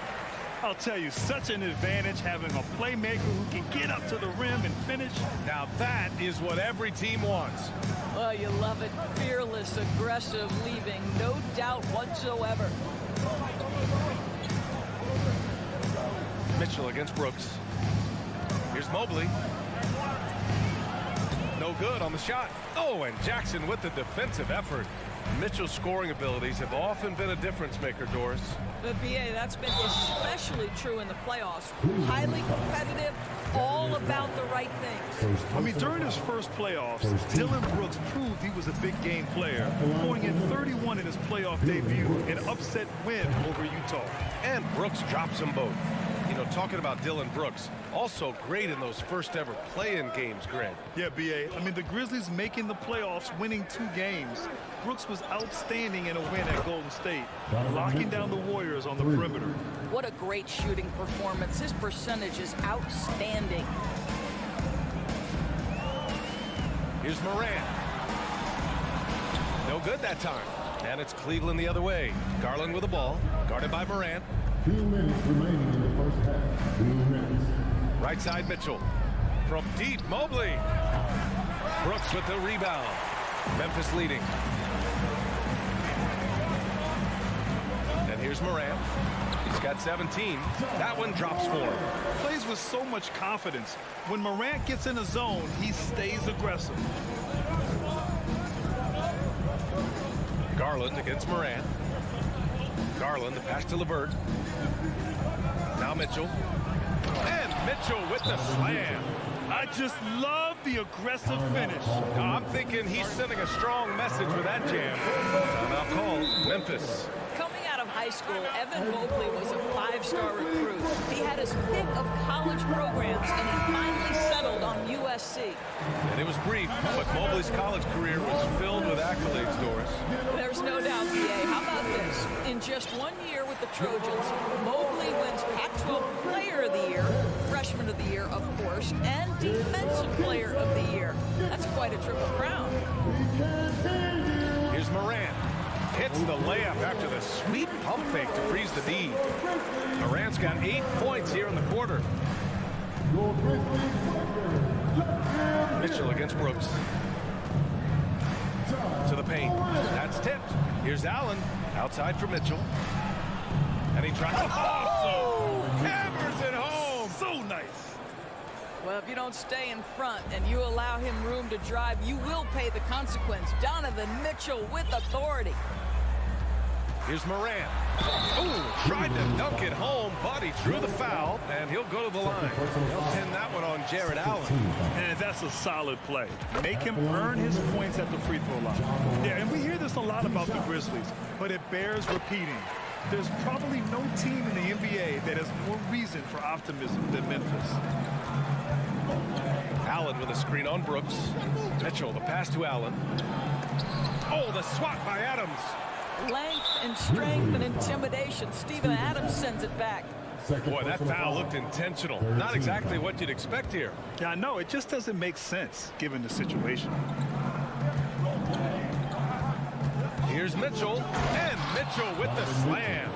I'll tell you, such an advantage having a playmaker who can get up to the rim and finish. Now that is what every team wants. Well, you love it. Fearless, aggressive, leaving no doubt whatsoever. Mitchell against Brooks. Here's Mobley. No good on the shot. Oh, and Jackson with the defensive effort. Mitchell's scoring abilities have often been a difference maker, Doris. But, B.A., that's been especially true in the playoffs. Highly competitive, all about the right things. I mean, during his first playoffs, Dillon Brooks proved he was a big game player, going in 31 in his playoff debut, an upset win over Utah. And Brooks drops them both. You know, talking about Dillon Brooks, also great in those first ever play-in games, Greg. Yeah, B.A. I mean, the Grizzlies making the playoffs, winning 2 games. Brooks was outstanding in a win at Golden State, locking down the Warriors on the perimeter. What a great shooting performance. His percentage is outstanding. Here's Morant. No good that time. And it's Cleveland the other way. Garland with the ball, guarded by Morant. 2 minutes remaining in the first half. 2 minutes. Right side Mitchell. From deep, Mobley. Brooks with the rebound. Memphis leading. And here's Morant. He's got 17. That one drops for him. Plays with so much confidence. When Morant gets in a zone, he stays aggressive. Garland against Morant. Garland, the pass to LeVert. Now Mitchell. And Mitchell with the slam. I just love the aggressive finish. I'm thinking he's sending a strong message with that jam. Timeout call, Memphis. Coming out of high school, Evan Mobley was a 5-star recruit. He had his pick of college programs, and he finally settled on USC. And it was brief, but Mobley's college career was filled with accolades, Doris. There's no doubt, B.A. How about this? In just 1 year with the Trojans, Mobley wins Pac-12 Player of the Year, Freshman of the Year, of course, and Defensive Player of the Year. That's quite a triple crown. Here's Morant. Hits the layup after the sweet pump fake to freeze the D. Morant's got 8 points here in the quarter. Mitchell against Brooks. To the paint. That's tipped. Here's Allen. Outside for Mitchell. And he tries. Oh! Hammers it home. So nice. Well, if you don't stay in front and you allow him room to drive, you will pay the consequence. Donovan Mitchell with authority. Here's Morant. Ooh, tried to dunk it home, but he drew the foul, and he'll go to the line. He'll pin that one on Jared Allen. And that's a solid play. Make him earn his points at the free throw line. Yeah, and we hear this a lot about the Grizzlies, but it bears repeating. There's probably no team in the NBA that has more reason for optimism than Memphis. Allen with a screen on Brooks. Mitchell, the pass to Allen. Oh, the swat by Adams. Length and strength and intimidation. Steven Adams sends it back. Boy, that foul looked intentional. Not exactly what you'd expect here. Yeah, I know. It just doesn't make sense given the situation. Here's Mitchell, and Mitchell with the slam.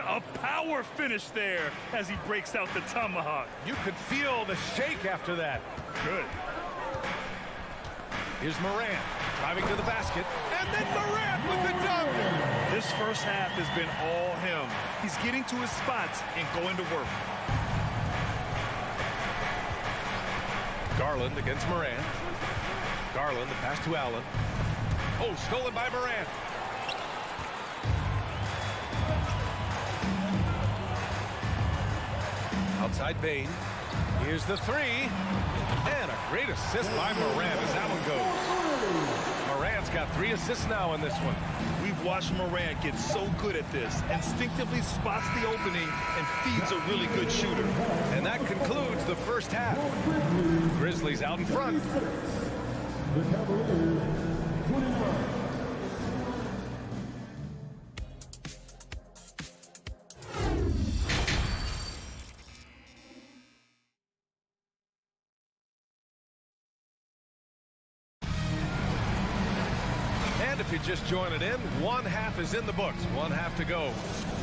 A power finish there as he breaks out the tomahawk. You could feel the shake after that. Good. Here's Morant driving to the basket, and then Morant with the dunk. This first half has been all him. He's getting to his spots and going to work. Garland against Morant. Garland, the pass to Allen. Oh, stolen by Morant. Outside Bain. Here's the three. And a great assist by Morant as that one goes. Morant's got 3 assists now in this one. We've watched Morant get so good at this. Instinctively spots the opening and feeds a really good shooter. And that concludes the first half. Grizzlies out in front. The Cavaliers, 29. And if you're just joining in, one half is in the books. One half to go.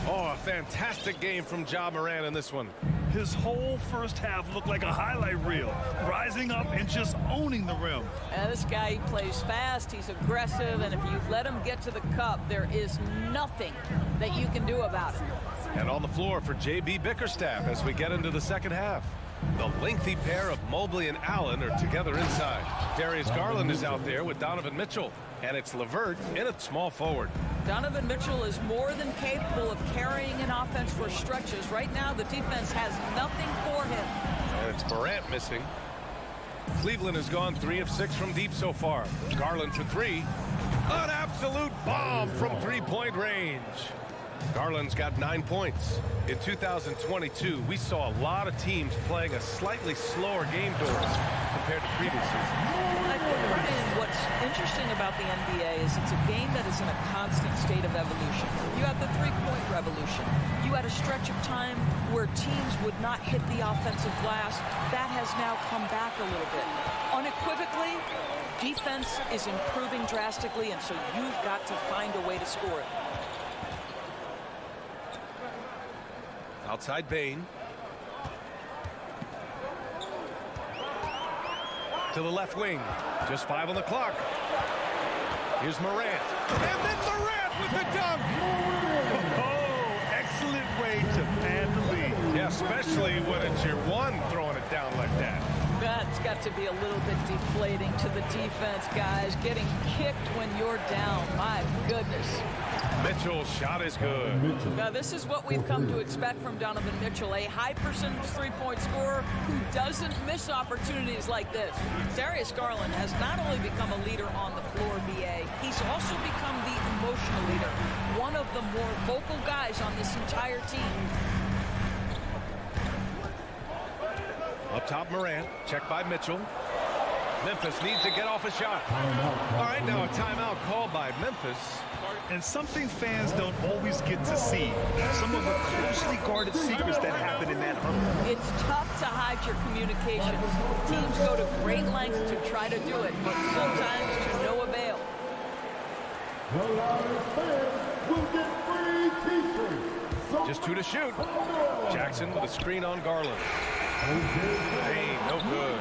Oh, a fantastic game from Ja Morant in this one. His whole first half looked like a highlight reel, rising up and just owning the rim. This guy, he plays fast, he's aggressive, and if you let him get to the cup, there is nothing that you can do about it. And on the floor for J.B. Bickerstaff as we get into the second half. The lengthy pair of Mobley and Allen are together inside. Darius Garland is out there with Donovan Mitchell. And it's LeVert in at small forward. Donovan Mitchell is more than capable of carrying an offense for stretches. Right now, the defense has nothing for him. And it's Morant missing. Cleveland has gone 3 of 6 from deep so far. Garland for 3. An absolute bomb from three-point range. Garland's got 9 points. In 2022, we saw a lot of teams playing a slightly slower game doors compared to previous seasons. I think, Brian, what's interesting about the NBA is it's a game that is in a constant state of evolution. You had the three-point revolution. You had a stretch of time where teams would not hit the offensive glass. That has now come back a little bit. Unequivocally, defense is improving drastically, and so you've got to find a way to score it. Outside Bain. To the left wing. Just 5 on the clock. Here's Morant. And then Morant with the dunk. Oh, excellent way to pad the lead. Yeah, especially when it's your one throwing it down like that. That's got to be a little bit deflating to the defense, guys. Getting kicked when you're down. My goodness. Mitchell's shot is good. Now, this is what we've come to expect from Donovan Mitchell, a high percentage three-point scorer who doesn't miss opportunities like this. Darius Garland has not only become a leader on the floor, BA, he's also become the emotional leader, one of the more vocal guys on this entire team. Up top, Morant. Checked by Mitchell. Memphis needs to get off a shot. All right, now a timeout called by Memphis. And something fans don't always get to see. Some of the closely guarded secrets that happen in that huddle. It's tough to hide your communications. Teams go to great lengths to try to do it, but sometimes to no avail. The loudest fans will get free t-shirts. Just 2 to shoot. Jackson with a screen on Garland. Hey, no good.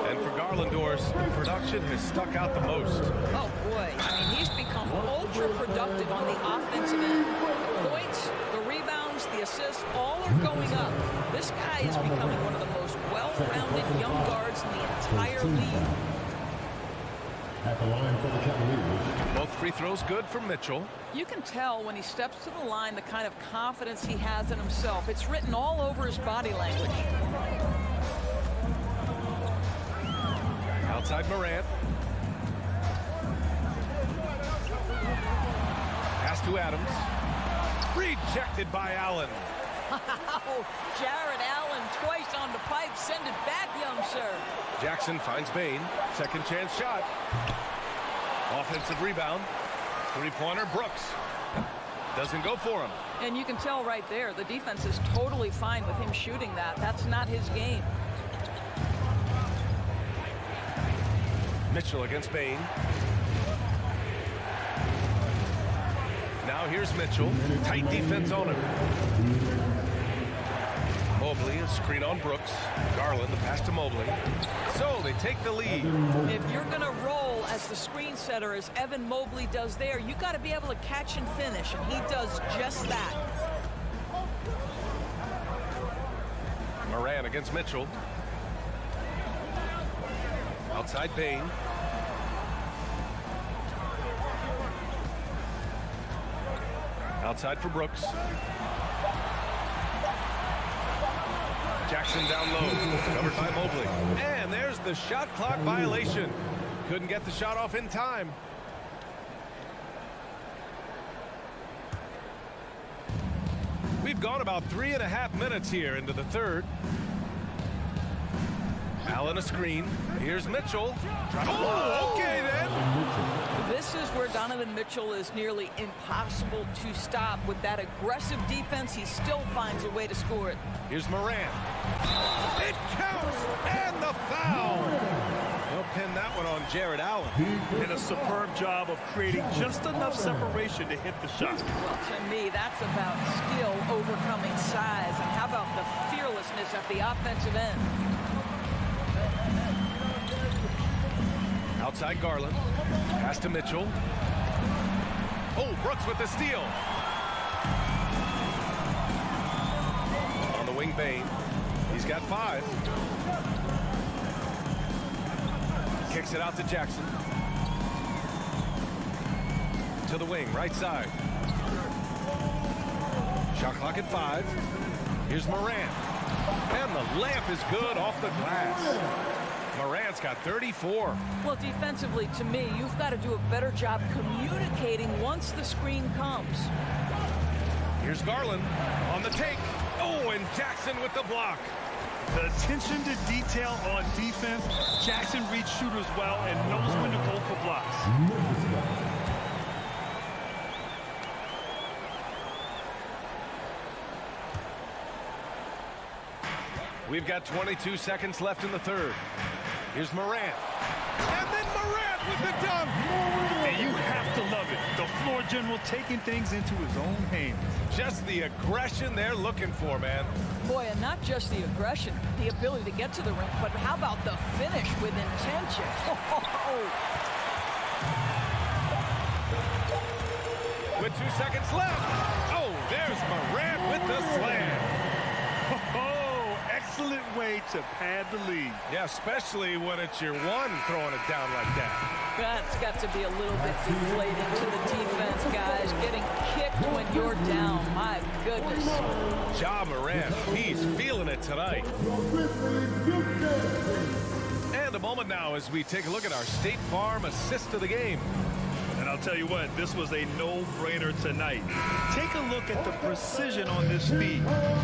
And for Garlandors, the production has stuck out the most. Oh, boy. I mean, he's become ultra productive on the offensive end. The points, the rebounds, points, the assists, all are going up. This guy is becoming one of the most well-rounded young guards in the entire league. At the line for the Cavaliers. Both free throws good for Mitchell. You can tell when he steps to the line the kind of confidence he has in himself. It's written all over his body language. Outside Morant. Pass to Adams. Rejected by Allen. Jared Allen twice on the pipe. Send it back, young sir. Jackson finds Bain. Second chance shot. Offensive rebound. Three-pointer Brooks. Doesn't go for him. And you can tell right there, the defense is totally fine with him shooting that. That's not his game. Mitchell against Bain. Now here's Mitchell. Tight defense on him. Mobley, a screen on Brooks. Garland, the pass to Mobley. So they take the lead. If you're going to roll as the screen setter as Evan Mobley does there, you got to be able to catch and finish, and he does just that. Moran against Mitchell. Outside Bain. Outside for Brooks. Jackson down low, covered by Mobley. And there's the shot clock violation. Couldn't get the shot off in time. We've gone about 3.5 minutes here into the third. Allen a screen. Here's Mitchell. Oh, okay then. This is where Donovan Mitchell is nearly impossible to stop. With that aggressive defense, he still finds a way to score it. Here's Moran. It counts, and the foul. They'll pin that one on Jared Allen. And a superb job of creating just enough separation to hit the shot. Well, to me, that's about skill overcoming size. And how about the fearlessness at the offensive end? Outside Garland. Pass to Mitchell. Oh, Brooks with the steal. On the wing, Bain. He's got 5. Kicks it out to Jackson. To the wing, right side. Shot clock at 5. Here's Moran. And the layup is good off the glass. Morant's got 34. Well, defensively, to me, you've got to do a better job communicating once the screen comes. Here's Garland on the take. Oh, and Jackson with the block. The attention to detail on defense. Jackson reads shooters well and knows when to go for blocks. We've got 22 seconds left in the third. Here's Morant. And then Morant with the dunk. And you have to love it. The floor general taking things into his own hands. Just the aggression they're looking for, man. Boy, and not just the aggression, the ability to get to the rim, but how about the finish with intention? With 2 seconds left. Oh, there's Morant with the slam. Excellent way to pad the lead. Yeah, especially when it's your one throwing it down like that. That's got to be a little bit deflating to the defense, guys. Getting kicked when you're down. My goodness. Ja Morant, he's feeling it tonight. And a moment now as we take a look at our State Farm assist of the game. And I'll tell you what, this was a no-brainer tonight. Take a look at the precision on this feed.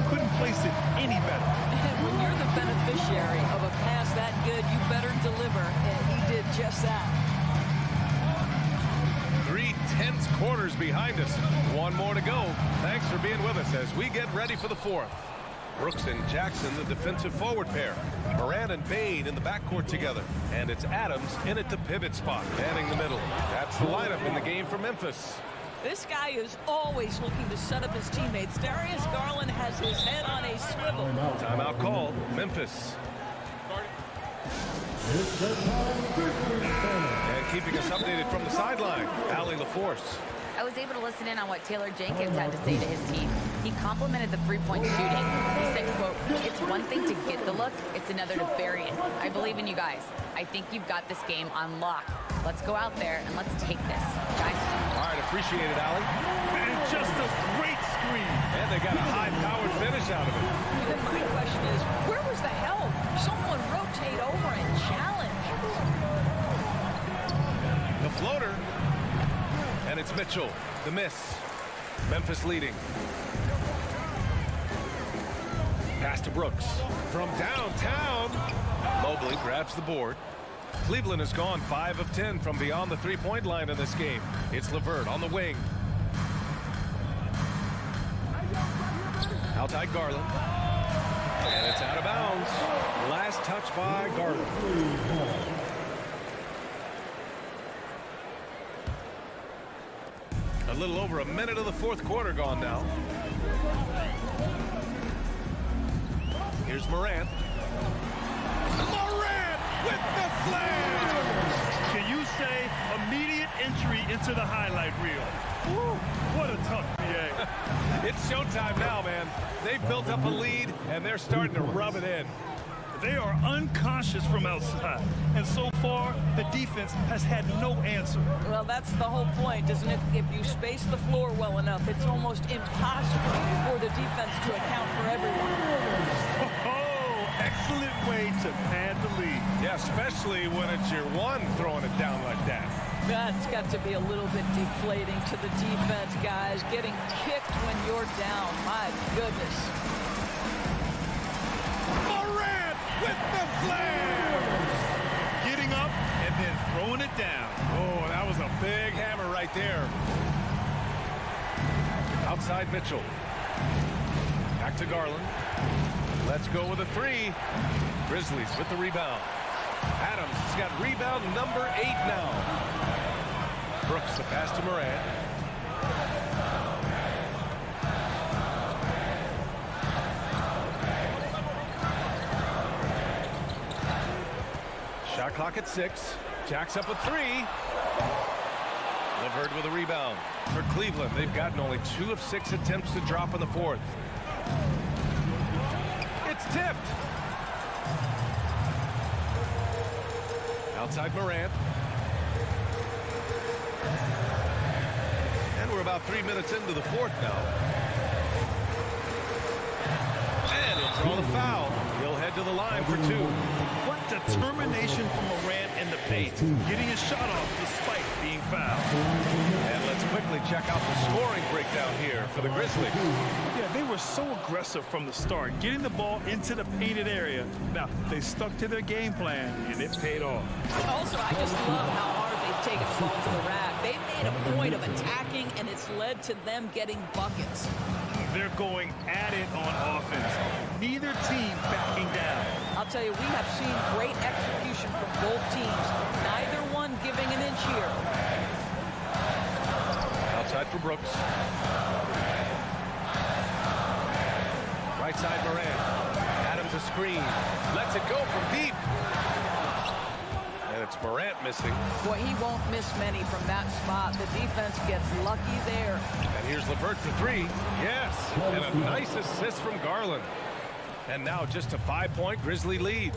Couldn't place it any better. And when you're the beneficiary of a pass that good, you better deliver. And he did just that. 3 tense quarters behind us. One more to go. Thanks for being with us as we get ready for the fourth. Brooks and Jackson, the defensive forward pair. Moran and Bain in the backcourt together. And it's Adams in at the pivot spot, manning the middle. That's the lineup in the game for Memphis. This guy is always looking to set up his teammates. Darius Garland has his head on a swivel. Timeout called. Memphis. And keeping us updated from the sideline, Allie LaForce. I was able to listen in on what Taylor Jenkins had to say to his team. He complimented the three-point shooting. He said, quote, "It's one thing to get the look, it's another to bury it. I believe in you guys. I think you've got this game on lock. Let's go out there and let's take this, guys." All right, appreciate it, Allie. And just a great screen. And they got a high-powered finish out of it. Then my question is, where was the help? Someone rotate over and challenge. The floater. And it's Mitchell. The miss. Memphis leading. Pass to Brooks. From downtown. Mobley grabs the board. Cleveland has gone 5 of 10 from beyond the three-point line in this game. It's LeVert on the wing. Outside Garland. And it's out of bounds. Last touch by Garland. A little over a minute of the fourth quarter gone now. Here's Morant. Morant with the slam! Can you say immediate entry into the highlight reel? Woo, what a tough PA. It's showtime now, man. They've built up a lead, and they're starting to rub it in. They are unconscious from outside, and so far the defense has had no answer. Well, that's the whole point, isn't it? If you space the floor well enough, it's almost impossible for the defense to account for everyone. Oh, excellent way to pad the lead. Yeah, especially when it's your one throwing it down like that. That's got to be a little bit deflating to the defense, guys. Getting kicked when you're down. My goodness. Morant with the slam! Getting up and then throwing it down. Oh, that was a big hammer right there. Outside Mitchell. Back to Garland. Let's go with a three. Grizzlies with the rebound. Adams has got rebound number 8 now. Brooks, the pass to Morant. Shot clock at 6. Jacks up a 3. LeVert with a rebound. For Cleveland, they've gotten only 2 of 6 attempts to drop in the fourth. It's tipped. Outside Morant. And we're about 3 minutes into the fourth now. And he'll draw the foul. He'll head to the line for 2. What determination from Morant in the paint, getting his shot off despite being fouled. And let's quickly check out the scoring breakdown here for the Grizzlies. Yeah, they were so aggressive from the start, getting the ball into the painted area. Now, they stuck to their game plan, and it paid off. Also, I just love how hard they've taken the ball to the rack. They've made a point of attacking, and it's led to them getting buckets. They're going at it on offense. Neither team backing down. I'll tell you, we have seen great execution from both teams. Neither one giving an inch here. Outside for Brooks. Right side Morant. Adams a screen. Lets it go from deep. And it's Morant missing. Boy, he won't miss many from that spot. The defense gets lucky there. And here's LeVert for 3. Yes. And a nice assist from Garland. And now just a 5-point Grizzly lead.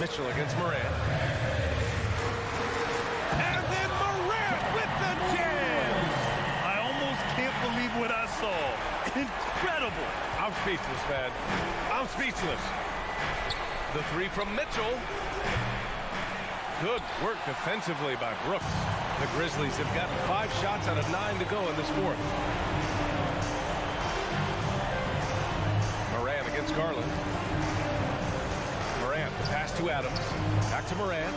Mitchell against Morant. And then Morant with the jam! I almost can't believe what I saw. Incredible. I'm speechless, man. I'm speechless. The 3 from Mitchell. Good work defensively by Brooks. The Grizzlies have gotten 5 shots out of 9 to go in this fourth. Morant against Garland. Morant, the pass to Adams. Back to Morant.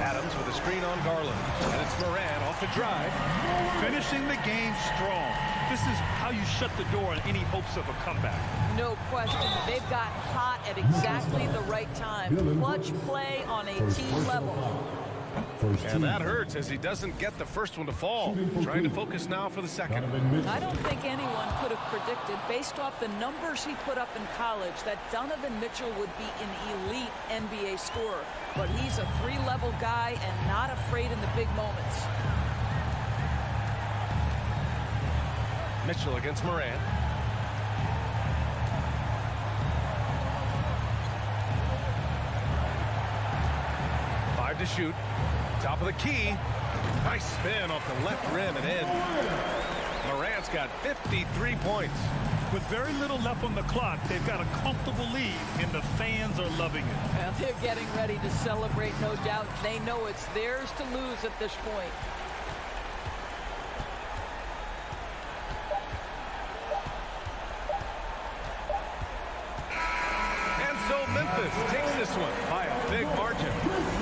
Adams with a screen on Garland. And it's Morant off the drive. Finishing the game strong. This is how you shut the door on any hopes of a comeback. No question. They've got hot at exactly the right time. Clutch play on a team level. And that hurts as he doesn't get the first one to fall. Trying to focus now for the second. I don't think anyone could have predicted, based off the numbers he put up in college, that Donovan Mitchell would be an elite NBA scorer. But he's a three-level guy and not afraid in the big moments. Mitchell against Morant. Five to shoot. Top of the key. Nice spin off the left rim and in. Morant's got 53 points. With very little left on the clock, they've got a comfortable lead, and the fans are loving it. Well, they're getting ready to celebrate, no doubt. They know it's theirs to lose at this point. And so Memphis takes this one by a big margin.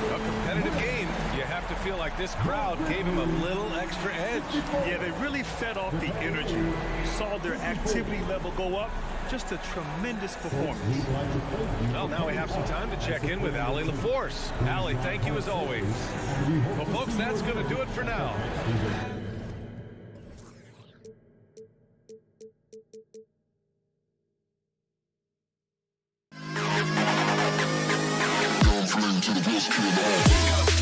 A competitive game. You have to feel like this crowd gave him a little extra edge. Yeah, they really fed off the energy. You saw their activity level go up. Just a tremendous performance. Well, now we have some time to check in with Allie LaForce. Allie, thank you as always. Well, folks, that's going to do it for now. To the best kid in the house.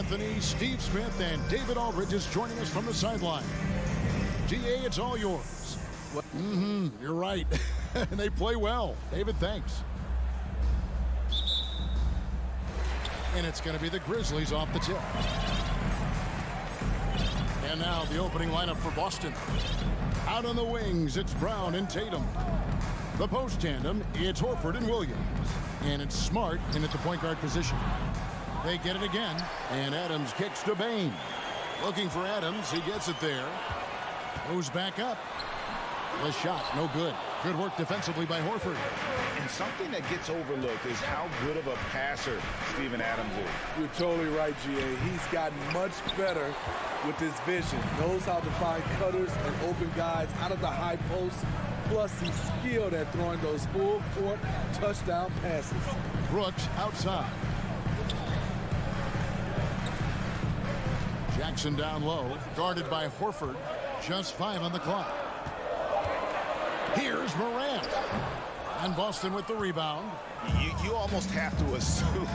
Anthony, Steve Smith, and David Aldridge is joining us from the sideline. GA, it's all yours. You're right. And they play well. David, thanks. And it's going to be the Grizzlies off the tip. And now the opening lineup for Boston. Out on the wings, it's Brown and Tatum. The post tandem, it's Horford and Williams. And it's Smart in at the point guard position. They get it again, and Adams kicks to Bain. Looking for Adams, he gets it there. Goes back up. The shot, no good. Good work defensively by Horford. And something that gets overlooked is how good of a passer Steven Adams is. You're totally right, GA. He's gotten much better with his vision. Knows how to find cutters and open guys out of the high post. Plus, he's skilled at throwing those full court touchdown passes. Brooks outside. Jackson down low, guarded by Horford. Just 5 on the clock. Here's Morant. And Boston with the rebound. You almost have to assume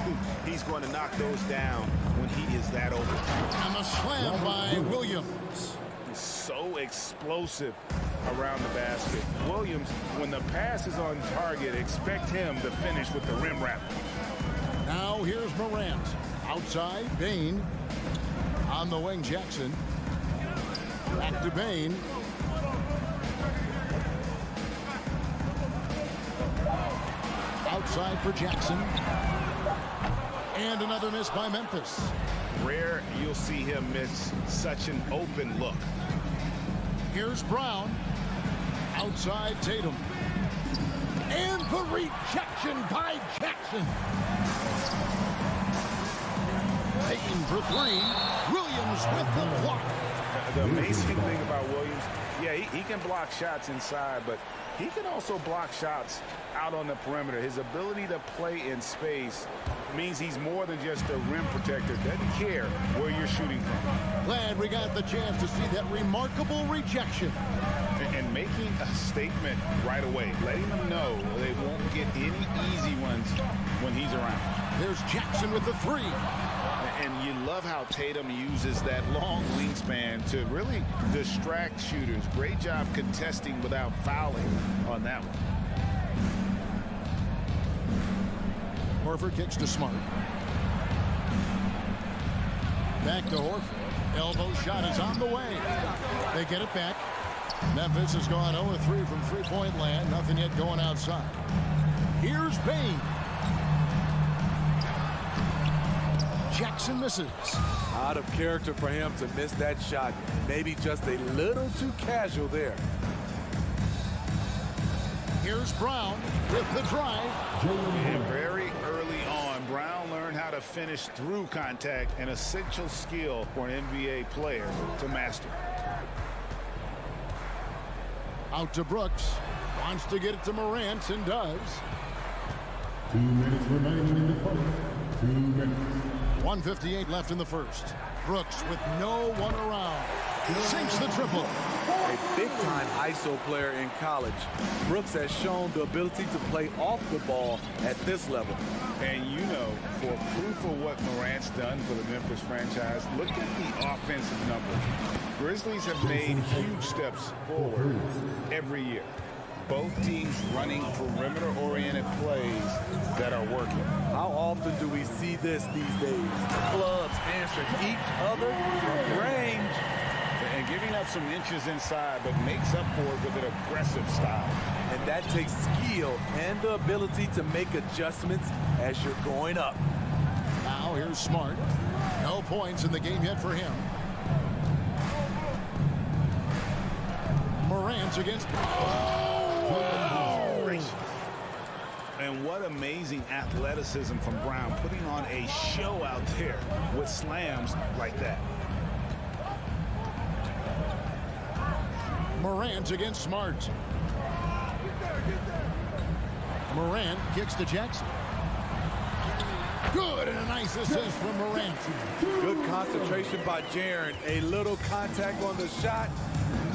he's going to knock those down when he is that open. And the slam by Williams. He's so explosive around the basket. Williams, when the pass is on target, expect him to finish with the rim wrap. Now here's Morant. Outside, Bain. On the wing, Jackson. Back to Bain. Outside for Jackson. And another miss by Memphis. Rare you'll see him miss such an open look. Here's Brown. Outside Tatum. And the rejection by Jackson. Taken for 3. Williams with the block. The amazing thing about Williams, yeah, he can block shots inside, but he can also block shots out on the perimeter. His ability to play in space means he's more than just a rim protector. Doesn't care where you're shooting from. Glad we got the chance to see that remarkable rejection. And making a statement right away, letting them know they won't get any easy ones when he's around. There's Jackson with the 3. And you love how Tatum uses that long wingspan to really distract shooters. Great job contesting without fouling on that one. Horford kicks to Smart. Back to Horford. Elbow shot is on the way. They get it back. Memphis has gone 0-3 from three-point land. Nothing yet going outside. Here's Bain. Jackson misses. Out of character for him to miss that shot. Maybe just a little too casual there. Here's Brown with the drive. And very early on, Brown learned how to finish through contact, an essential skill for an NBA player to master. Out to Brooks. Wants to get it to Morant and does. 2 minutes remaining in the first. 2 minutes. 1:58 left in the first. Brooks with no one around. Sinks the triple. A big-time ISO player in college. Brooks has shown the ability to play off the ball at this level. And you know, for proof of what Morant's done for the Memphis franchise, look at the offensive numbers. Grizzlies have made huge steps forward every year. Both teams running perimeter-oriented plays that are working. How often do we see this these days? Clubs answering each other from range. And giving up some inches inside, but makes up for it with an aggressive style. And that takes skill and the ability to make adjustments as you're going up. Now here's Smart. No points in the game yet for him. Morant against... And what amazing athleticism from Brown, putting on a show out there with slams like that. Morant against Smart. Morant kicks to Jackson. Good, and a nice assist from Morant. Good concentration by Jaren. A little contact on the shot,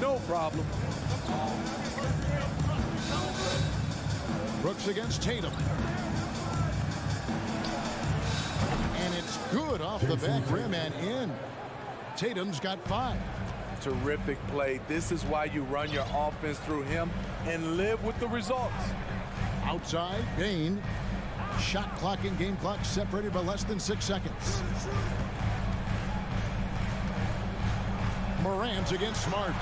no problem. Brooks against Tatum. And it's good off off the back rim and in. Tatum's got 5. Terrific play. This is why you run your offense through him and live with the results. Outside, Bain. Shot clock and game clock separated by less than 6 seconds. Morant against Smart.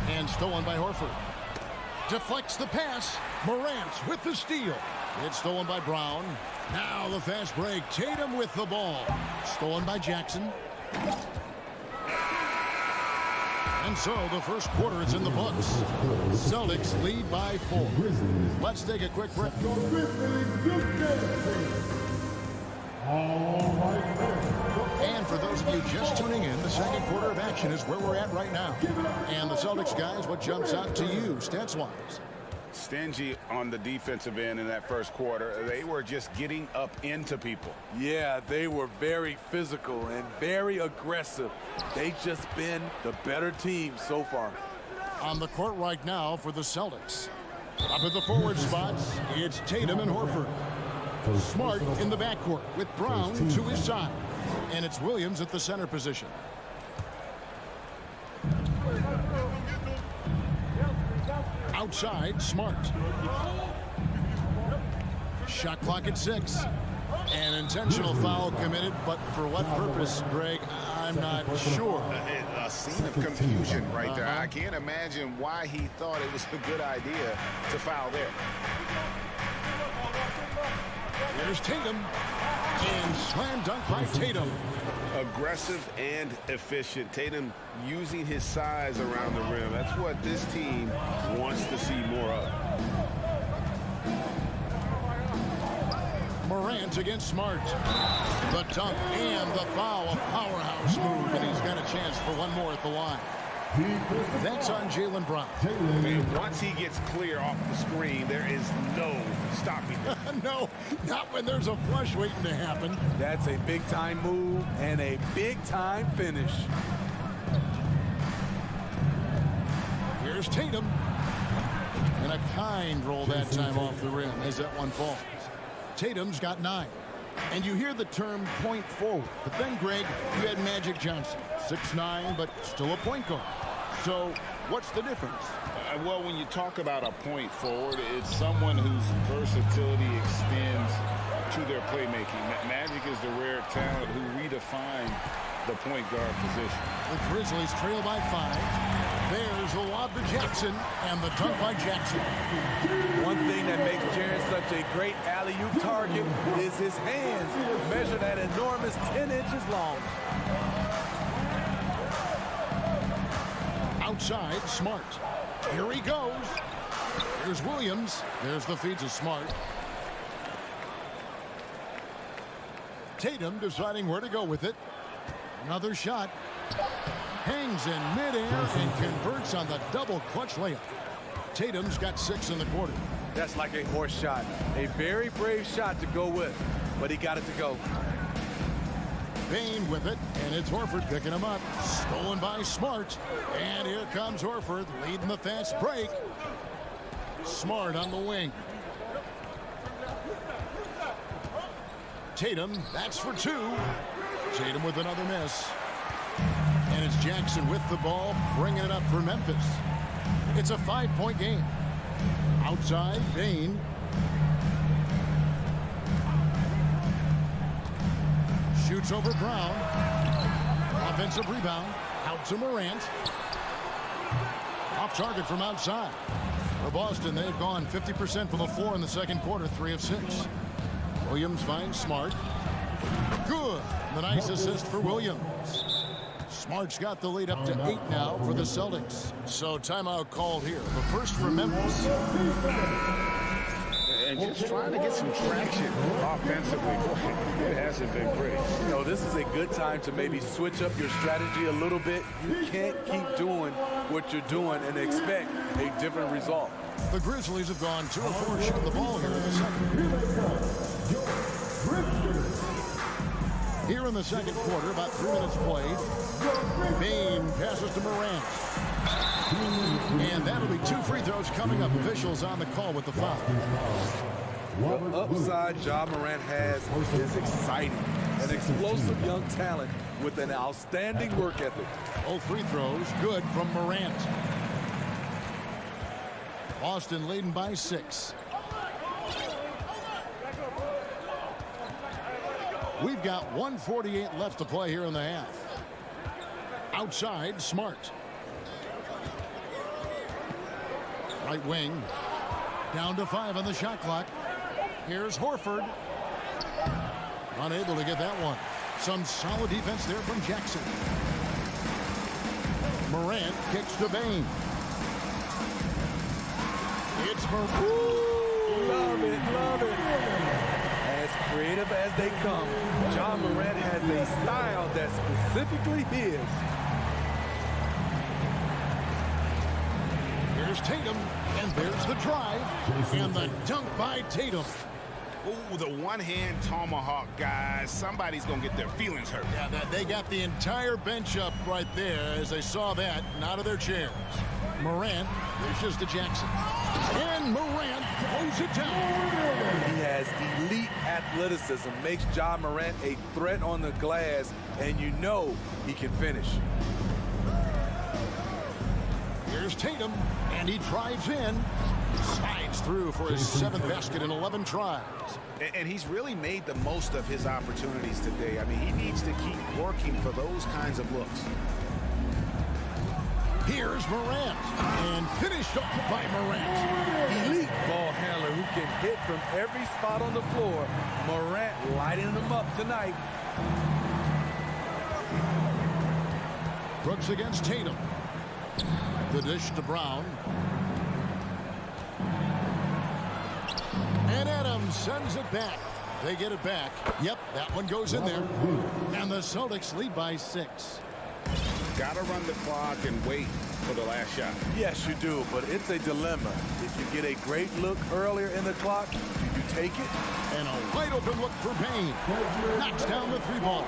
And stolen by Horford. Deflects the pass. Morant with the steal. It's stolen by Brown. Now the fast break. Tatum with the ball. Stolen by Jackson. And so the first quarter is in the books. Celtics lead by 4. Let's take a quick break. And for those of you just tuning in, the second quarter of action is where we're at right now. And the Celtics guys, what jumps out to you stats-wise? Stingy on the defensive end in that first quarter. They were just getting up into people. Yeah, they were very physical and very aggressive. They've just been the better team so far. On the court right now for the Celtics. Up at the forward spots, it's Tatum and Horford. Smart in the backcourt with Brown to his side. And it's Williams at the center position. Outside, Smart. Shot clock at 6. An intentional foul committed, but for what purpose, Greg, I'm not sure. A scene of confusion right there. I can't imagine why he thought it was a good idea to foul there. There's Tatum. And slam dunk by Tatum. Aggressive and efficient. Tatum using his size around the rim. That's what this team wants to see more of. Morant against Smart. The dunk and the foul. A powerhouse move, and he's got a chance for one more at the line. That's on Jaylen Brown. And once he gets clear off the screen, there is no stopping him. No, not when there's a flush waiting to happen. That's a big-time move and a big-time finish. Here's Tatum. And a kind roll that time off the rim as that one falls. Tatum's got 9. And you hear the term point forward. But then, Greg, you had Magic Johnson. 6'9", but still a point guard. So what's the difference? Well, when you talk about a point forward, it's someone whose versatility extends to their playmaking. Magic is the rare talent who redefined the point guard position. The Grizzlies trail by 5. There's the lob to Jackson, and the dunk by Jackson. One thing that makes Jaren such a great alley-oop target is his hands, measured at enormous 10 inches long. Outside, Smart. Here he goes. Here's Williams. There's the feed to Smart. Tatum deciding where to go with it. Another shot. Hangs in midair and converts on the double clutch layup. Tatum's got 6 in the quarter. That's like a horse shot. A very brave shot to go with, but he got it to go. Bain with it, and it's Horford picking him up. Stolen by Smart. And here comes Horford leading the fast break. Smart on the wing. Tatum, that's for 2. Tatum with another miss. And it's Jackson with the ball, bringing it up for Memphis. It's a 5-point game. Outside, Bain. Shoots over Brown. Offensive rebound. Out to Morant. Off target from outside. For Boston, they've gone 50% from the floor in the second quarter, 3 of 6. Williams finds Smart. Good. The nice assist for Williams. Smart's got the lead up to 8 now for the Celtics. So timeout called here. The first for Memphis. And just trying to get some traction offensively. Boy, it hasn't been pretty. You know, this is a good time to maybe switch up your strategy a little bit. You can't keep doing what you're doing and expect a different result. The Grizzlies have gone 2 of 4 shooting the ball here in the second. Here in the second quarter, about 3 minutes played. Bain passes to Morant. And that'll be 2 free throws coming up. Officials on the call with the foul. The upside Ja Morant has is exciting. An explosive young talent with an outstanding work ethic. Both free throws good from Morant. Boston leading by 6. We've got 1:48 left to play here in the half. Outside, Smart. Right wing. Down to 5 on the shot clock. Here's Horford. Unable to get that one. Some solid defense there from Jackson. Morant kicks to Bain. It's Morant. Love it, love it. As creative as they come, Ja Morant has a style that's specifically his. Here's Tatum, and there's the drive, and the dunk by Tatum. Ooh, the one-hand tomahawk, guys. Somebody's going to get their feelings hurt. Yeah, they got the entire bench up right there as they saw that and out of their chairs. Morant dishes to Jackson. And Morant throws it down. He has elite athleticism, makes Ja Morant a threat on the glass, and you know he can finish. Here's Tatum, and he drives in. Slides through for his 7th basket in 11 tries. And he's really made the most of his opportunities today. I mean, he needs to keep working for those kinds of looks. Here's Morant, and finished off by Morant. Elite ball handler who can hit from every spot on the floor. Morant lighting them up tonight. Brooks against Tatum. The dish to Brown. And Adams sends it back. They get it back. Yep, that one goes in there. And the Celtics lead by 6. Got to run the clock and wait for the last shot. Yes, you do, but it's a dilemma. If you get a great look earlier in the clock, do you take it? And a wide open look for Payne. Knocks down the 3-ball.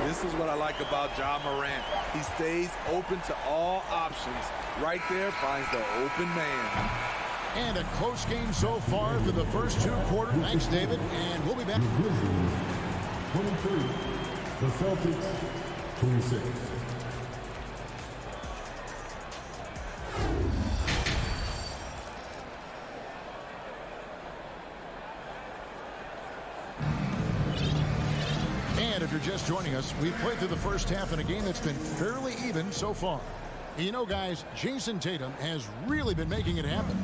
This is what I like about Ja Morant. He stays open to all options. Right there finds the open man. And a close game so far for the first 2 quarters. Thanks, David. And we'll be back. Grizzlies 23. The Celtics 26. And if you're just joining us, we've played through the first half in a game that's been fairly even so far. You know, guys, Jason Tatum has really been making it happen.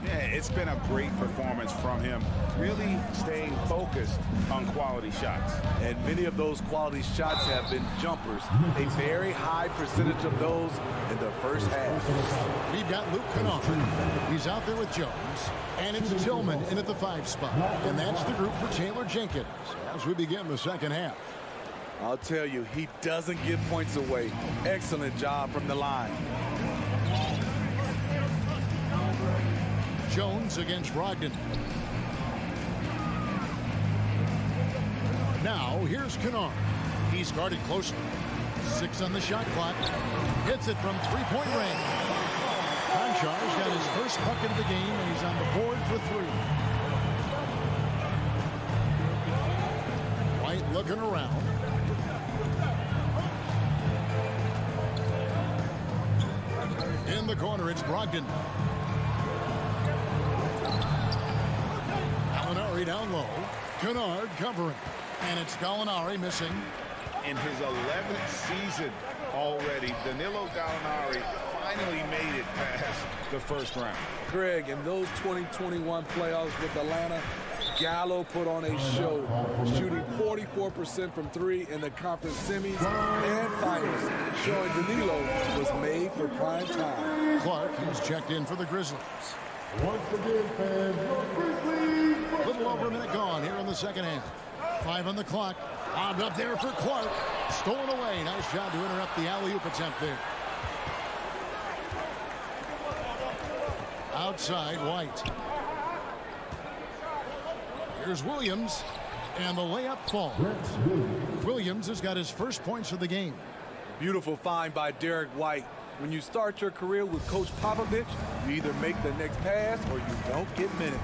Yeah, it's been a great performance from him, really staying focused on quality shots. And many of those quality shots have been jumpers. A very high percentage of those in the first half. We've got Luke Kennard. He's out there with Jones. And it's Tillman in at the 5 spot. And that's the group for Taylor Jenkins as we begin the second half. I'll tell you, he doesn't give points away. Excellent job from the line. Jones against Brogdon. Now, here's Kennard. He's guarded closely. 6 on the shot clock. Hits it from 3-point range. Conchar's got his first bucket of the game, and he's on the board for 3. White looking around. In the corner, it's Brogdon. Gallinari down low. Kennard covering. And it's Gallinari missing. In his 11th season already, Danilo Gallinari finally made it past the first round. Greg, in those 2021 playoffs with Atlanta, Gallo put on a show, shooting 44% from 3 in the conference semis and finals, showing Danilo was made for prime time. Clark is checked in for the Grizzlies. Once again, fans, Grizzlies. Little over a minute gone here in the second half. 5 on the clock. Bobbed up there for Clark. Stolen away. Nice job to interrupt the alley-oop attempt there. Outside, White. Here's Williams, and the layup falls. Williams has got his first points of the game. Beautiful find by Derek White. When you start your career with Coach Popovich, you either make the next pass or you don't get minutes.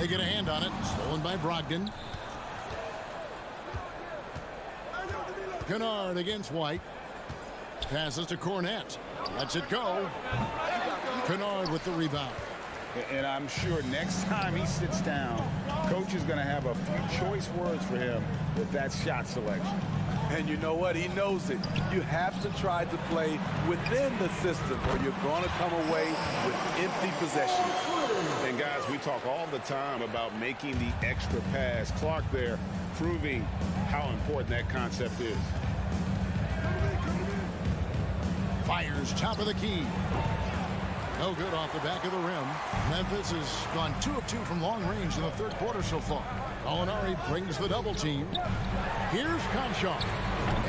They get a hand on it. Stolen by Brogdon. Kennard against White. Passes to Cornette. Lets it go. Kennard with the rebound. And I'm sure next time he sits down, coach is going to have a few choice words for him with that shot selection. And you know what? He knows it. You have to try to play within the system or you're going to come away with empty possessions. And guys, we talk all the time about making the extra pass. Clark there proving how important that concept is. Fires top of the key. No good off the back of the rim. Memphis has gone 2 of 2 from long range in the third quarter so far. Gallinari brings the double team. Here's Conchar.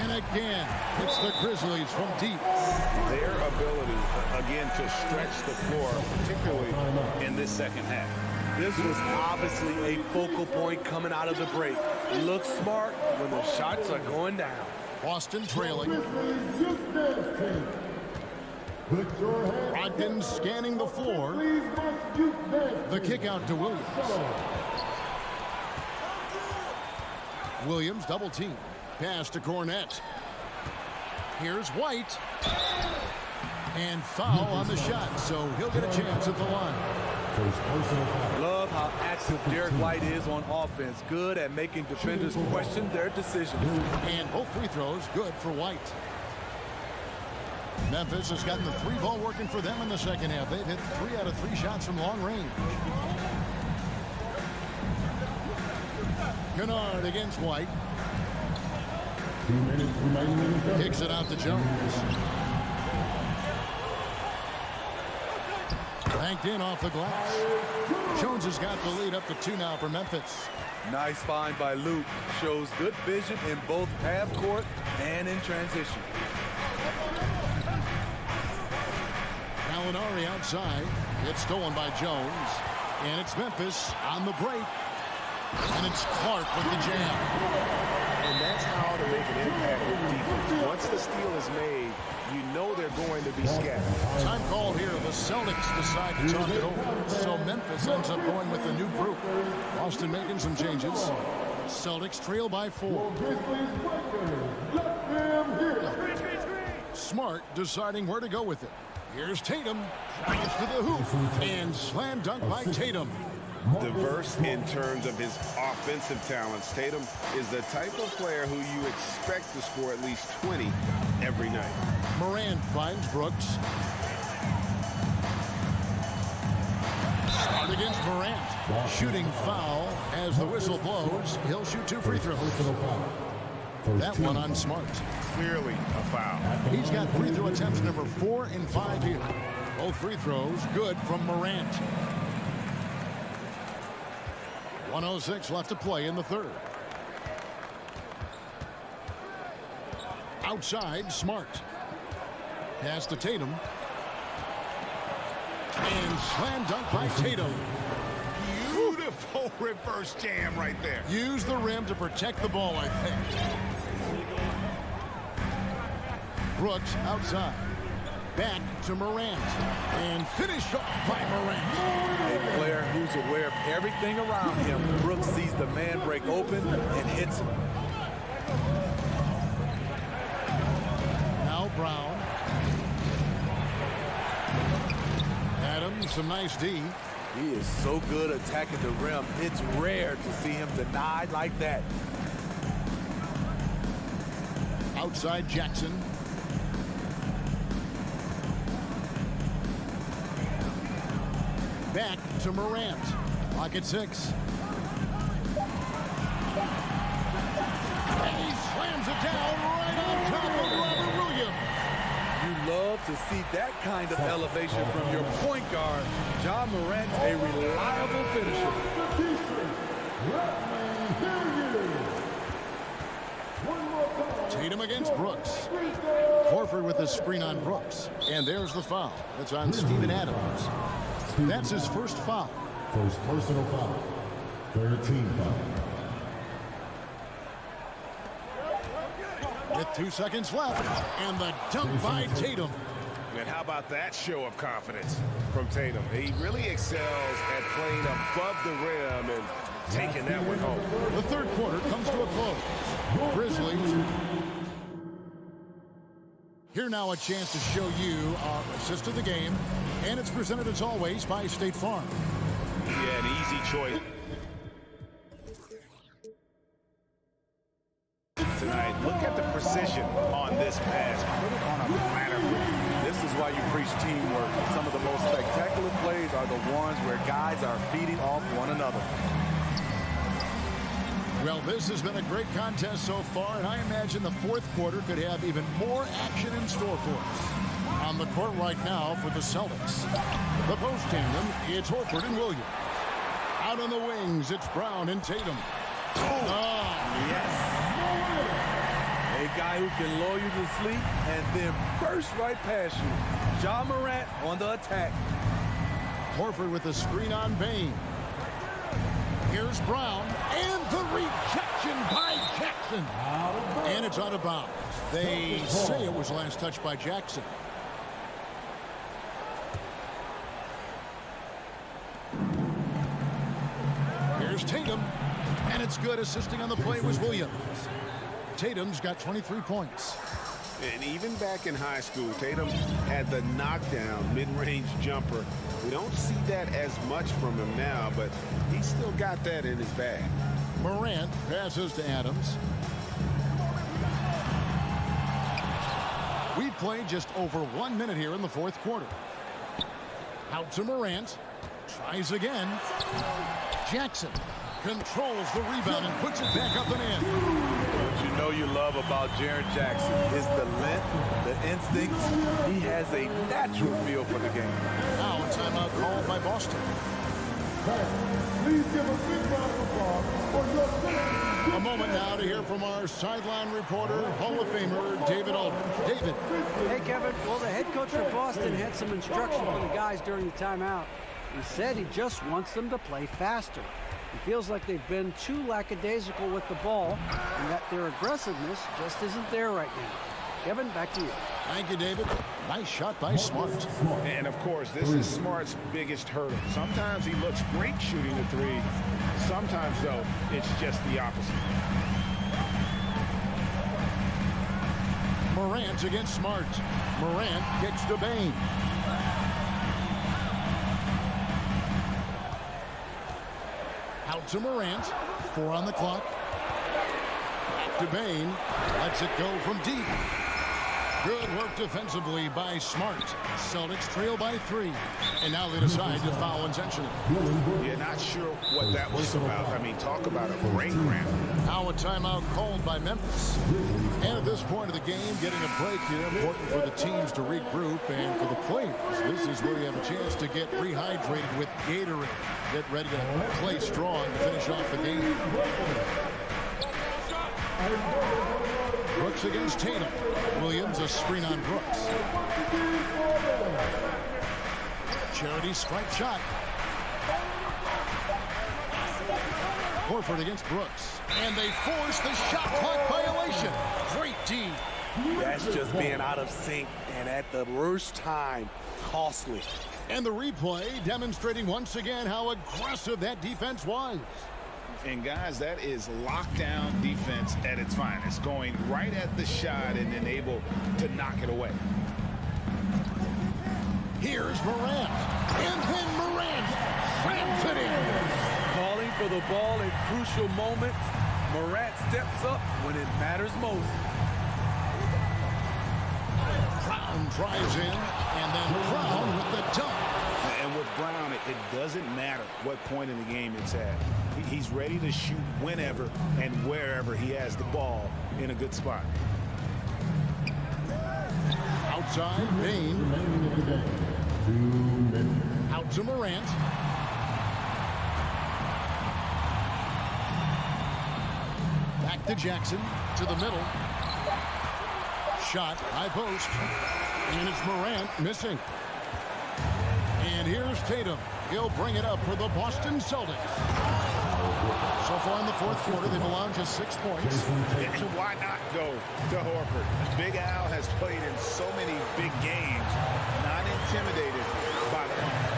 And again, it's the Grizzlies from deep. Their ability, again, to stretch the floor, particularly in this second half. This was obviously a focal point coming out of the break. Look smart when the shots are going down. Boston trailing. Brogdon scanning the floor. The kick out to Williams. Williams double team. Pass to Cornette. Here's White. And foul on the shot, so he'll get a chance at the line. Love how active Derek White is on offense. Good at making defenders question their decisions. And both free throws good for White. Memphis has gotten the 3-ball working for them in the second half. They've hit 3 out of 3 shots from long range. Kennard against White. 2 minutes remaining. Kicks it out to Jones. Banked in off the glass. Jones has got the lead up to 2 now for Memphis. Nice find by Luke. Shows good vision in both half court and in transition. Gallinari outside. It's stolen by Jones. And it's Memphis on the break. And it's Clark with the jam. And that's how to make an impact with defense. Once the steal is made, you know they're going to be scattered. Time call here. The Celtics decide to talk it over. So Memphis ends up going with the new group. Boston making some changes. Celtics trail by 4. Smart deciding where to go with it. Here's Tatum. Drives to the hoop. And slam dunk by Tatum. Diverse in terms of his offensive talents. Tatum is the type of player who you expect to score at least 20 every night. Morant finds Brooks. Smart against Morant. Shooting foul as the whistle blows. He'll shoot 2 free throws. That one on Smart. Clearly a foul. He's got free throw attempts number 4 and 5 here. Both free throws good from Morant. 1:06 left to play in the third. Outside, Smart. Pass to Tatum. And slam dunk by Tatum. Beautiful reverse jam right there. Use the rim to protect the ball, I think. Brooks outside. Back to Morant. And finished off by Morant. A player who's aware of everything around him. Brooks sees the man break open and hits him. Now Brown. Adams, some nice D. He is so good attacking the rim. It's rare to see him denied like that. Outside Jackson. Back to Morant. Clock at 6. And he slams it down right on top of Robert Williams. You love to see that kind of elevation from your point guard. Ja Morant's a reliable finisher. Tatum against Brooks. Horford with the screen on Brooks. And there's the foul. That's on Steven Adams. That's his first foul. First personal foul. 13 foul. With 2 seconds left. And the dunk by Tatum. And how about that show of confidence from Tatum? He really excels at playing above the rim and taking that one home. The third quarter comes to a close. Grizzlies. Here now a chance to show you our assist of the game. And it's presented as always by State Farm. Yeah, an easy choice tonight. Look at the precision on this pass. Put it on a platter. This is why you preach teamwork. Some of the most spectacular plays are the ones where guys are feeding off one another. Well, this has been a great contest so far, and I imagine the fourth quarter could have even more action in store for us. On the court right now for the Celtics. The post tandem, it's Horford and Williams. Out on the wings, it's Brown and Tatum. Yes. A guy who can lull you to sleep and then burst right past you. Ja Morant on the attack. Horford with the screen on Bane. Here's Brown, and the rejection by Jackson. And it's out of bounds. They say it was last touched by Jackson. Here's Tatum, and it's good. Assisting on the play was Williams. Tatum's got 23 points. And even back in high school, Tatum had the knockdown mid-range jumper. We don't see that as much from him now, but he's still got that in his bag. Morant passes to Adams. We've played just over 1 minute here in the fourth quarter. Out to Morant. Tries again. Jackson controls the rebound and puts it back up and in. What you know you love about Jaren Jackson is the length, the instincts. He has a natural feel for the game. Now a timeout called by Boston. Please give a big round of applause for your A moment now to hear from our sideline reporter, Hall of Famer David Aldridge. David. Hey, Kevin. Well, the head coach for Boston had some instruction for the guys during the timeout. He said he just wants them to play faster. He feels like they've been too lackadaisical with the ball and that their aggressiveness just isn't there right now. Kevin, back to you. Thank you, David. Nice shot by Smart. And, of course, this is Smart's biggest hurdle. Sometimes he looks great shooting the three. Sometimes, though, it's just the opposite. Morant against Smart. Morant kicks to Bane. Out to Morant. 4 on the clock. Back to Bane. Lets it go from deep. Good work defensively by Smart. Celtics trail by 3. And now they decide to foul intentionally. You're not sure what that was about. I mean, talk about a brain cramp. Now a timeout called by Memphis. And at this point of the game, getting a break here, important for the teams to regroup. And for the players, this is where you have a chance to get rehydrated with Gatorade. Get ready to play strong to finish off the game. Brooks against Tatum. Williams a screen on Brooks. Charity strike shot. Horford against Brooks. And they force the shot clock violation. Great D. That's just being out of sync and at the worst time, costly. And the replay demonstrating once again how aggressive that defense was. And, guys, that is lockdown defense at its finest, going right at the shot and then able to knock it away. Here's Morant. And then Morant slams it in. Calling for the ball in crucial moments. Morant steps up when it matters most. Brown drives in, and then Brown with the dunk. And with Brown, it doesn't matter what point in the game it's at. He's ready to shoot whenever and wherever he has the ball in a good spot. Outside, Bane. Out to Morant. Back to Jackson, to the middle. Shot, high post. And it's Morant missing. And here's Tatum. He'll bring it up for the Boston Celtics. So far in the fourth quarter, they've allowed just 6 points. And why not go to Horford? Big Al has played in so many big games, not intimidated by the moment.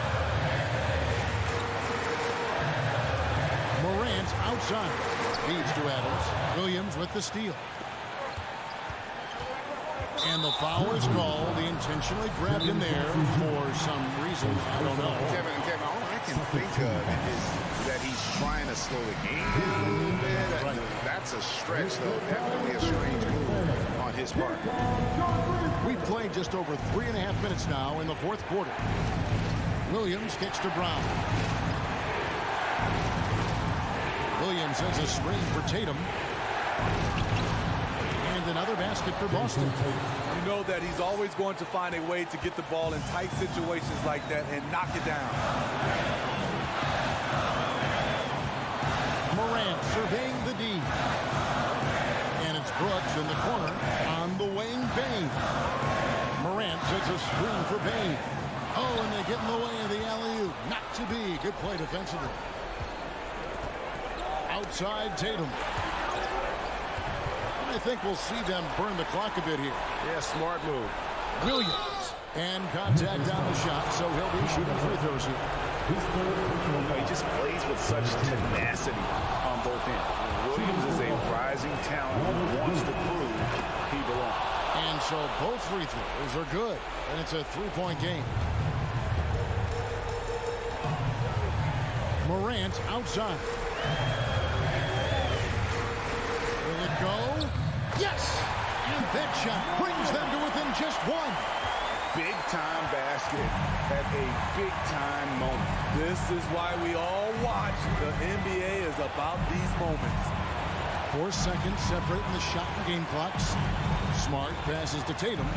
Morant outside. Feeds to Adams. Williams with the steal. And the foul is called. He intentionally grabbed him there for some reason. I don't know. Kevin, all I can think of is that he's trying to slow the game down a little bit. Right. That's a stretch, though. Definitely a strange move on his part. We've played just over 3.5 minutes now in the fourth quarter. Williams kicks to Brown. Williams has a screen for Tatum. And another basket for Boston. You know that he's always going to find a way to get the ball in tight situations like that and knock it down. Morant surveying the D. And it's Brooks in the corner on the wing. Bane. Morant sets a screen for Bane. Oh, and they get in the way of the alley-oop. Not to be. Good play defensively. Outside Tatum. I think we'll see them burn the clock a bit here. Yeah, smart move. Williams. And contact down the shot, so he'll be shooting free throws here. He just plays with such tenacity on both ends. Williams is a rising talent who wants to prove he belongs. And so both free throws are good, and it's a 3-point game. Morant outside. Will it go? Yes! And that shot brings them to within just one. Big-time basket at a big-time moment. This is why we all watch. The NBA is about these moments. 4 seconds separating the shot and game clocks. Smart passes to Tatum.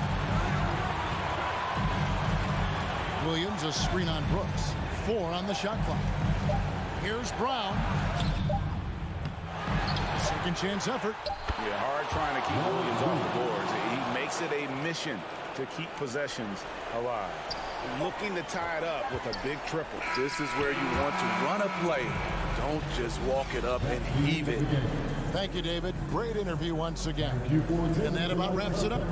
Williams a screen on Brooks. 4 on the shot clock. Here's Brown. Second chance effort. Yeah, hard trying to keep Williams off the boards. He makes it a mission to keep possessions alive. Looking to tie it up with a big triple. This is where you want to run a play. Don't just walk it up and heave it. Thank you, David. Great interview once again. And that about wraps it up.